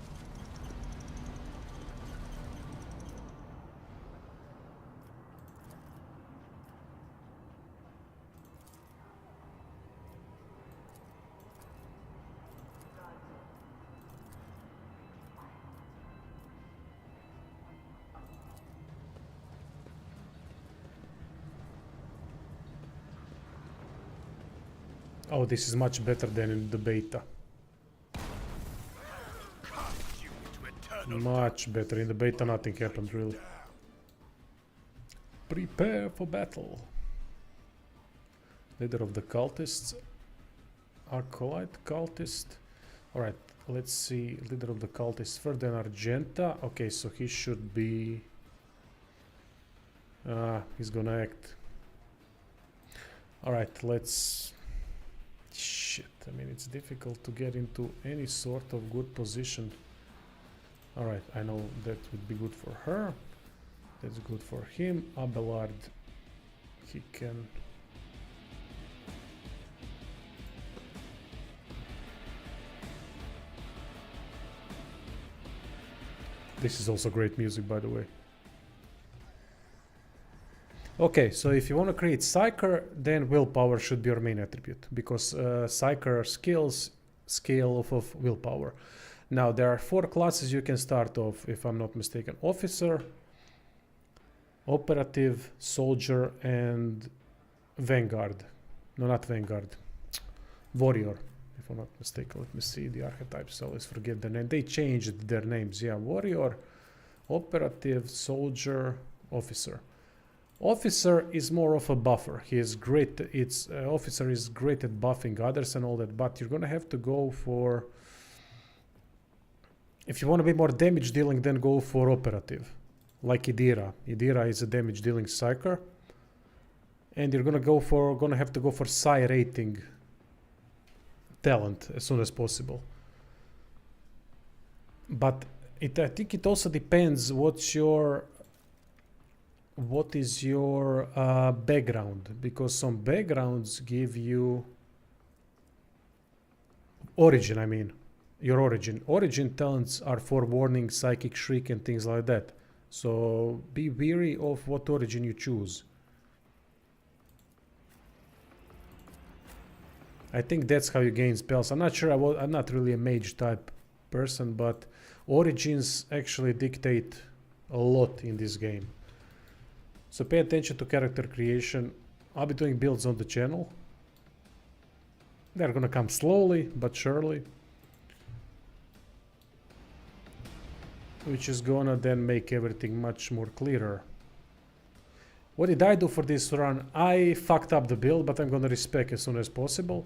Oh, this is much better than in the beta. Cast you into eternal Much better. In the beta nothing happened really. Prepare for battle. Leader of the cultists. Acolyte cultist. Alright, let's see. Leader of the cultists first, then Argenta. Okay, so he should be... he's gonna act. Alright, let's... Shit, I mean, it's difficult to get into any sort of good position. Alright, I know that would be good for her. That's good for him. Abelard, he can... This is also great music, by the way. Okay, so if you want to create Psyker, then willpower should be your main attribute, because Psyker skills scale off of willpower. Now, there are 4 classes you can start off, if I'm not mistaken. Officer, Operative, Soldier, and Vanguard. No, not Vanguard. Warrior, if I'm not mistaken. Let me see the archetypes, I always forget the name. They changed their names, yeah. Warrior, Operative, Soldier, Officer. Officer is more of a buffer. He is great. Officer is great at buffing others and all that, but you're gonna have to go for... If you want to be more damage dealing, then go for Operative, like Idira. Idira is a damage dealing psyker, and you're gonna have to go for Psi rating talent as soon as possible. But I think it also depends what is your background, because some backgrounds give you origin. I mean, your origin talents are for warning, psychic shriek, and things like that. So be wary of what origin you choose. I think that's how you gain spells. I'm not sure. I'm not really a mage type person, but origins actually dictate a lot in this game. So pay attention to character creation. I'll be doing builds on the channel. They're gonna come slowly but surely, which is gonna then make everything much more clearer. What did I do for this run? I fucked up the build, but I'm gonna respec as soon as possible.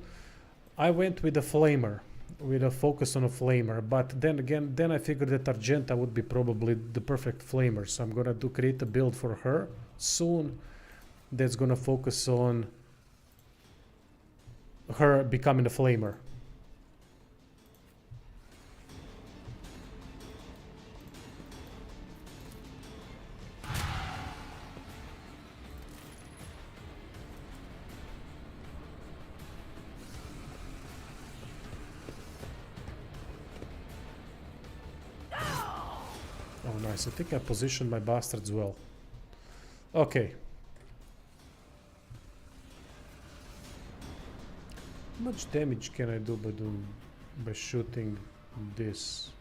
I went with a flamer, with a focus on a flamer, but then again, I figured that Argenta would be probably the perfect flamer, so I'm gonna create a build for her soon that's gonna focus on her becoming a flamer. Oh nice, I think I positioned my bastards well. Okay. How much damage can I do by shooting this?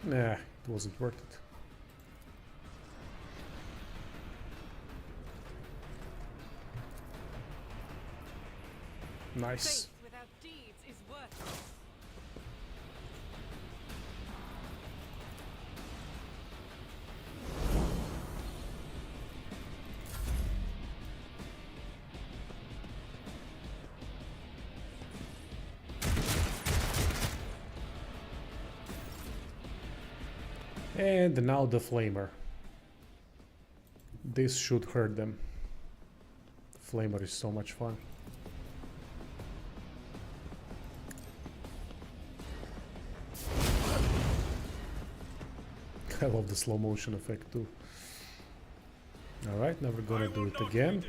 Nah, it wasn't worth it. Nice. Faith without deeds is worthless. And now the flamer. This should hurt them. Flamer is so much fun. I love the slow motion effect too. Alright, now we're gonna do it again.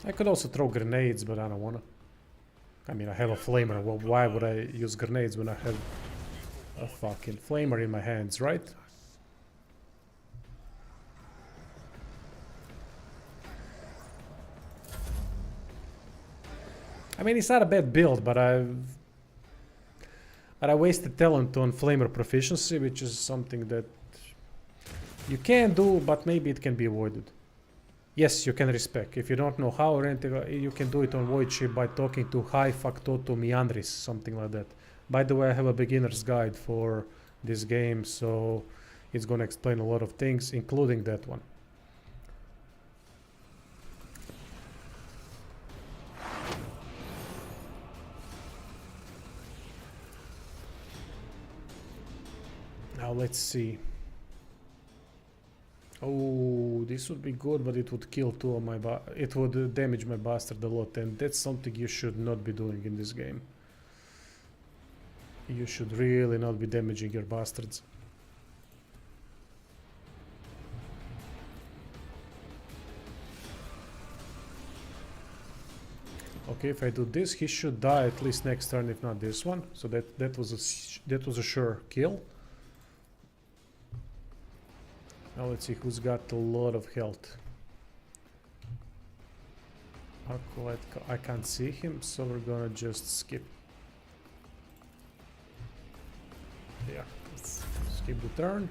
I could also throw grenades, but I don't wanna. I mean, I have a flamer. Well, why would I use grenades when I have a fucking flamer in my hands, right? I mean, it's not a bad build, but I wasted talent on flamer proficiency, which is something that you can do, but maybe it can be avoided. Yes, you can respec. If you don't know how or anything, you can do it on Void Ship by talking to Hi Factotum Meandris, something like that. By the way, I have a beginner's guide for this game, so it's gonna explain a lot of things, including that one. Now let's see. Oh, this would be good, but it would kill two of my it would damage my bastard a lot, and that's something you should not be doing in this game. You should really not be damaging your bastards. Okay, if I do this, he should die at least next turn, if not this one. So that was a sure kill. Now let's see who's got a lot of health. I can't see him, so we're gonna just skip. Yeah, let's skip the turn.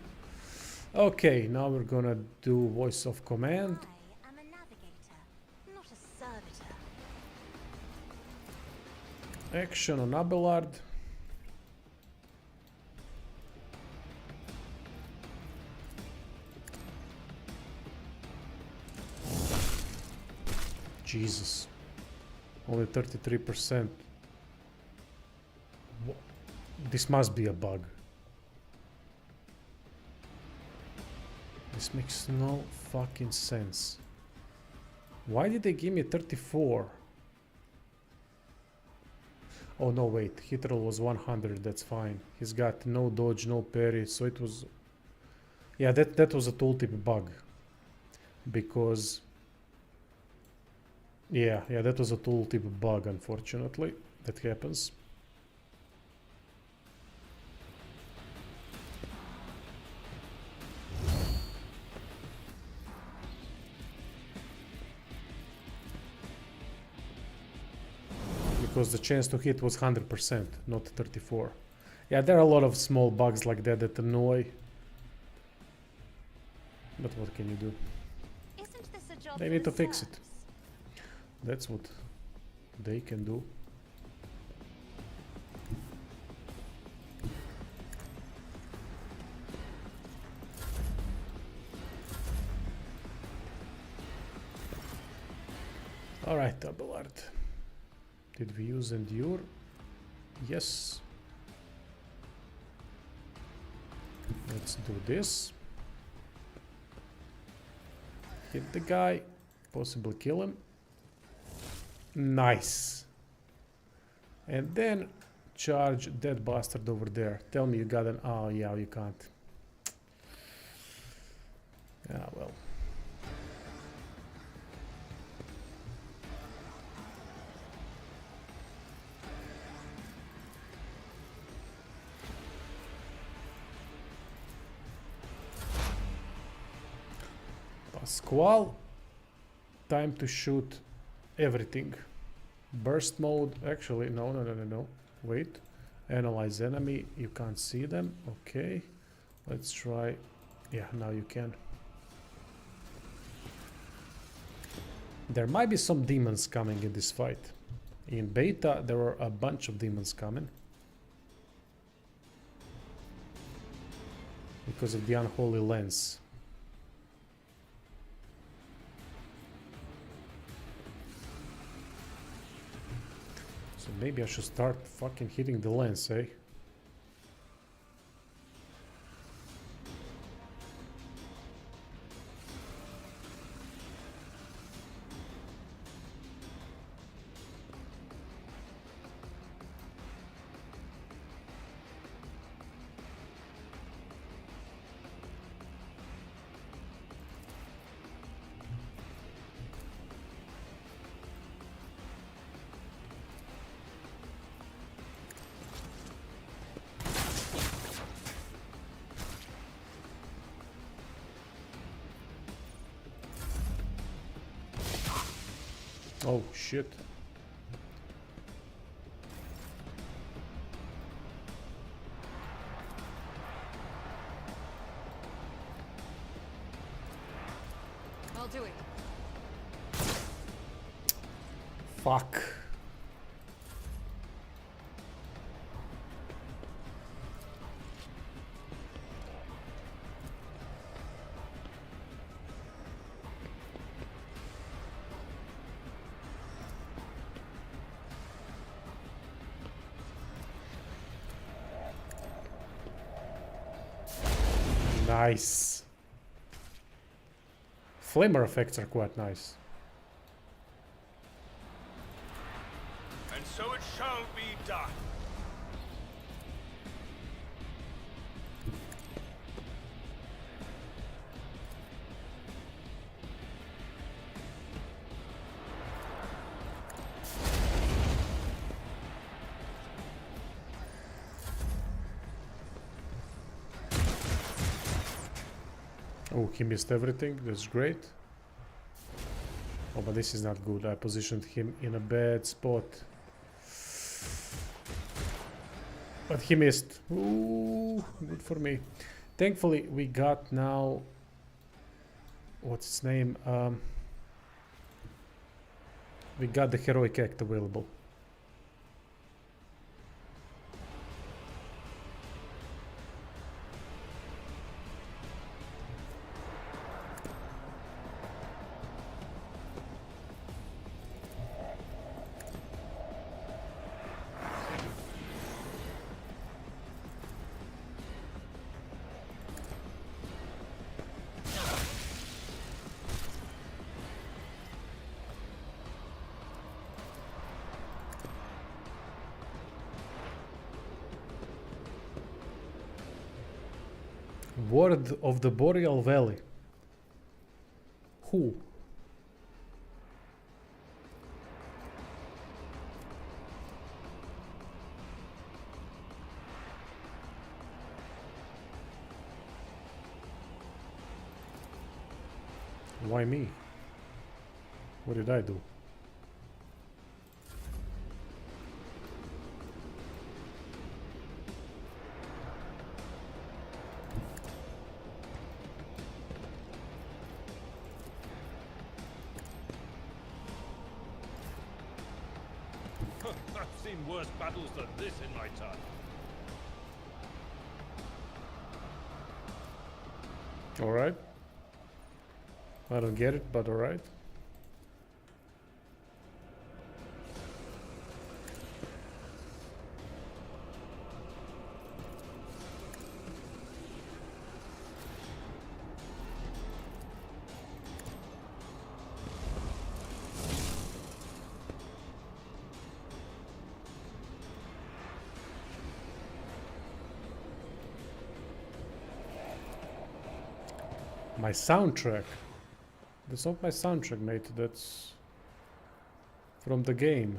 Okay, now we're gonna do voice of command. I am a navigator, not a servitor. Action on Abelard. Jesus. Only 33%. This must be a bug. This makes no fucking sense. Why did they give me 34? Oh no, wait. Hit roll was 100. That's fine. He's got no dodge, no parry. So it was... Yeah, that was a tooltip bug. Because... Yeah, that was a tooltip bug, unfortunately. That happens. Because the chance to hit was 100%, not 34. Yeah, there are a lot of small bugs like that that annoy. But what can you do? Isn't this a job They for need the to fix it. serfs? That's what they can do. Alright, Abelard. Did we use Endure? Yes. Let's do this. Hit the guy. Possibly kill him. Nice. And then charge that bastard over there. Tell me you got an... Oh, yeah, you can't. Ah, well. Pasquale. Time to shoot everything. Burst mode. Actually, no. Wait. Analyze enemy. You can't see them. Okay. Let's try Yeah, now you can. There might be some demons coming in this fight. In beta, there were a bunch of demons coming. Because of the unholy lens. So maybe I should start fucking hitting the lens, eh? Oh shit. I'll do it. Fuck. Nice. Flamer effects are quite nice. And so it shall be done. Oh, he missed everything. That's great. Oh, but this is not good. I positioned him in a bad spot. But he missed. Ooh, good for me. Thankfully, we got now... What's its name? We got the heroic act available. Ward of the Boreal Valley. Who? Why me? What did I do? I've seen worse battles than this in my time. Alright. I don't get it, but alright. My soundtrack. That's not my soundtrack, mate. That's from the game.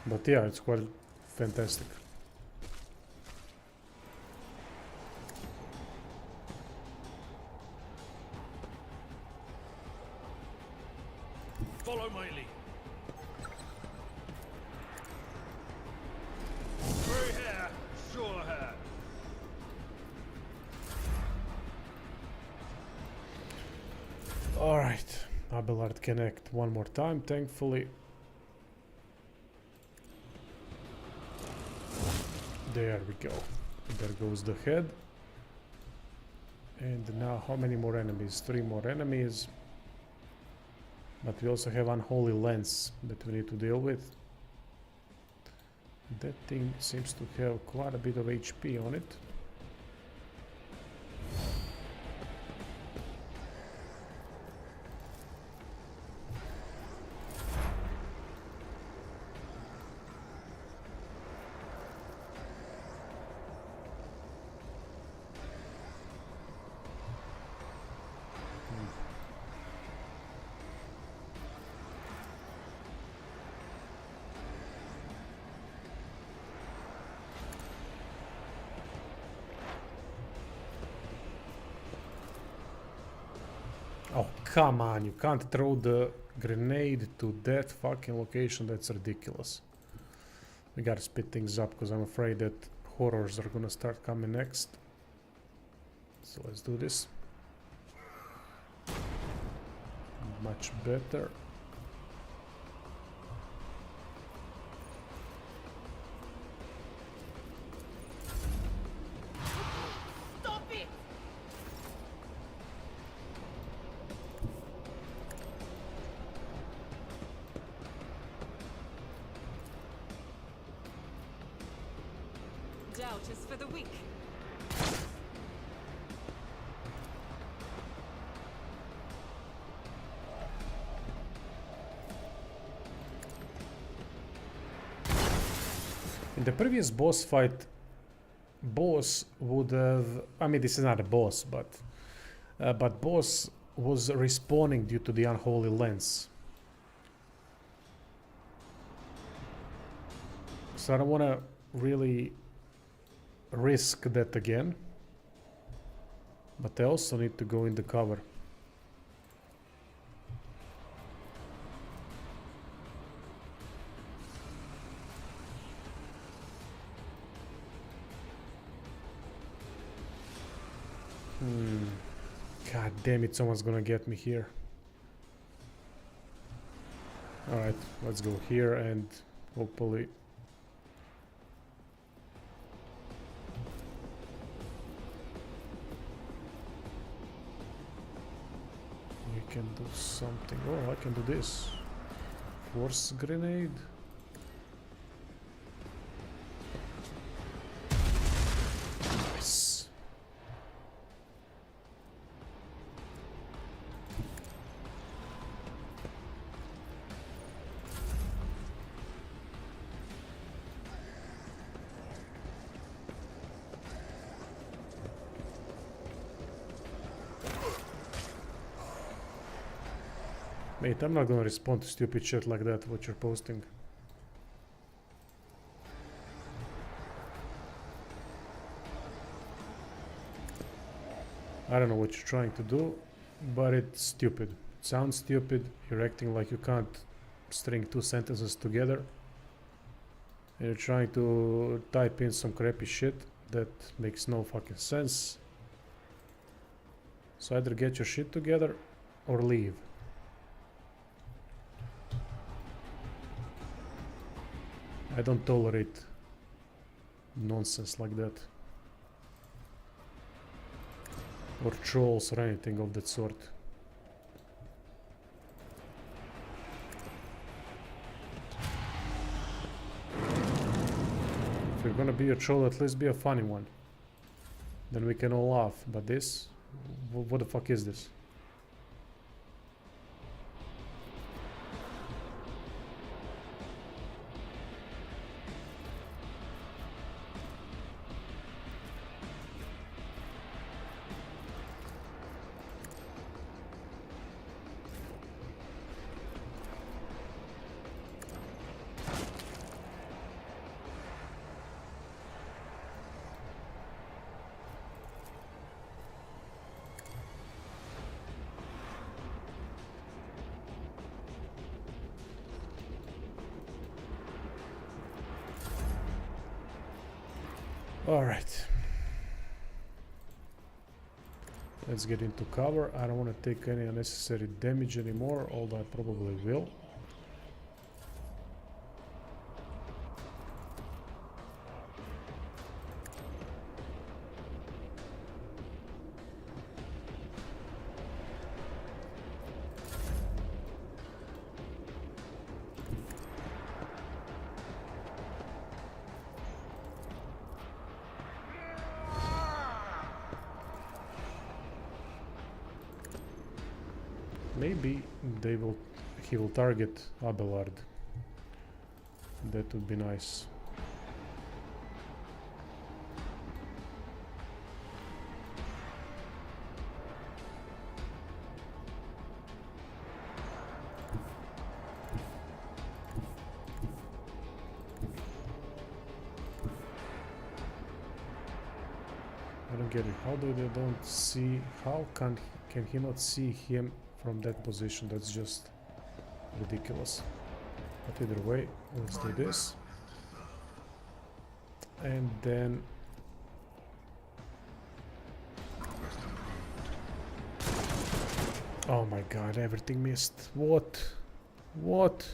But yeah, it's quite fantastic. Follow my lead. Free hair, sure hair. Alright, Abelard connect one more time, thankfully. There we go. There goes the head. And now how many more enemies? 3 more enemies. But we also have Unholy Lens that we need to deal with. That thing seems to have quite a bit of HP on it. Oh, come on, you can't throw the grenade to that fucking location, that's ridiculous. We gotta speed things up because I'm afraid that horrors are gonna start coming next. So let's do this. Much better. Stop it! Doubt is for the weak. In the previous boss fight, boss would have... I mean, this is not a boss, but boss was respawning due to the Unholy Lens. So I don't want to really risk that again. But I also need to go in the cover. God damn it, someone's gonna get me here. Alright, let's go here and hopefully... we can do something. Oh, I can do this. Force grenade. Nice. Mate, I'm not gonna respond to stupid shit like that, what you're posting. I don't know what you're trying to do, but it's stupid. It sounds stupid, you're acting like you can't string 2 sentences together. And you're trying to type in some crappy shit that makes no fucking sense. So either get your shit together or leave. I don't tolerate nonsense like that. Or trolls or anything of that sort. If you're gonna be a troll, at least be a funny one. Then we can all laugh. But this? What the fuck is this? All right. Let's get into cover. I don't want to take any unnecessary damage anymore, although I probably will. Maybe he will target Abelard. That would be nice. I don't get it. How do they don't see? How can he not see him from that position? That's just ridiculous. But either way, let's do this. And then oh my god, everything missed. What? What?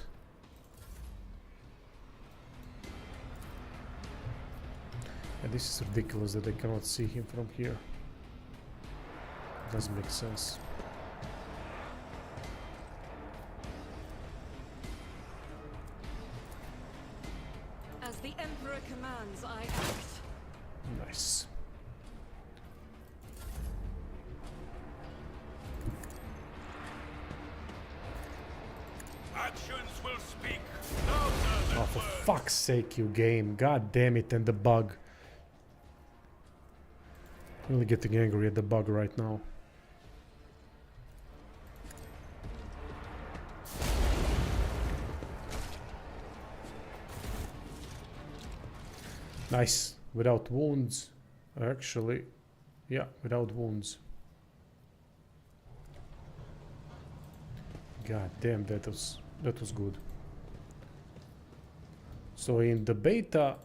And this is ridiculous that I cannot see him from here. Doesn't make sense. As the Emperor commands, I act. Nice. Actions will speak louder than Oh, for words. fuck's sake, you game. God damn it, and the bug. Really getting angry at the bug right now. Nice. Without wounds. Actually, yeah, without wounds. God damn, that was good. So in the beta,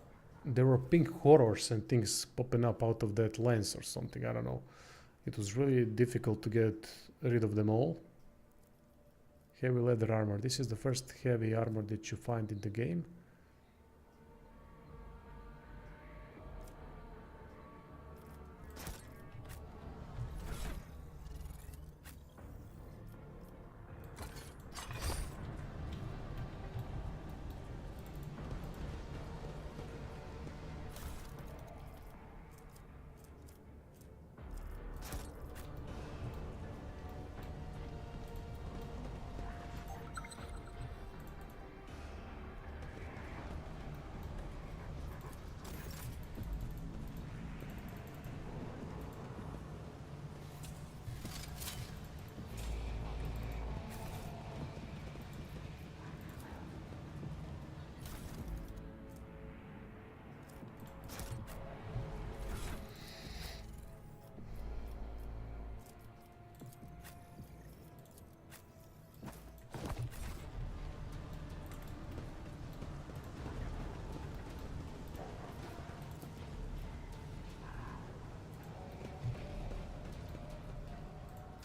there were pink horrors and things popping up out of that lens or something. I don't know. It was really difficult to get rid of them all. Heavy leather armor. This is the first heavy armor that you find in the game.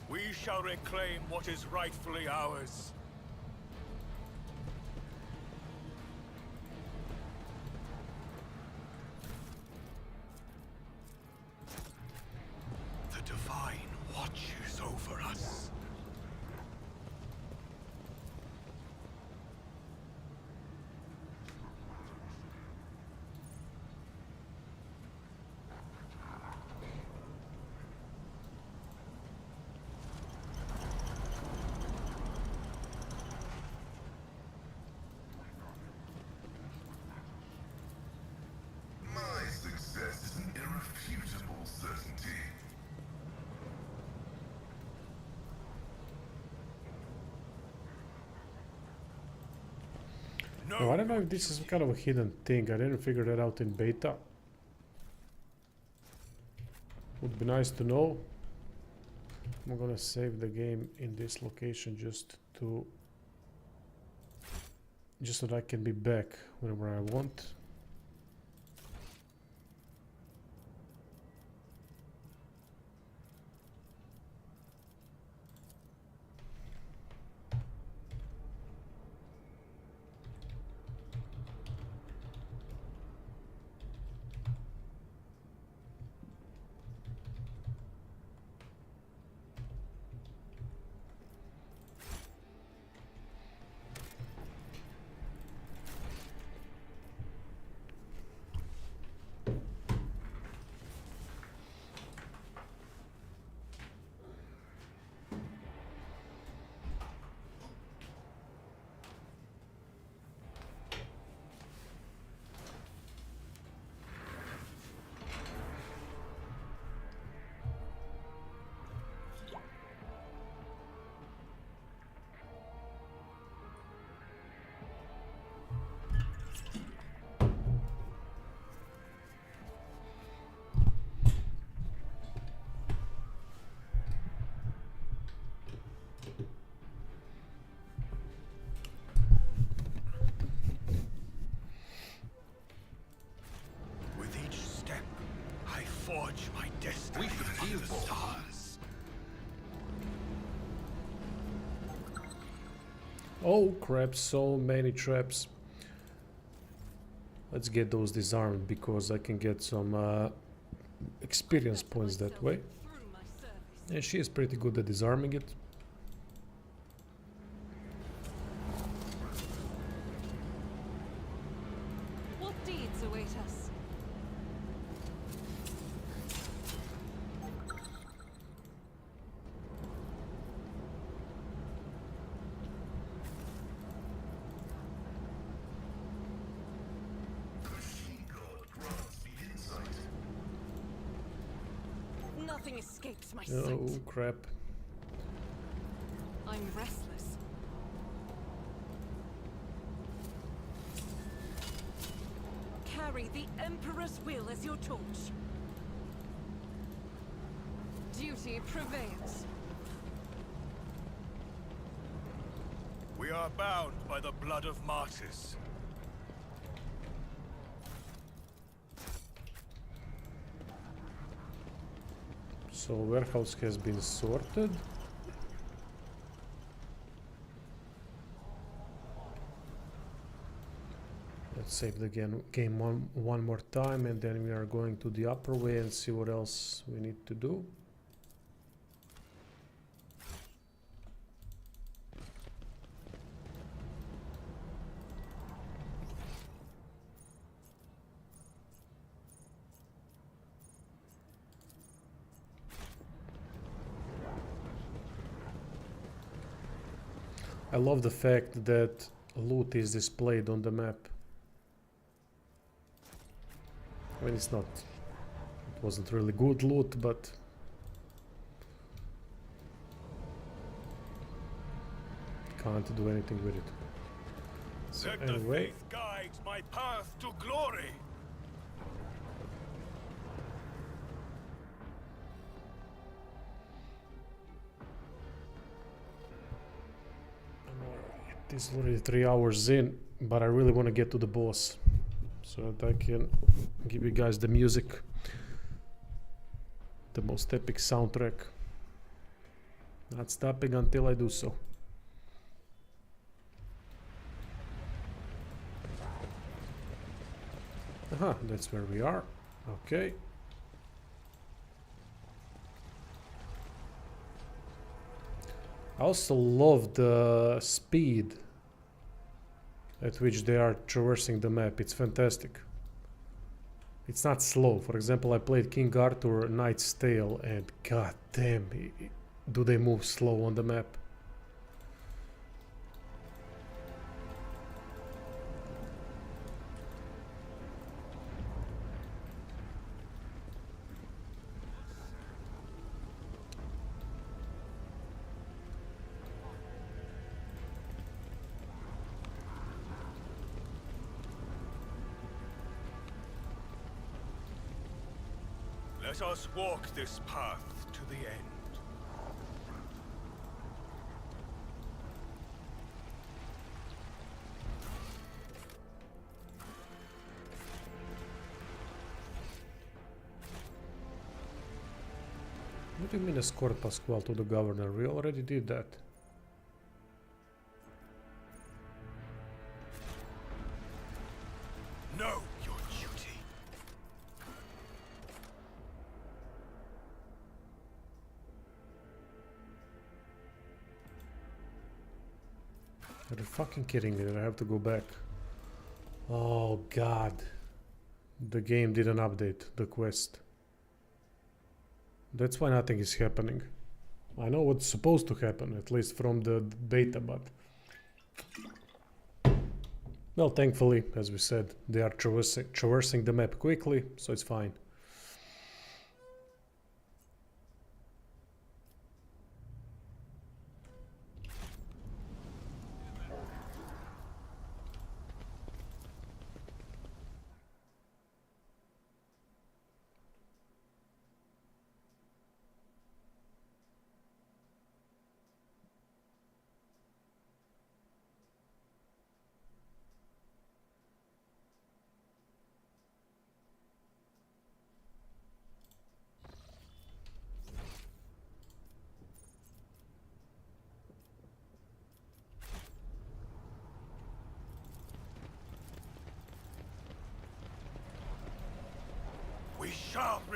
We shall reclaim what is rightfully ours. The Divine watches over us. My success is an irrefutable certainty. No, I don't know if this is kind of a hidden thing. I didn't figure that out in beta. Would be nice to know. I'm gonna save the game in this location just so that I can be back whenever I want. Oh crap, so many traps. Let's get those disarmed because I can get some experience points that way. Through my service. And she is pretty good at disarming it. What deeds await us? The she-god grants me insight. Nothing escapes my Oh sight. crap. I'm restless. Carry the Emperor's will as your torch. Duty prevails. We are bound by the blood of martyrs. So warehouse has been sorted. Let's save the game one more time, and then we are going to the upper way and see what else we need to do. I love the fact that loot is displayed on the map. I mean, it wasn't really good loot, but can't do anything with it. So Let the anyway, faith guide my path to glory. it is already 3 hours in, but I really want to get to the boss so that I can give you guys the music, the most epic soundtrack. Not stopping until I do so. Aha, that's where we are. Okay. I also love the speed at which they are traversing the map. It's fantastic. It's not slow. For example, I played King Arthur Knight's Tale, and god damn, do they move slow on the map. Let us walk this path to the end. What do you mean escort Pasquale to the governor? We already did that. Know your duty. Are you fucking kidding me that I have to go back? Oh god. The game didn't update the quest. That's why nothing is happening. I know what's supposed to happen, at least from the beta, but... Well, thankfully, as we said, they are traversing the map quickly, so it's fine.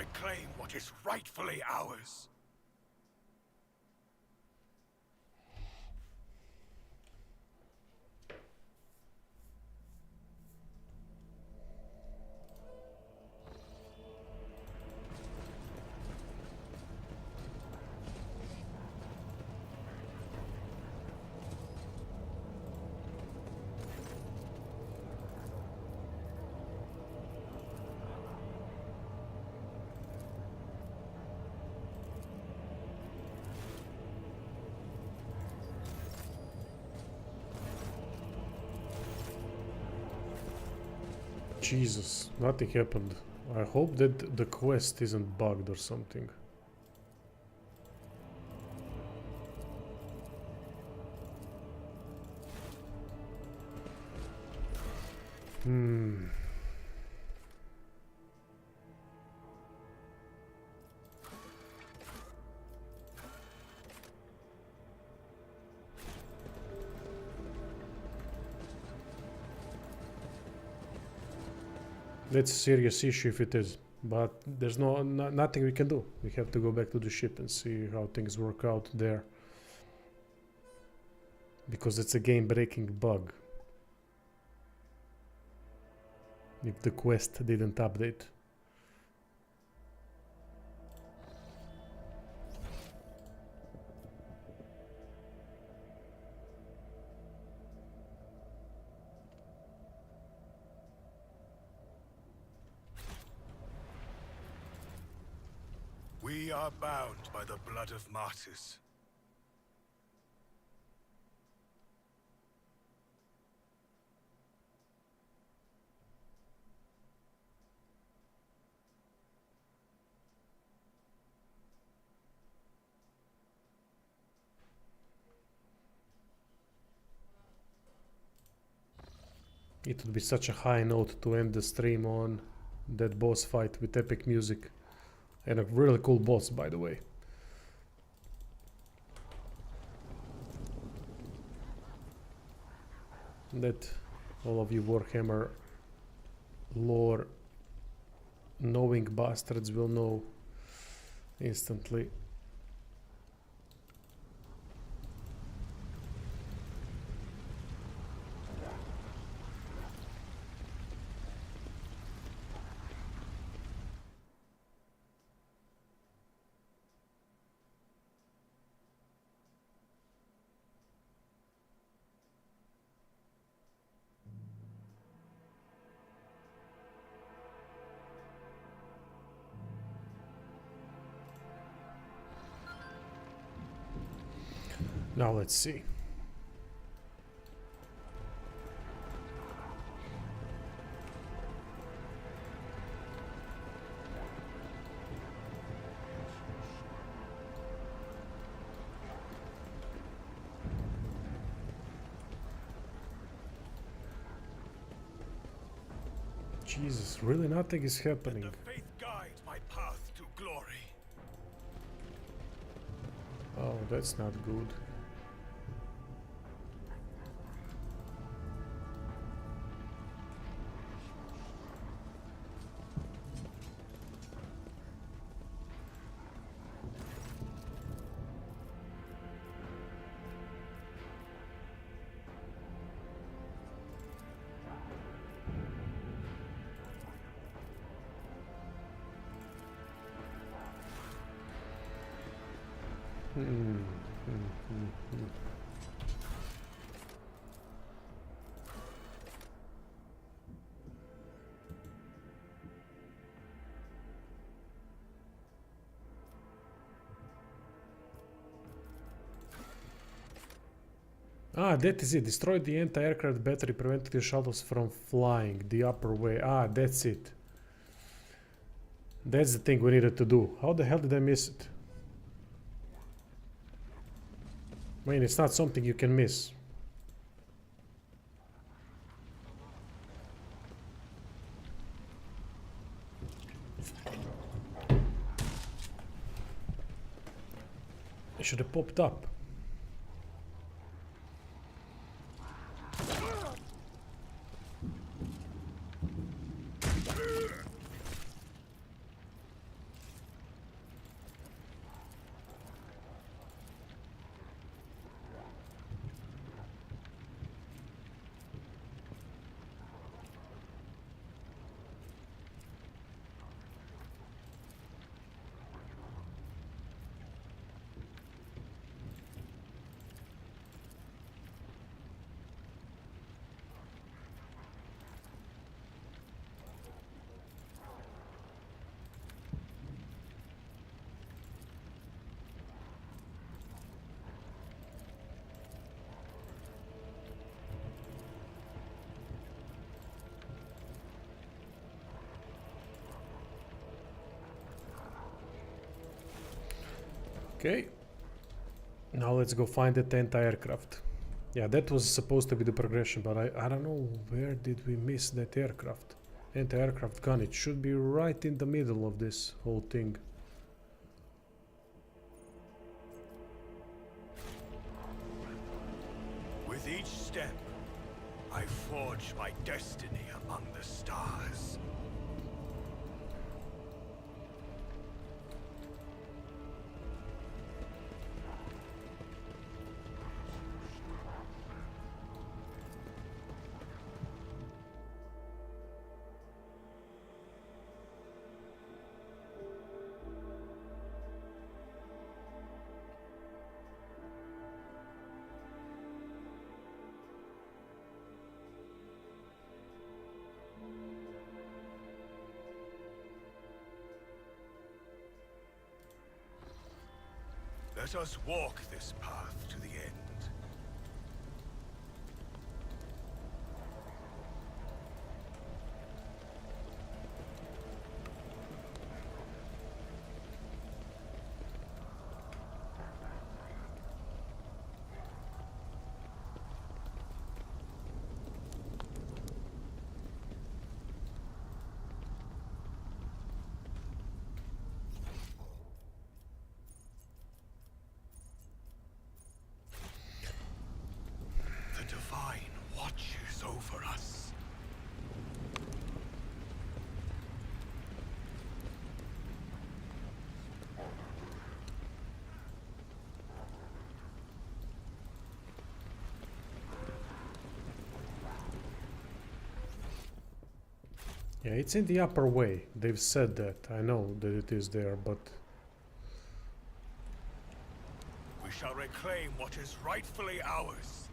reclaim what is rightfully ours. Jesus, nothing happened. I hope that the quest isn't bugged or something. That's a serious issue if it is, but there's nothing we can do. We have to go back to the ship and see how things work out there. Because it's a game-breaking bug. If the quest didn't update. We are bound by the blood of martyrs. It would be such a high note to end the stream on, that boss fight with epic music. And a really cool boss, by the way. That all of you Warhammer lore knowing bastards will know instantly. Now let's see. Jesus, really nothing is happening. Let the faith guide my path to glory. Oh, that's not good. Ah, that is it. Destroy the anti-aircraft battery, preventing the shuttles from flying the upper way. Ah, that's it. That's the thing we needed to do. How the hell did I miss it? I mean, it's not something you can miss. It should have popped up. Okay. Now let's go find that anti-aircraft. Yeah, that was supposed to be the progression, but I don't know where did we miss that aircraft. Anti-aircraft gun, it should be right in the middle of this whole thing. With each step, I forge my destiny among the stars. Let us walk this path to the end. The Divine watches over us. Yeah, it's in the upper way. They've said that. I know that it is there, but We shall reclaim what is rightfully ours.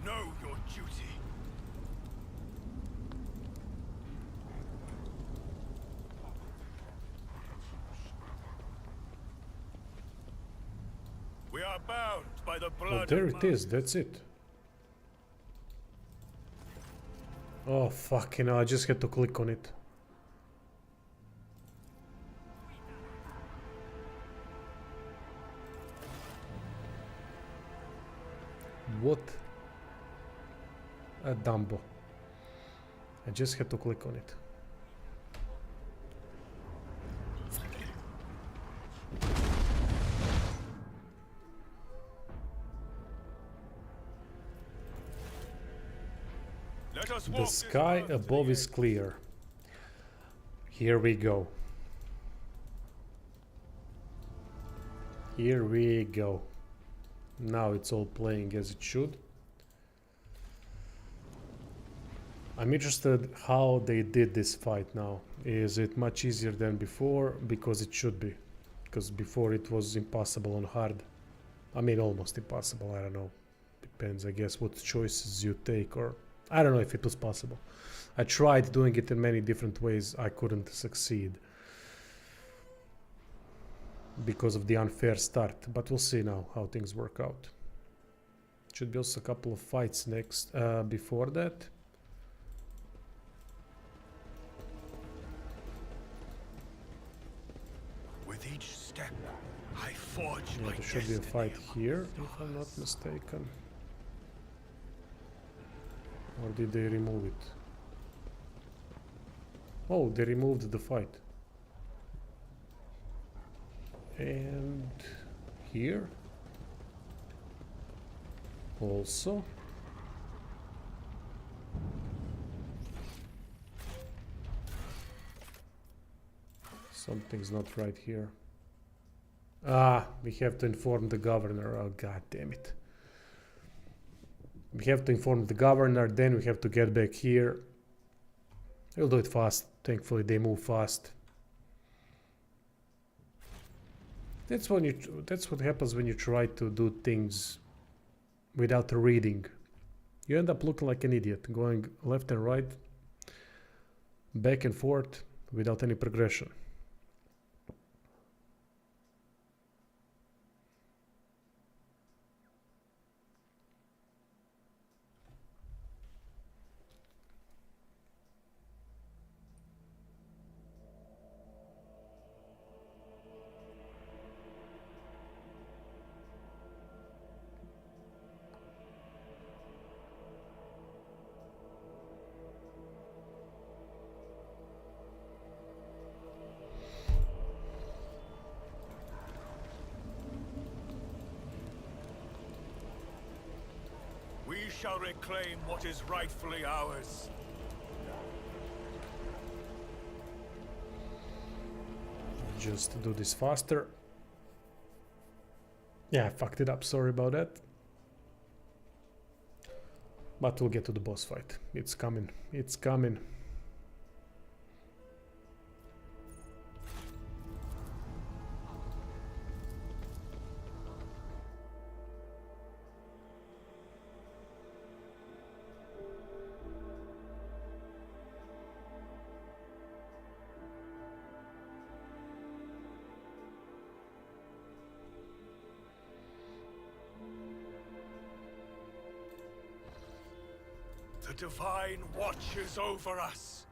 Know your duty. We are bound by the blood. oh, there of it is. That's it. Oh, fucking hell, I just had to click on it. What a Dumbo. I just had to click on it. Let us The walk this sky path to the above is end. clear. Here we go. Here we go. Now it's all playing as it should. I'm interested how they did this fight now. Is it much easier than before? Because it should be. Because before it was impossible on hard. I mean, almost impossible. I don't know. Depends, I guess, what choices you take, or I don't know if it was possible. I tried doing it in many different ways. I couldn't succeed because of the unfair start. But we'll see now how things work out. Should be also a couple of fights next before that. With each step, I forge Yeah, my there should be a destiny fight among here, the if I'm not stars. mistaken. Or did they remove it? Oh, they removed the fight. And here also. Something's not right here. Ah, we have to inform the governor. Oh, god damn it. We have to inform the governor, then we have to get back here. We'll do it fast. Thankfully, they move fast. That's what happens when you try to do things without reading. You end up looking like an idiot, going left and right, back and forth, without any progression. shall reclaim what is rightfully ours. Just do this faster. Yeah, I fucked it up. Sorry about that. But we'll get to the boss fight. It's coming. It's coming. The Divine watches over us.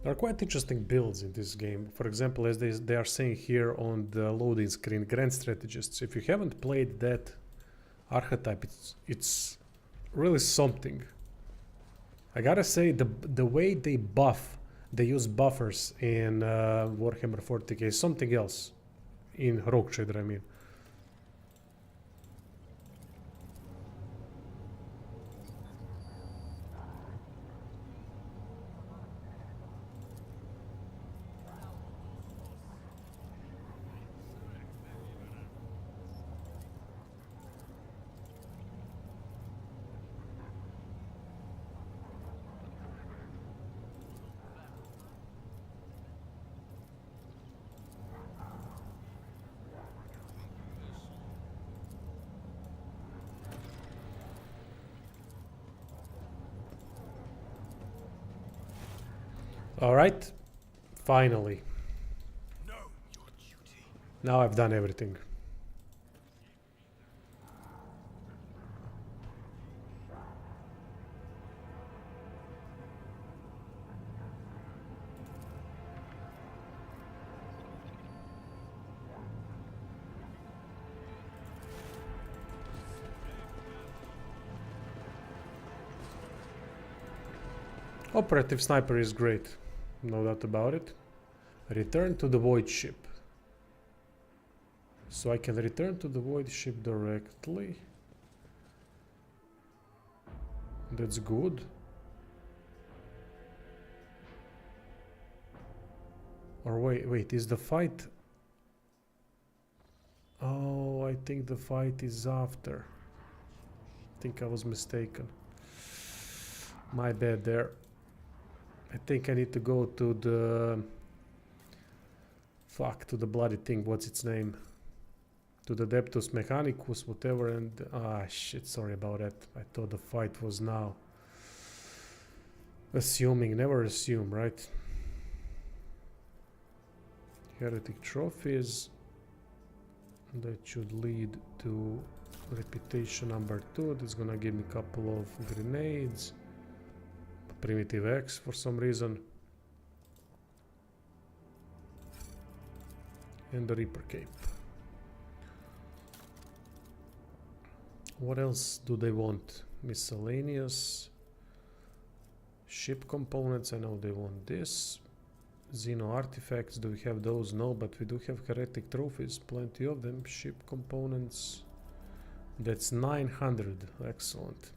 There are quite interesting builds in this game. For example, as they are saying here on the loading screen, Grand Strategists. If you haven't played that archetype, it's really something. I gotta say, the way they use buffers in Warhammer 40k is something else. In Rogue Trader, I mean. Alright, finally. Know your duty. Now I've done everything. Operative Sniper is great. No doubt about it. Return to the Void Ship. So I can return to the Void Ship directly. That's good. Or wait, is the fight... Oh, I think the fight is after. I think I was mistaken. My bad there. I think I need to go to the... Fuck, to the bloody thing, what's its name? To the Adeptus Mechanicus, whatever, and... Ah, shit, sorry about that. I thought the fight was now. Assuming, never assume, right? Heretic Trophies. That should lead to Reputation number 2. That's gonna give me a couple of grenades. Primitive X for some reason. And the Reaper Cape. What else do they want? Miscellaneous. Ship components, I know they want this. Xeno artifacts, do we have those? No, but we do have heretic trophies, plenty of them. Ship components, that's 900, excellent.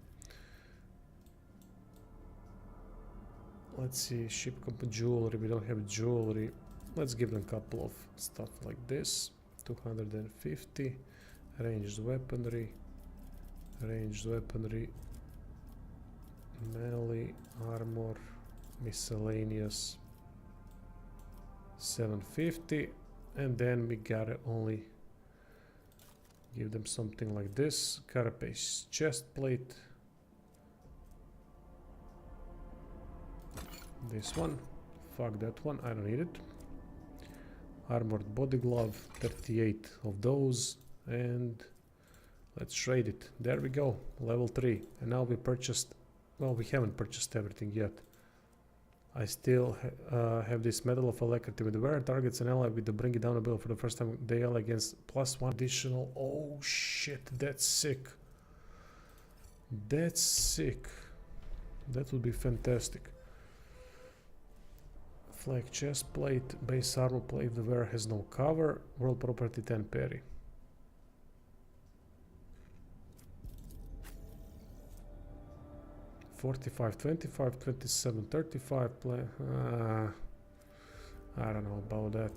Let's see, ship jewelry, we don't have jewelry. Let's give them a couple of stuff like this. 250, ranged weaponry, melee, armor, miscellaneous, 750, and then we gotta only give them something like this. Carapace chest plate. This one. Fuck that one, I don't need it. Armored body glove, 38 of those, and let's trade it. There we go, level 3. And now we purchased, well, we haven't purchased everything yet. I still have this Medal of Alacrity with the wearer targets an ally with the bring it down ability for the first time. They ally against +1 additional. Oh shit, that's sick. That's sick. That would be fantastic. Flag chest plate, base armor plate if the wearer has no cover. World property 10 parry. $45, $25, $27, $35 play. I don't know about that.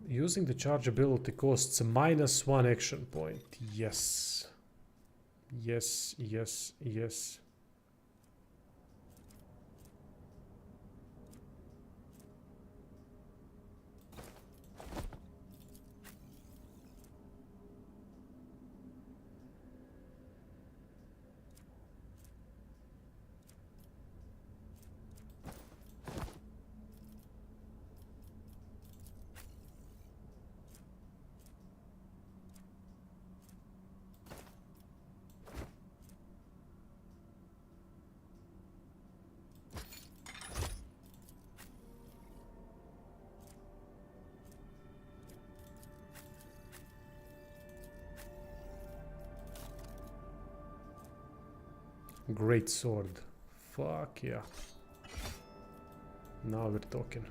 Using the charge ability costs a -1 action point. Yes. Yes, yes, yes. Great sword. Fuck yeah. Now we're talking.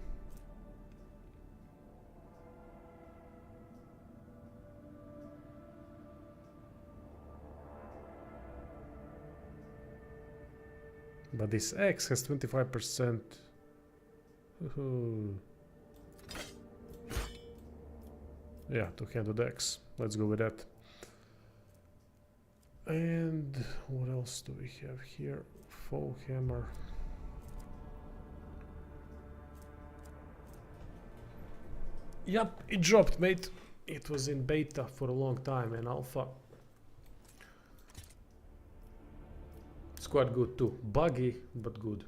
But this X has 25%. Yeah, two-handed X. Let's go with that. And what else do we have here? Foe hammer. Yep, it dropped, mate. It was in beta for a long time and alpha. It's quite good too. Buggy, but good.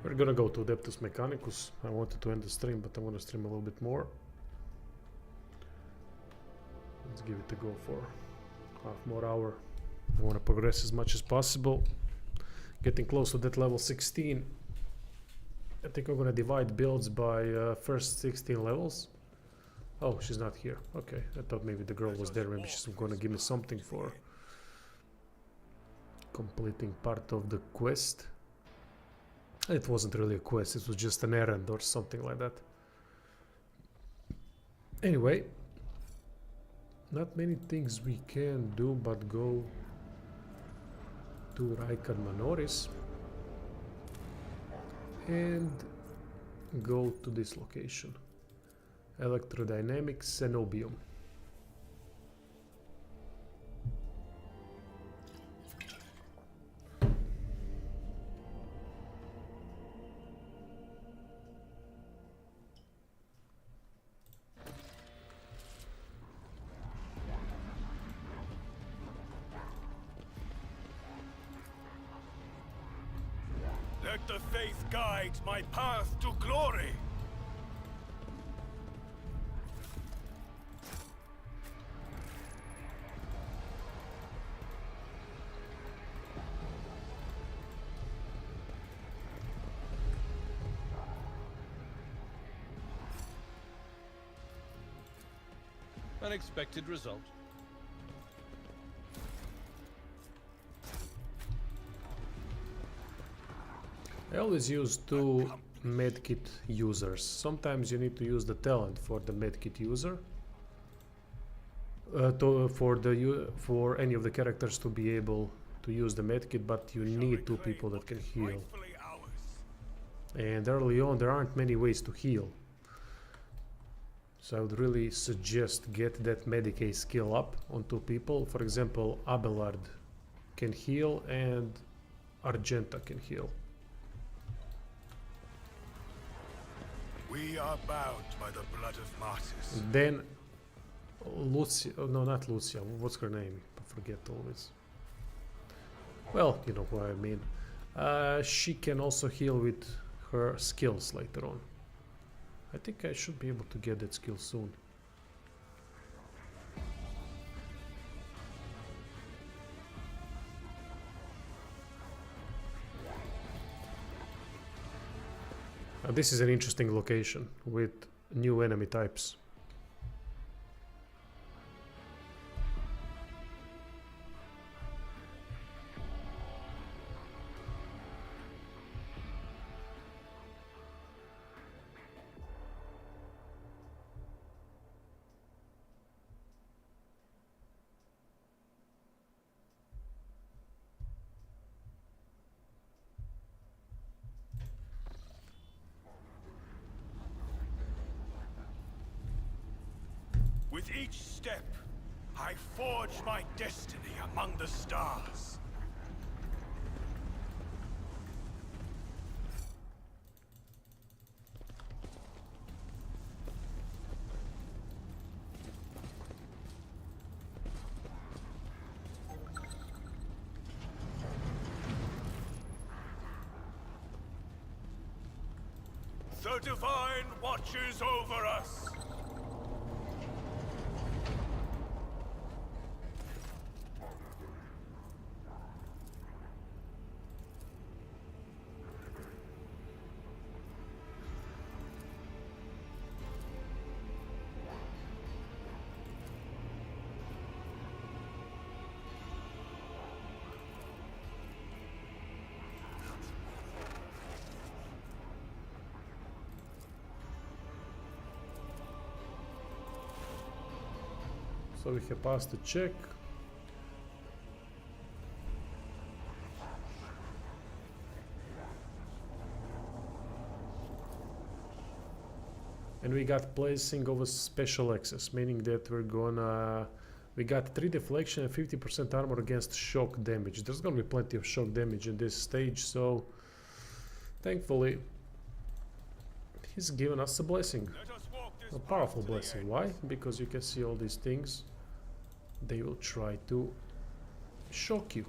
We're gonna go to Adeptus Mechanicus. I wanted to end the stream, but I want to stream a little bit more. Let's give it a go for half more hour. I want to progress as much as possible. Getting close to that level 16. I think I'm gonna divide builds by first 16 levels. Oh, she's not here. Okay, I thought maybe the girl was there. Maybe she's gonna give me something for completing part of the quest. It wasn't really a quest, it was just an errand or something like that. Anyway, not many things we can do but go to Raikar Manoris and go to this location. Electrodynamic Cenobium. Let the faith guide my path to glory. Unexpected result. I always use two medkit users. Sometimes you need to use the talent for the medkit user. For any of the characters to be able to use the medkit, but you need two people that can heal. Rightfully ours. And early on there aren't many ways to heal. So I would really suggest get that Medicae skill up on two people. For example, Abelard can heal and Argenta can heal. We are bound by the blood of martyrs. Then Lucia, oh, no, not Lucia, what's her name? I forget always. Well, you know what I mean. She can also heal with her skills later on. I think I should be able to get that skill soon. This is an interesting location with new enemy types. With each step, I forge my destiny among the stars. The Divine watches over us. So we have passed the check. And we got placing of a special access, meaning that we got 3 deflection and 50% armor against shock damage. There's gonna be plenty of shock damage in this stage, so thankfully he's given us a blessing. Let us walk this A path powerful to the blessing. end. Why? Because you can see all these things. They will try to shock you.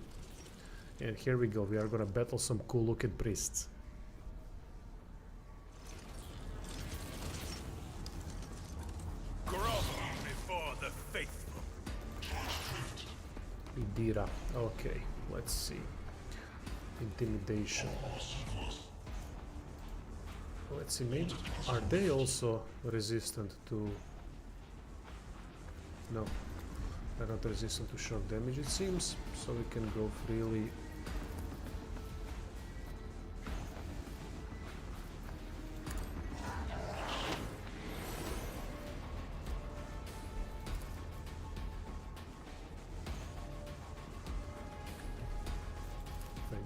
And here we go. We are gonna battle some cool looking priests. Grovel before the faithful. Idira. Okay, let's see. Intimidation. Let's see, maybe are they also resistant to... No, they're not resistant to shock damage it seems, so we can go freely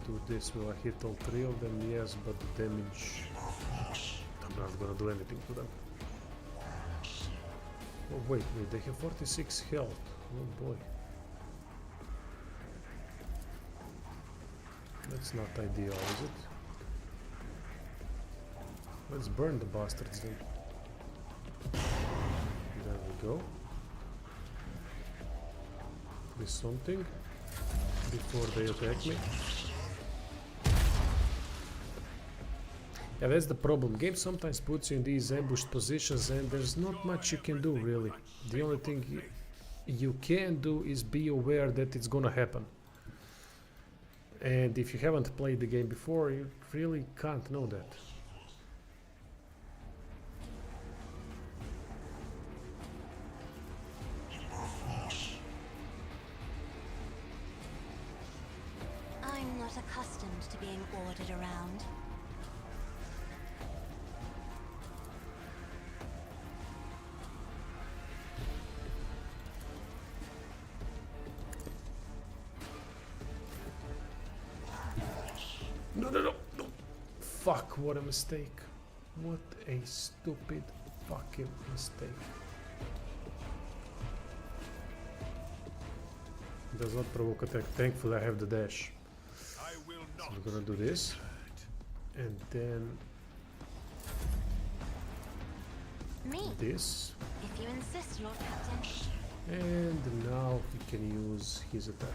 do this. Will I hit all three of them? Yes, but the damage... I'm not gonna do anything to them. Oh wait, they have 46 health. Oh boy. That's not ideal, is it? Let's burn the bastards then. There we go. Is something before they attack me. Yeah, that's the problem. Game sometimes puts you in these ambushed positions and there's not much you can do really. The only thing you can do is be aware that it's gonna happen. And if you haven't played the game before, you really can't know that. I'm not accustomed to being ordered around. No, no, no, no. Fuck, what a mistake. What a stupid fucking mistake. Does not provoke attack. Thankfully I have the dash. I will So not. we're gonna do this. And then Me, this. if you insist, Lord Captain. And now he can use his attack.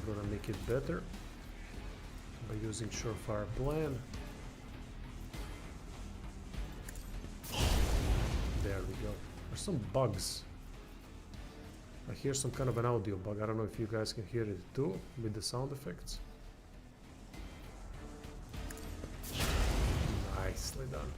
We're gonna make it better by using surefire plan. There we go. There's some bugs. I hear some kind of an audio bug. I don't know if you guys can hear it too with the sound effects. Nicely done.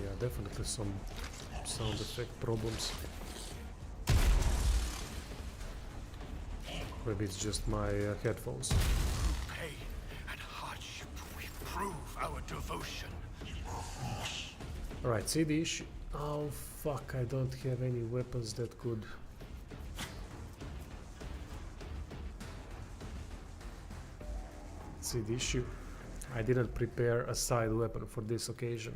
Yeah, definitely some sound effect problems. Maybe it's just my headphones. Pain and hardship, we prove our devotion. Alright, see the issue. Oh fuck, I don't have any weapons that could. See the issue. I didn't prepare a side weapon for this occasion.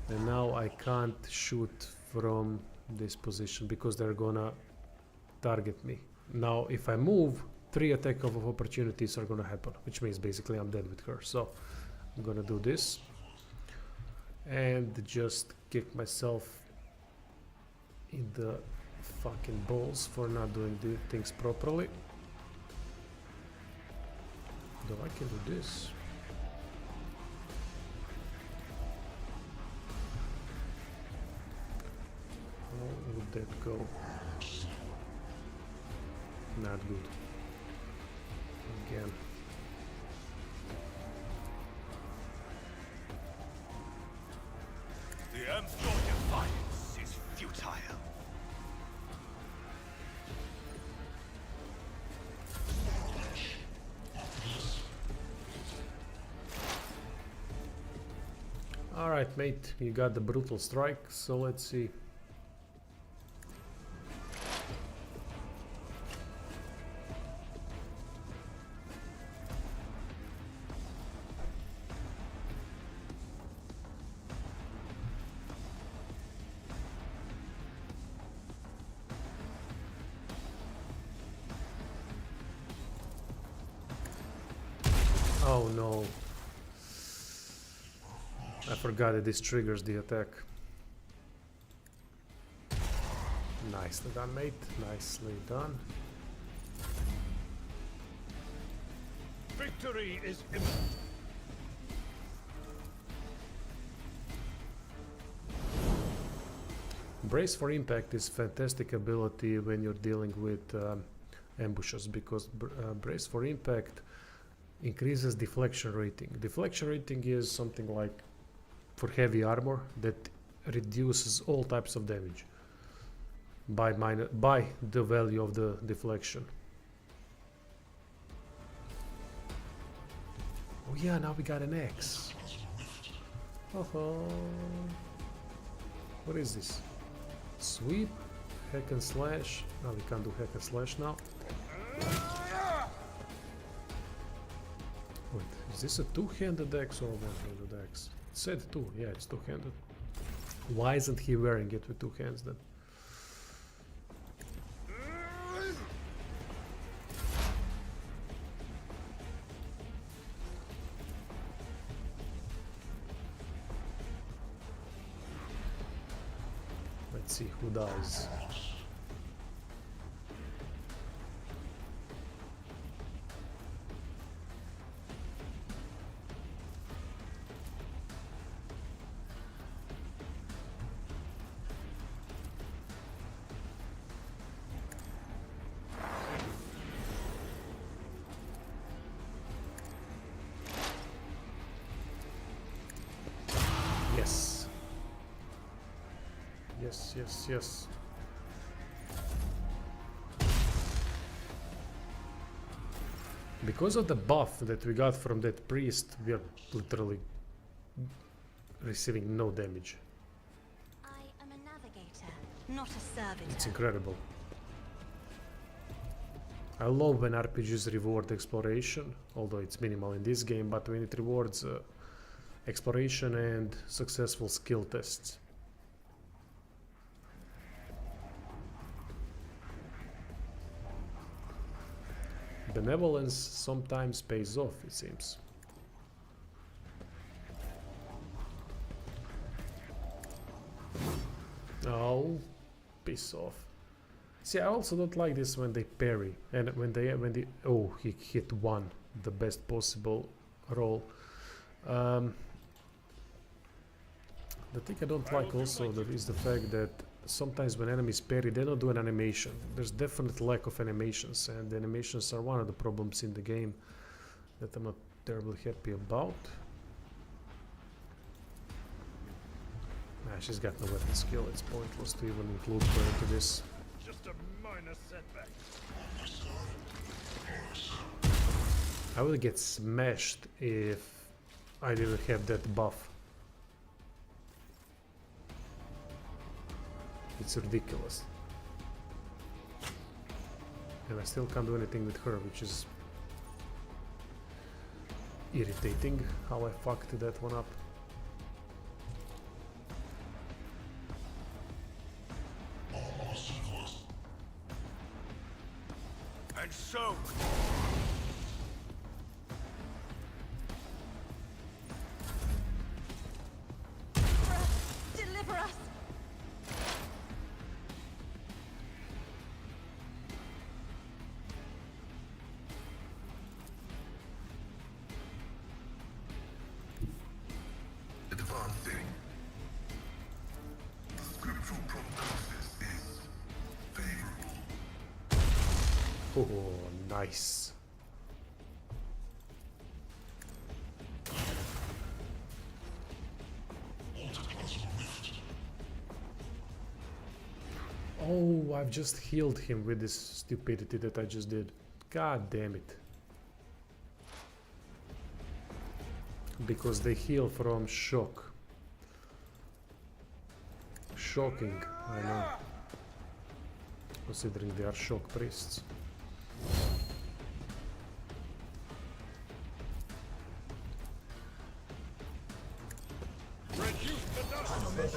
And now I can't shoot from this position because they're gonna target me. Now if I move, 3 attack of opportunities are gonna happen, which means basically I'm dead with her. So I'm gonna do this and just kick myself in the fucking balls for not doing the things properly. Though I can do this. How would that go? Not good. Again. The Emperor defiance is futile. Alright, mate, you got the brutal strike, so let's see. Oh no. I forgot that this triggers the attack. Nicely done, mate. Nicely done. Victory is imminent. Brace for impact is fantastic ability when you're dealing with ambushes, because brace for impact increases deflection rating. Deflection rating is something like for heavy armor that reduces all types of damage by the value of the deflection. Oh yeah, now we got an X. Oh, what is this? Sweep, hack and slash. No, we can't do hack and slash now. Wait, is this a two-handed axe or a one-handed axe? It said two. Yeah, it's two-handed. Why isn't he wearing it with two hands then? Let's see who dies. Yes. Yes, yes, yes. Because of the buff that we got from that priest, we are literally receiving no damage. I am a navigator, not a servitor. It's incredible. I love when RPGs reward exploration, although it's minimal in this game, but when it rewards exploration and successful skill tests. Benevolence sometimes pays off, it seems. Oh, piss off. See, I also don't like this when they parry and when they oh, he hit one, the best possible roll. The thing I don't like also is the fact that sometimes when enemies parry, they don't do an animation. There's definite lack of animations, and the animations are one of the problems in the game that I'm not terribly happy about. Nah, she's got no weapon skill. It's pointless to even include her into this. Just a minor setback. I would get smashed if I didn't have that buff. It's ridiculous. And I still can't do anything with her, which is irritating how I fucked that one up. And so, Deliver us! Advancing. Scriptural prognosis is favorable. Oh, nice. Oh, I've just healed him with this stupidity that I just did. God damn it. Because they heal from shock. Shocking, I know. Considering they are shock priests.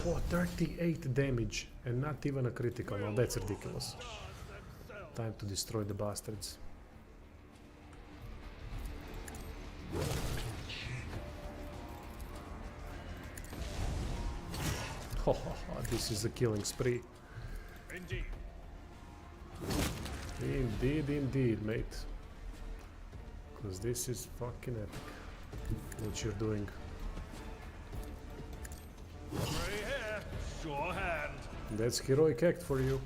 Oh, 38 damage and not even a critical. Well, that's ridiculous. Time to destroy the bastards. This is a killing spree. Indeed. Indeed, indeed, mate. Because this is fucking epic. What you're doing. Gray hair, sure hand. That's heroic act for you.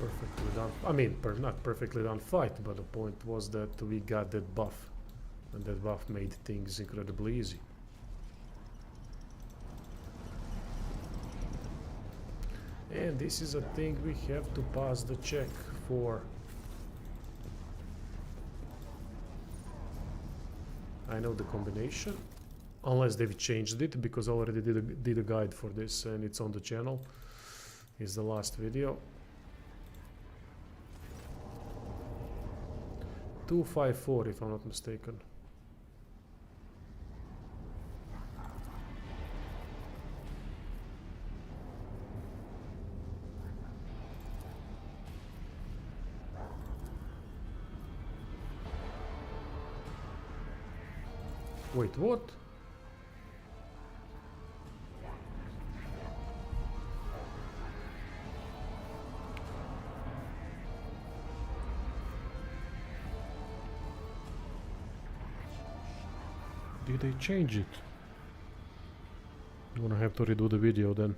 perfectly done. I mean, not perfectly done fight, but the point was that we got that buff, and that buff made things incredibly easy. And this is a thing we have to pass the check for. I know the combination, unless they've changed it, because I already did a guide for this and it's on the channel. It's the last video. 254 if I'm not mistaken. Wait, what? Did they change it? I'm gonna have to redo the video then.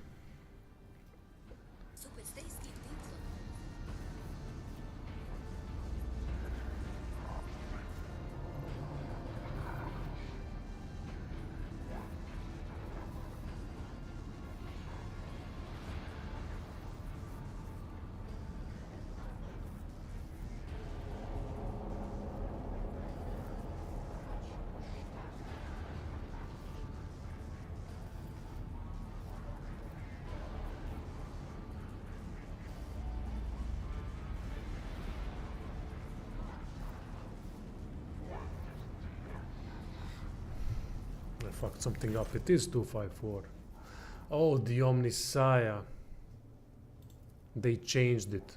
I fucked something up. It is 254. Oh, the Omnisaya. They changed it.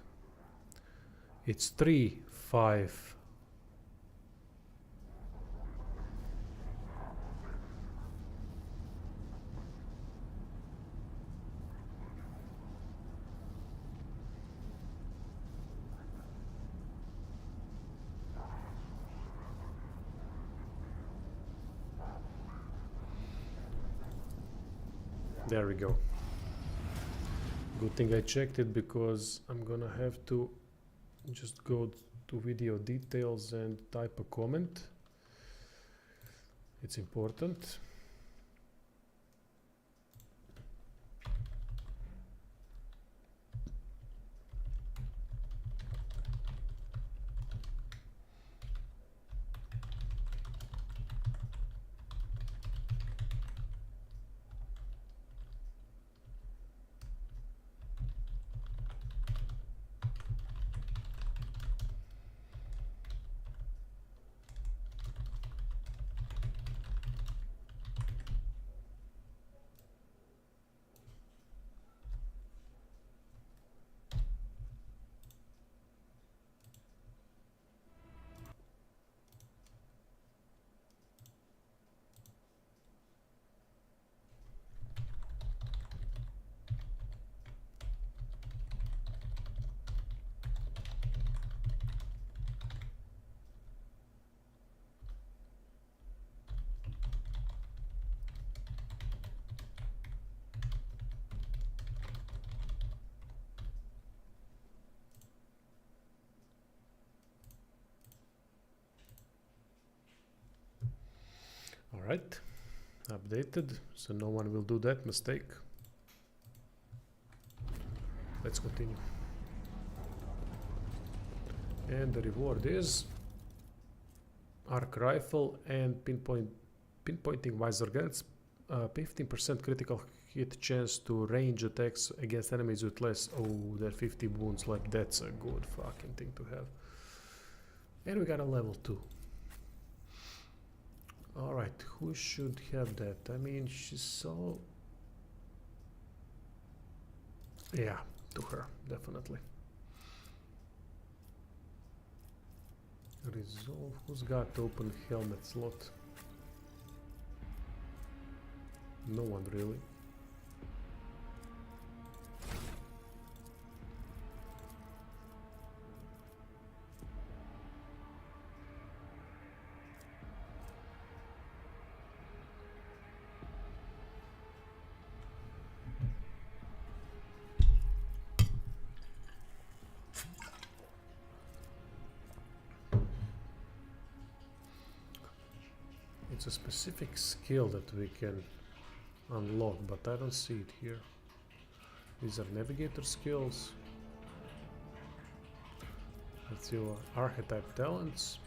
It's 3-5. There we go. Good thing I checked it, because I'm gonna have to just go to video details and type a comment. It's important. Alright, updated, so no one will do that mistake. Let's continue. And the reward is arc rifle and pinpointing visor guns, 15% critical hit chance to range attacks against enemies with less. Oh, they're 50 wounds left. That's a good fucking thing to have. And we got a level 2. Alright, who should have that? I mean, she's so... Yeah, to her, definitely. Resolve. Who's got open helmet slot? No one really. It's a specific skill that we can unlock, but I don't see it here. These are navigator skills. That's your archetype talents.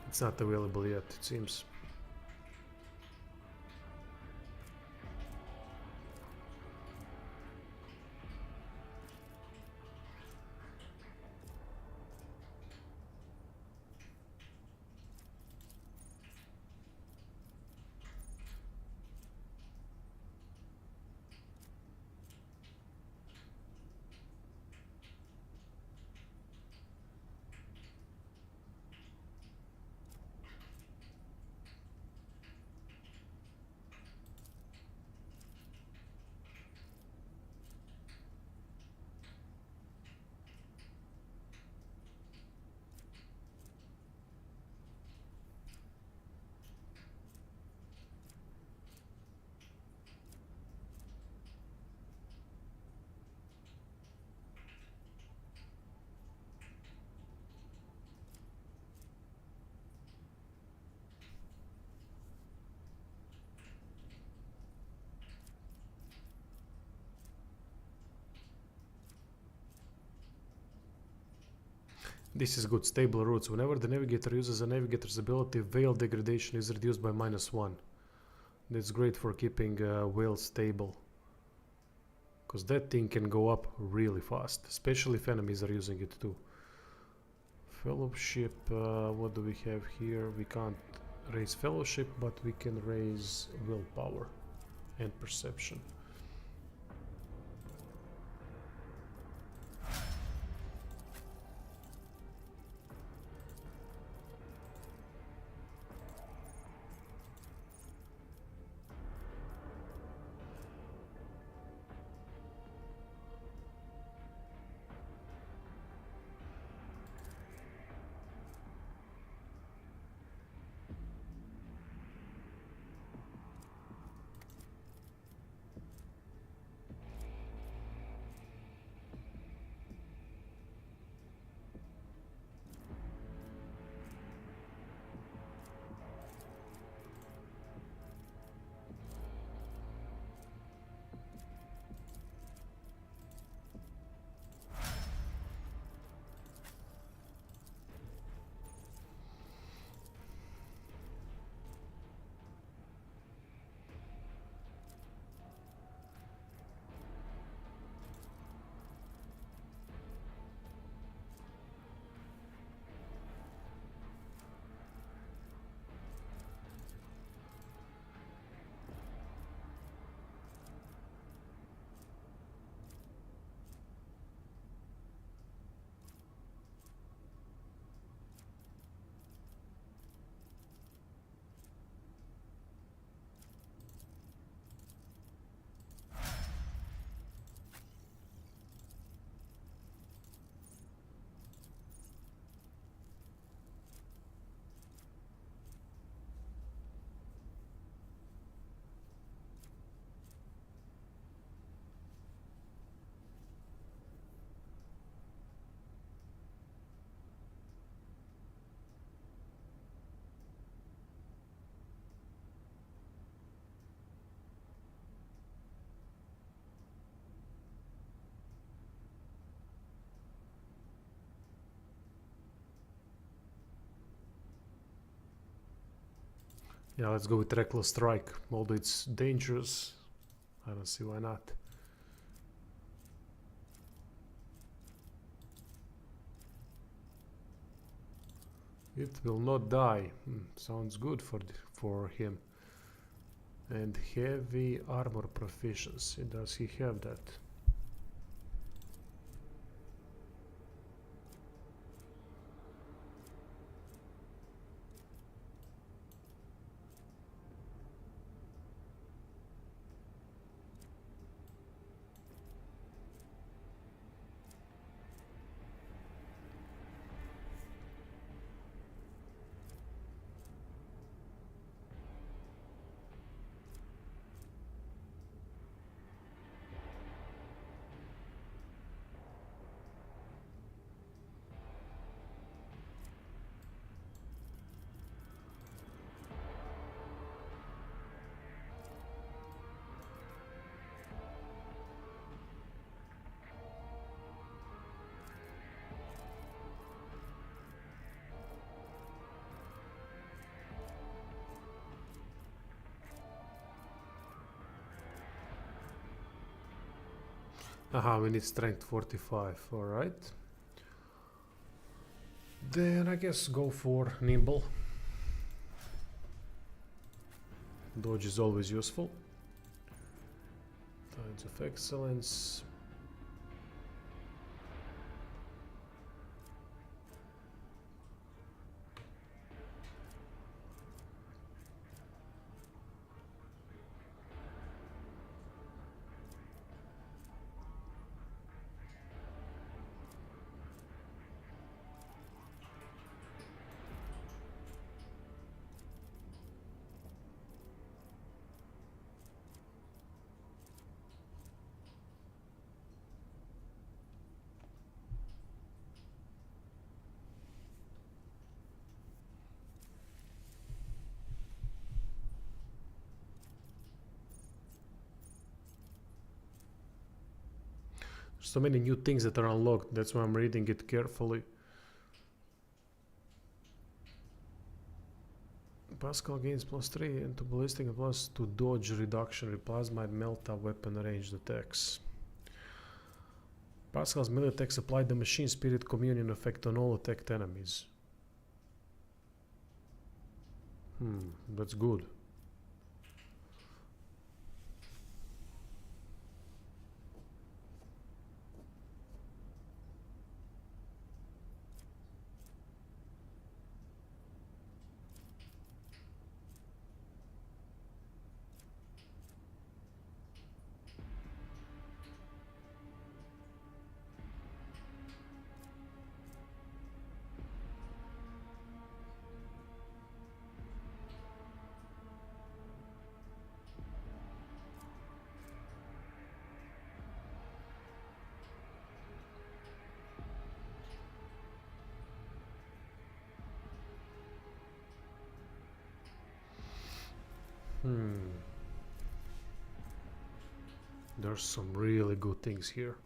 It's not available yet, it seems. This is good. Stable roots. Whenever the navigator uses a navigator's ability, Veil degradation is reduced by -1. That's great for keeping Veil stable. Because that thing can go up really fast, especially if enemies are using it too. Fellowship, what do we have here? We can't raise fellowship, but we can raise willpower and perception. Yeah, let's go with Reckless Strike. Although it's dangerous, I don't see why not. It will not die. Sounds good for him. And heavy armor proficiency. Does he have that? Aha, we need strength 45, alright. Then I guess go for nimble. Dodge is always useful. Tides of excellence. So many new things that are unlocked, that's why I'm reading it carefully. Pascal gains +3 into ballistic and +2 dodge reduction. Replies might melt a weapon ranged attacks. Pascal's melee attacks apply the machine spirit communion effect on all attacked enemies. That's good. There's some really good things here.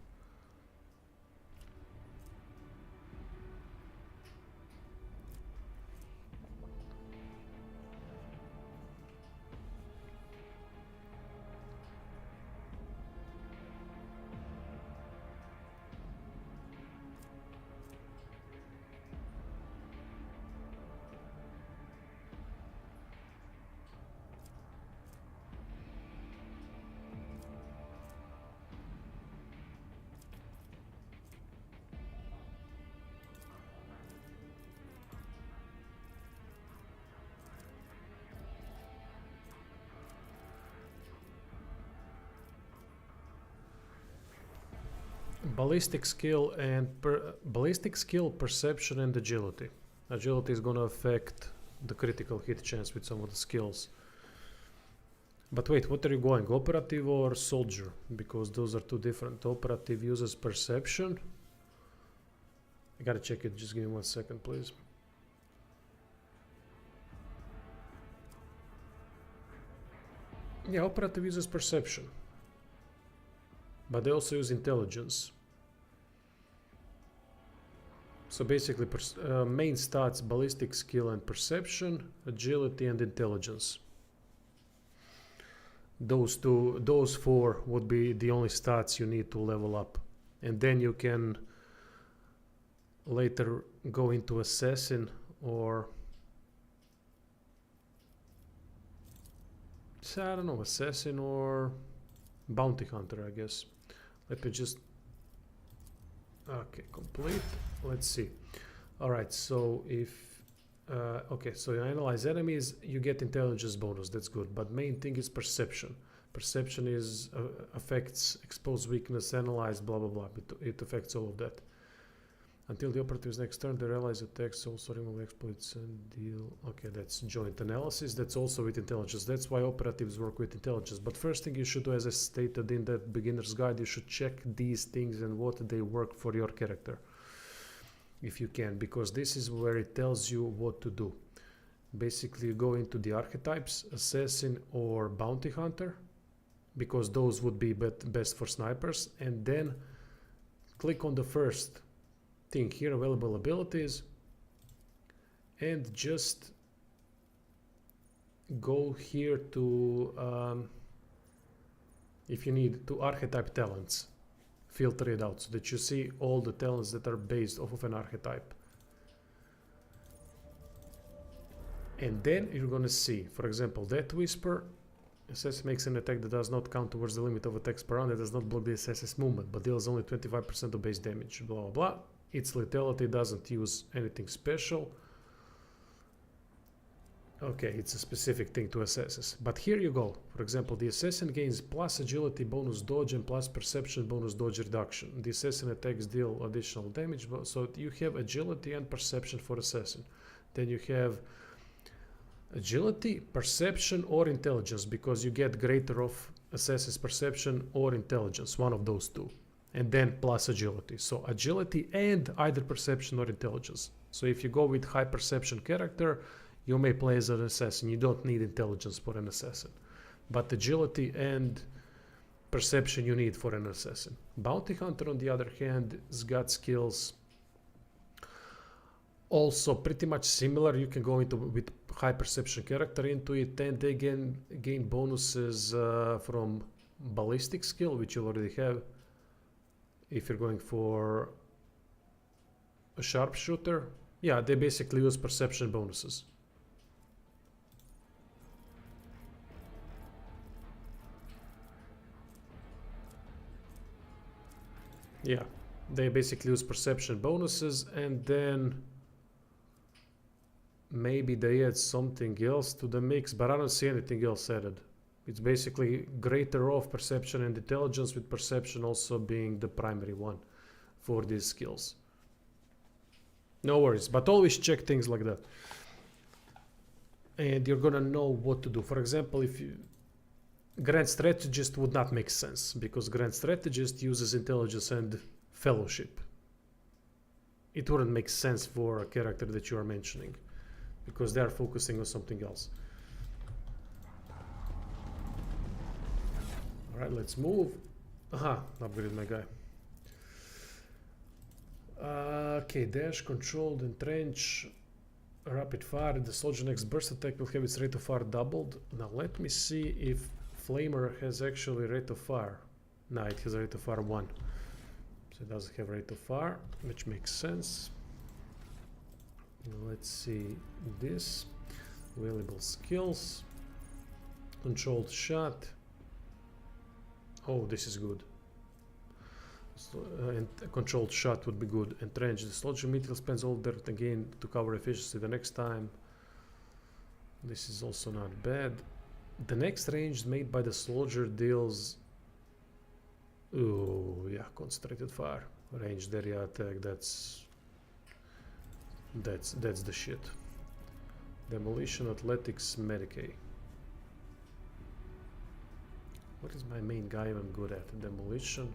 Ballistic skill and ballistic skill, perception, and agility. Agility is gonna affect the critical hit chance with some of the skills. But wait, what are you going? Operative or soldier? Because those are two different. Operative uses perception. I gotta check it. Just give me 1 second, please. Yeah, operative uses perception. But they also use intelligence. So basically, main stats, ballistic skill and perception, agility and intelligence. those four would be the only stats you need to level up, and then you can later go into assassin or I don't know, assassin or bounty hunter, I guess. Let me just okay, complete. Let's see. All right, so if okay, so you analyze enemies, you get intelligence bonus. That's good, but main thing is perception. Perception is affects expose weakness, analyze, blah blah blah. It affects all of that. Until the operative's next turn, they realize attacks, also remove exploits and deal. Okay, that's joint analysis. That's also with intelligence. That's why operatives work with intelligence. But first thing you should do, as I stated in that beginner's guide, you should check these things and what they work for your character. If you can, because this is where it tells you what to do. Basically, you go into the archetypes, assassin or bounty hunter, because those would be best for snipers, and then click on the first thing here, available abilities, and just go here to if you need to archetype talents, filter it out so that you see all the talents that are based off of an archetype. And then you're gonna see, for example, Death Whisper. Assassin makes an attack that does not count towards the limit of attacks per round. It does not block the assassin's movement, but deals only 25% of base damage, blah blah blah. Its lethality doesn't use anything special. Okay, it's a specific thing to assassins. But here you go. For example, the assassin gains plus agility bonus dodge and plus perception bonus dodge reduction. The assassin attacks deal additional damage, so you have agility and perception for assassin. Then you have agility, perception, or intelligence, because you get greater of assassin's perception or intelligence, one of those two. And then plus agility. So agility and either perception or intelligence. So if you go with high perception character, you may play as an assassin. You don't need intelligence for an assassin. But agility and perception you need for an assassin. Bounty hunter, on the other hand, has got skills also pretty much similar. You can go into with high perception character into it, and they gain bonuses from ballistic skill, which you already have. If you're going for a sharpshooter, yeah, they basically use perception bonuses. Yeah, they basically use perception bonuses, and then maybe they add something else to the mix, but I don't see anything else added. It's basically greater of perception and intelligence, with perception also being the primary one for these skills. No worries, but always check things like that. And you're gonna know what to do. For example, if you Grand Strategist would not make sense, because Grand Strategist uses intelligence and fellowship. It wouldn't make sense for a character that you are mentioning, because they are focusing on something else. Alright, let's move. Aha, upgrade my guy. Okay, dash, controlled, entrench, rapid fire. The soldier next burst attack will have its rate of fire doubled. Now let me see if Flamer has actually rate of fire. No, it has a rate of fire 1. So it doesn't have rate of fire, which makes sense. Let's see this. Available skills. Controlled shot. Oh, this is good. So, and a controlled shot would be good. Entrenched. The soldier immediately spends all dirt again to cover efficiency the next time. This is also not bad. The next range made by the soldier deals... Oh, yeah, concentrated fire. Ranged area attack, that's the shit. Demolition, athletics, Medicaid. What is my main guy I'm good at? Demolition.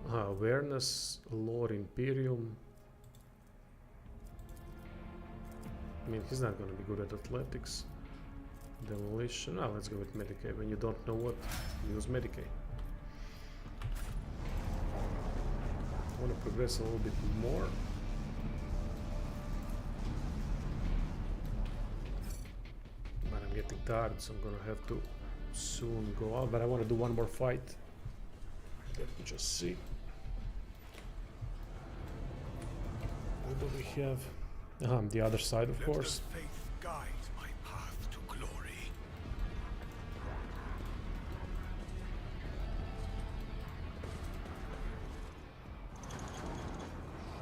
Awareness, lore, Imperium. I mean, he's not gonna be good at athletics. Demolition. Ah, let's go with Medicaid. When you don't know what, use Medicaid. I want to progress a little bit more. But I'm getting tired, so I'm gonna have to soon go out, but I want to do one more fight. Let me just see. What do we have? The other side, of course. Let the faith guide my path to glory.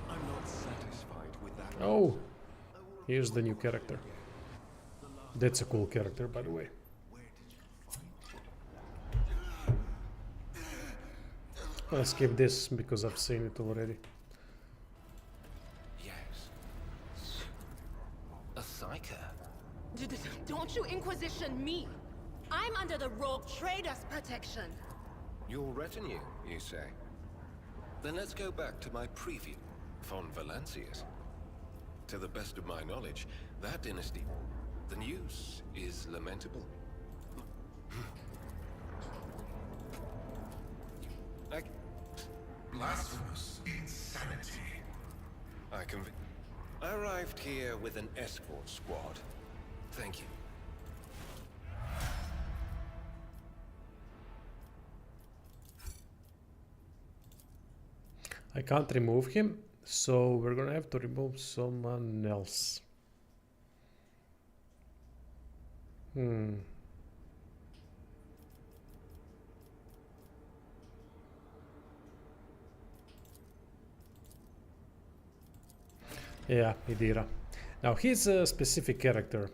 I'm not satisfied with that. Oh, here's the new character. That's a cool character, by the way. I'll skip this because I've seen it already. Yes. A psyker. Don't you Inquisition me! I'm under the rogue trader's protection. Your retinue, you say? Then let's go back to my preview, von Valancius. To the best of my knowledge, that dynasty, the news is lamentable. Blasphemous insanity. I arrived here with an escort squad. Thank you. I can't remove him, so we're gonna have to remove someone else. Yeah, Idira. Now he's a specific character.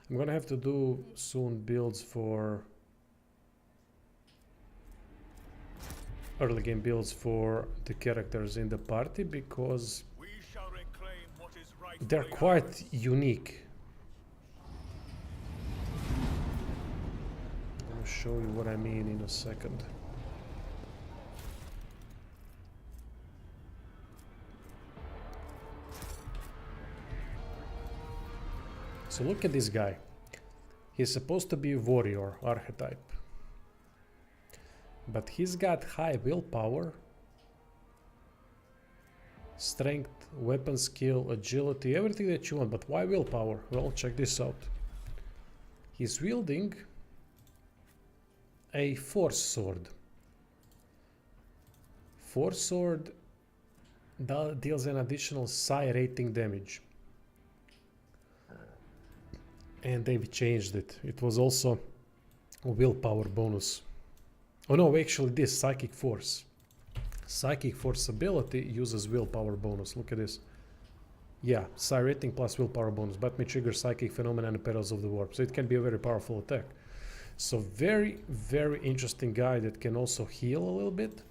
I'm gonna have to do soon builds for early game builds for the characters in the party because We shall reclaim what is right. they're quite unique. I'm gonna show you what I mean in a second. So look at this guy. He's supposed to be a warrior archetype. But he's got high willpower, strength, weapon skill, agility, everything that you want. But why willpower? Well, check this out. He's wielding a force sword. Force sword deals an additional psi rating damage. And they've changed it. It was also a willpower bonus. Oh no, actually this Psychic Force. Psychic Force ability uses willpower bonus. Look at this. Yeah, psi rating plus willpower bonus, but may trigger psychic phenomena and perils of the warp. So it can be a very powerful attack. So very, very interesting guy that can also heal a little bit.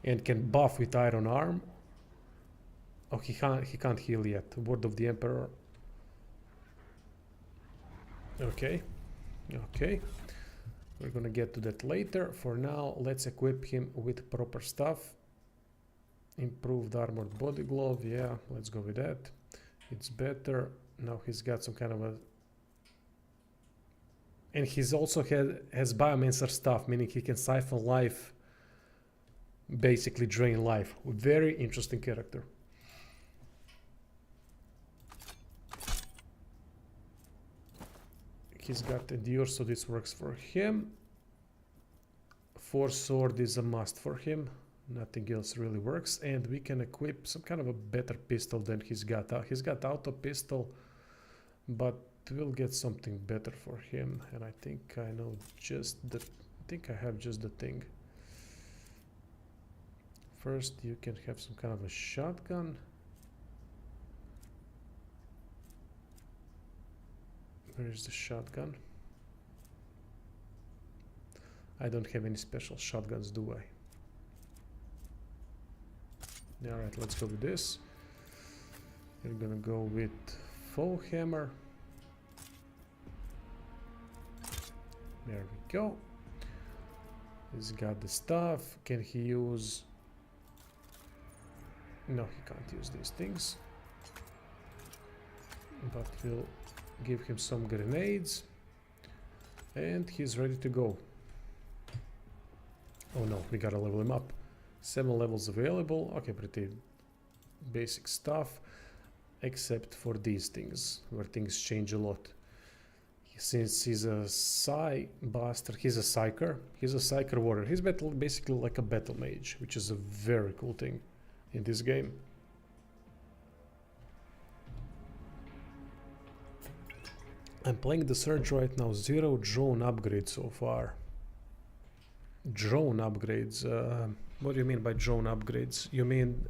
And can buff with Iron Arm. Oh, he can't heal yet. Word of the Emperor. Okay. Okay. We're gonna get to that later. For now, let's equip him with proper stuff. Improved armored body glove. Yeah, let's go with that. It's better. Now he's got some kind of a... And he's also has Biomancer stuff, meaning he can siphon life. Basically drain life. Very interesting character. He's got Endure, so this works for him. Force Sword is a must for him. Nothing else really works. And we can equip some kind of a better pistol than he's got. He's got auto pistol, but we'll get something better for him. And I think I know just the... I think I have just the thing. First, you can have some kind of a shotgun. Where is the shotgun? I don't have any special shotguns, do I? Alright, let's go with this. We're gonna go with Foe Hammer. There we go. He's got the stuff. Can he use... No, he can't use these things. But we'll give him some grenades. And he's ready to go. Oh no, we gotta level him up. 7 levels available. Okay, pretty basic stuff. Except for these things, where things change a lot. Since he's a Psy Buster, he's a Psyker. He's a Psyker warrior. He's basically like a battle mage, which is a very cool thing in this game. I'm playing the Surge right now. 0 drone upgrades so far. Drone upgrades. What do you mean by drone upgrades? You mean...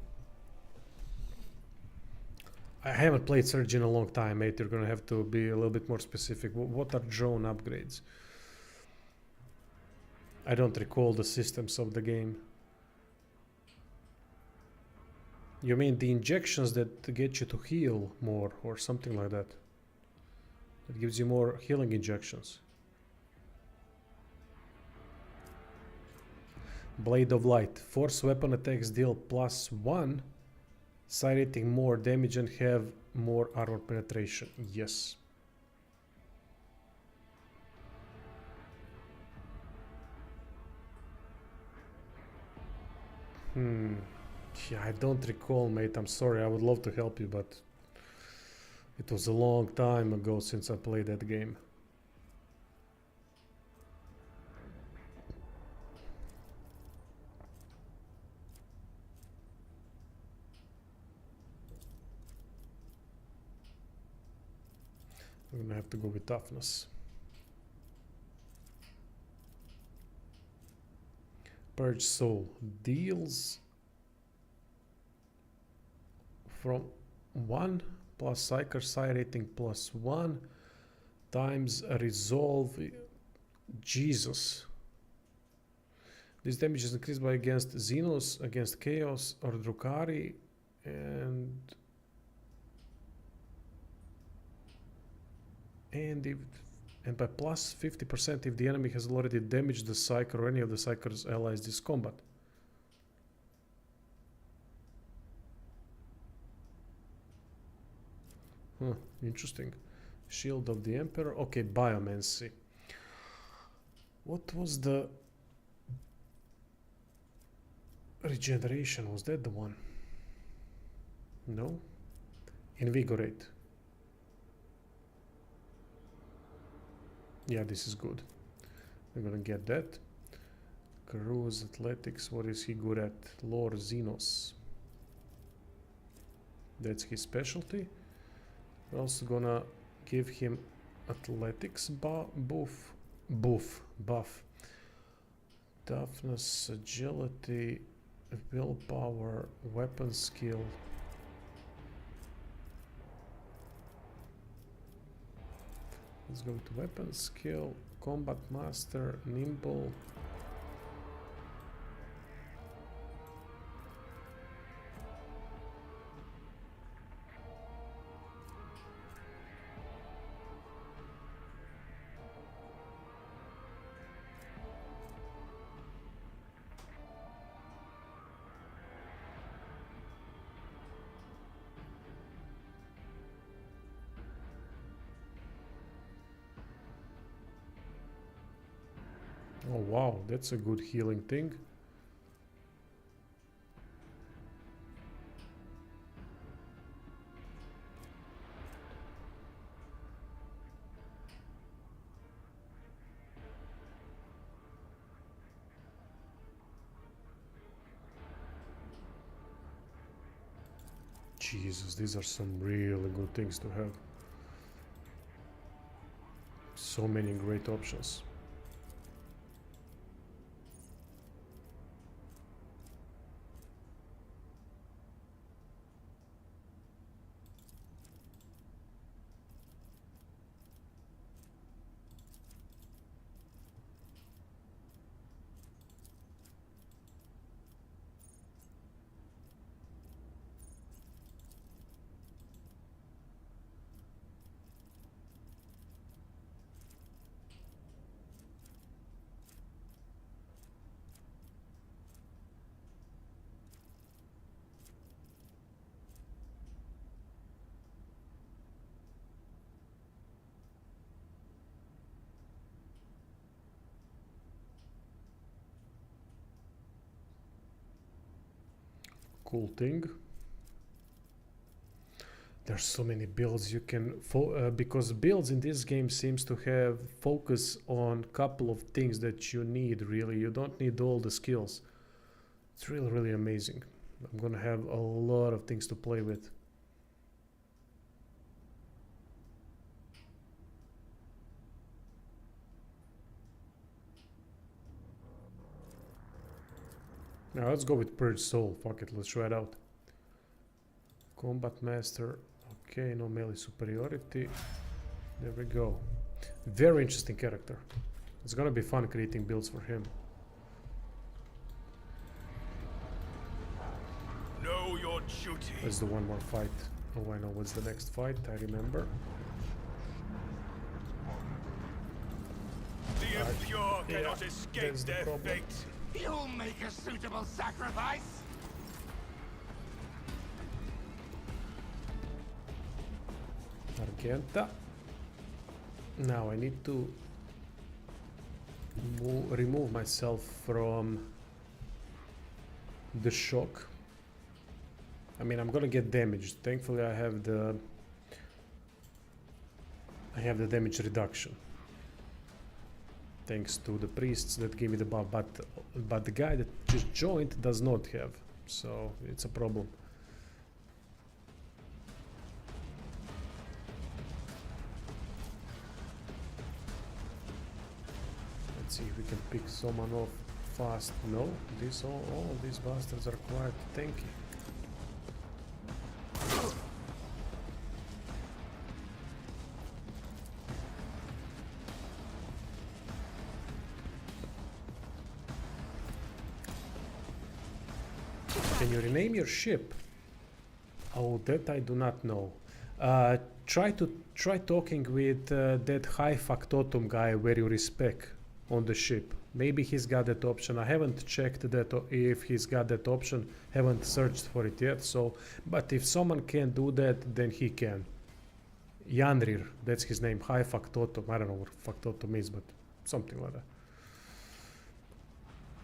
I haven't played Surge in a long time, mate. You're gonna have to be a little bit more specific. What are drone upgrades? I don't recall the systems of the game. You mean the injections that get you to heal more or something like that? That gives you more healing injections. Blade of Light. Force weapon attacks deal +1. Side rating more damage and have more armor penetration. Yes. Yeah, I don't recall, mate. I'm sorry. I would love to help you, but it was a long time ago since I played that game. I'm gonna have to go with toughness. Purge Soul deals from 1 plus Psyker Psi rating +1 times a resolve. Jesus. This damage is increased by against Xenos, against Chaos or Drukhari, and by plus 50% if the enemy has already damaged the Psyker or any of the Psyker's allies this combat. Interesting. Shield of the Emperor. Okay, Biomancy. What was the regeneration? Was that the one? No? Invigorate. Yeah, this is good. We're gonna get that. Cruise, Athletics, what is he good at? Lord Xenos. That's his specialty. We're also gonna give him Athletics buff. Toughness, Agility, Willpower, Weapon Skill. Let's go to Weapon Skill, Combat Master, Nimble. Oh wow, that's a good healing thing. Jesus, these are some really good things to have. So many great options. Cool thing. There's so many builds you can because builds in this game seems to have focus on couple of things that you need. Really, you don't need all the skills. It's really amazing. I'm gonna have a lot of things to play with. Now let's go with Purge Soul. Fuck it, let's try it out. Combat Master. Okay, no melee superiority. There we go. Very interesting character. It's gonna be fun creating builds for him. Know your duty. Let's do one more fight. Oh, I know what's the next fight. I remember. The impure cannot yeah, escape that's the their problem. fate. You'll make a suitable sacrifice. Argenta. Now I need to remove myself from the shock. I mean, I'm gonna get damaged. Thankfully, I have the damage reduction thanks to the priests that gave me the buff, but the guy that just joined does not have, so it's a problem. Let's see if we can pick someone off fast. No, all of these bastards are quite tanky. Can you rename your ship? Oh, that I do not know. Try talking with that high factotum guy where you respec on the ship. Maybe he's got that option. I haven't checked that if he's got that option. Haven't searched for it yet. So, but if someone can do that, then he can. Yanrir, that's his name. High factotum. I don't know what factotum is, but something like that.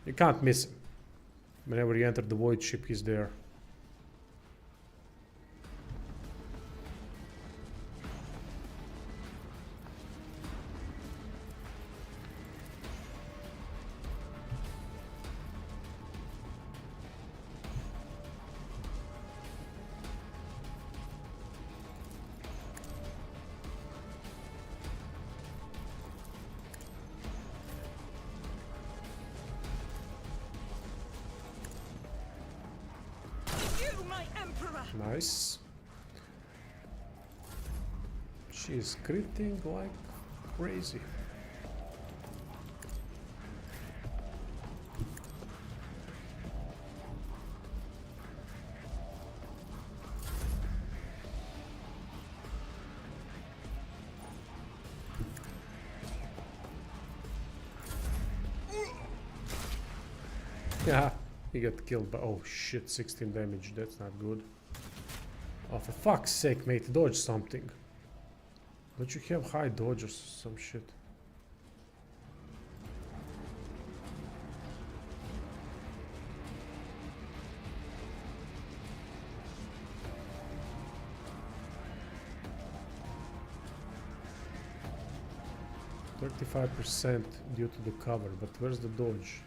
You can't miss him. Whenever you enter the void ship, he's there. Nice. She's critting like crazy. Yeah, he got killed by, oh shit, 16 damage, that's not good. Oh, for fuck's sake, mate, dodge something. Don't you have high dodge or some shit? %35% due to the cover, but where's the dodge?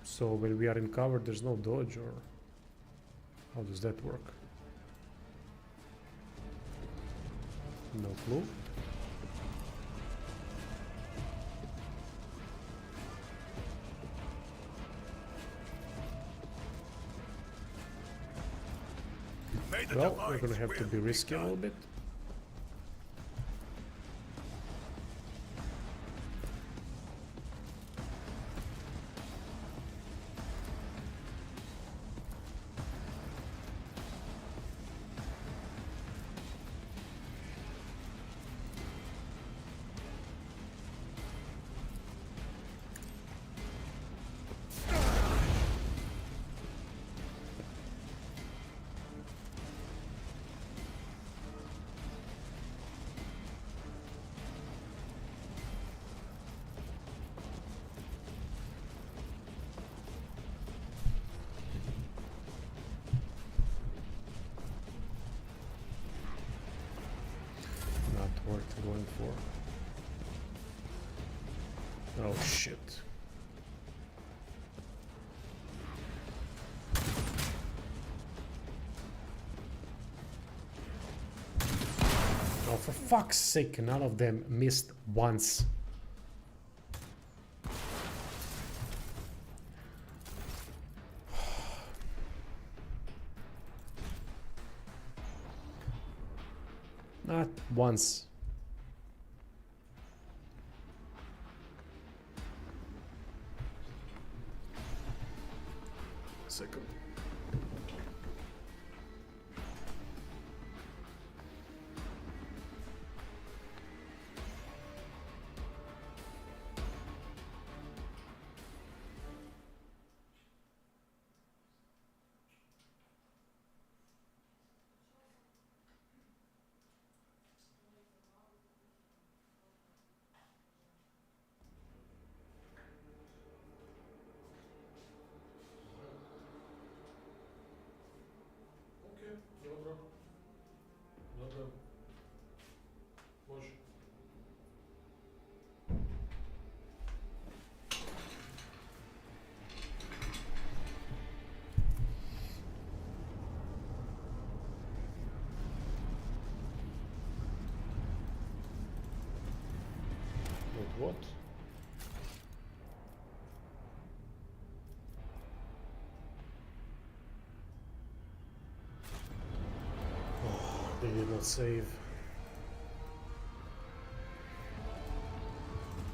So when we are in cover, there's no dodge, or how does that work? No clue. Well, we're gonna have to be risky a little bit. before. Oh shit. Oh, for fuck's sake, none of them missed once. Not once. Second. Dobro. Dobro. Može. What? They did not save.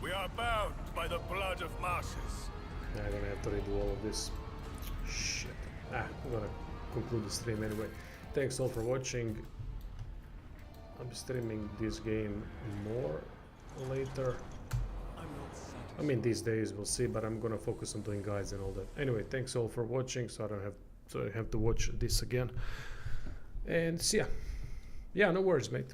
We are bound by the blood of masses. I'm gonna have to redo all of this. Shit. I'm gonna conclude the stream anyway. Thanks all for watching. I'm streaming this game more later. I mean, these days we'll see, but I'm gonna focus on doing guides and all that. Anyway, thanks all for watching, so I have to watch this again. And see ya. Yeah, no worries, mate.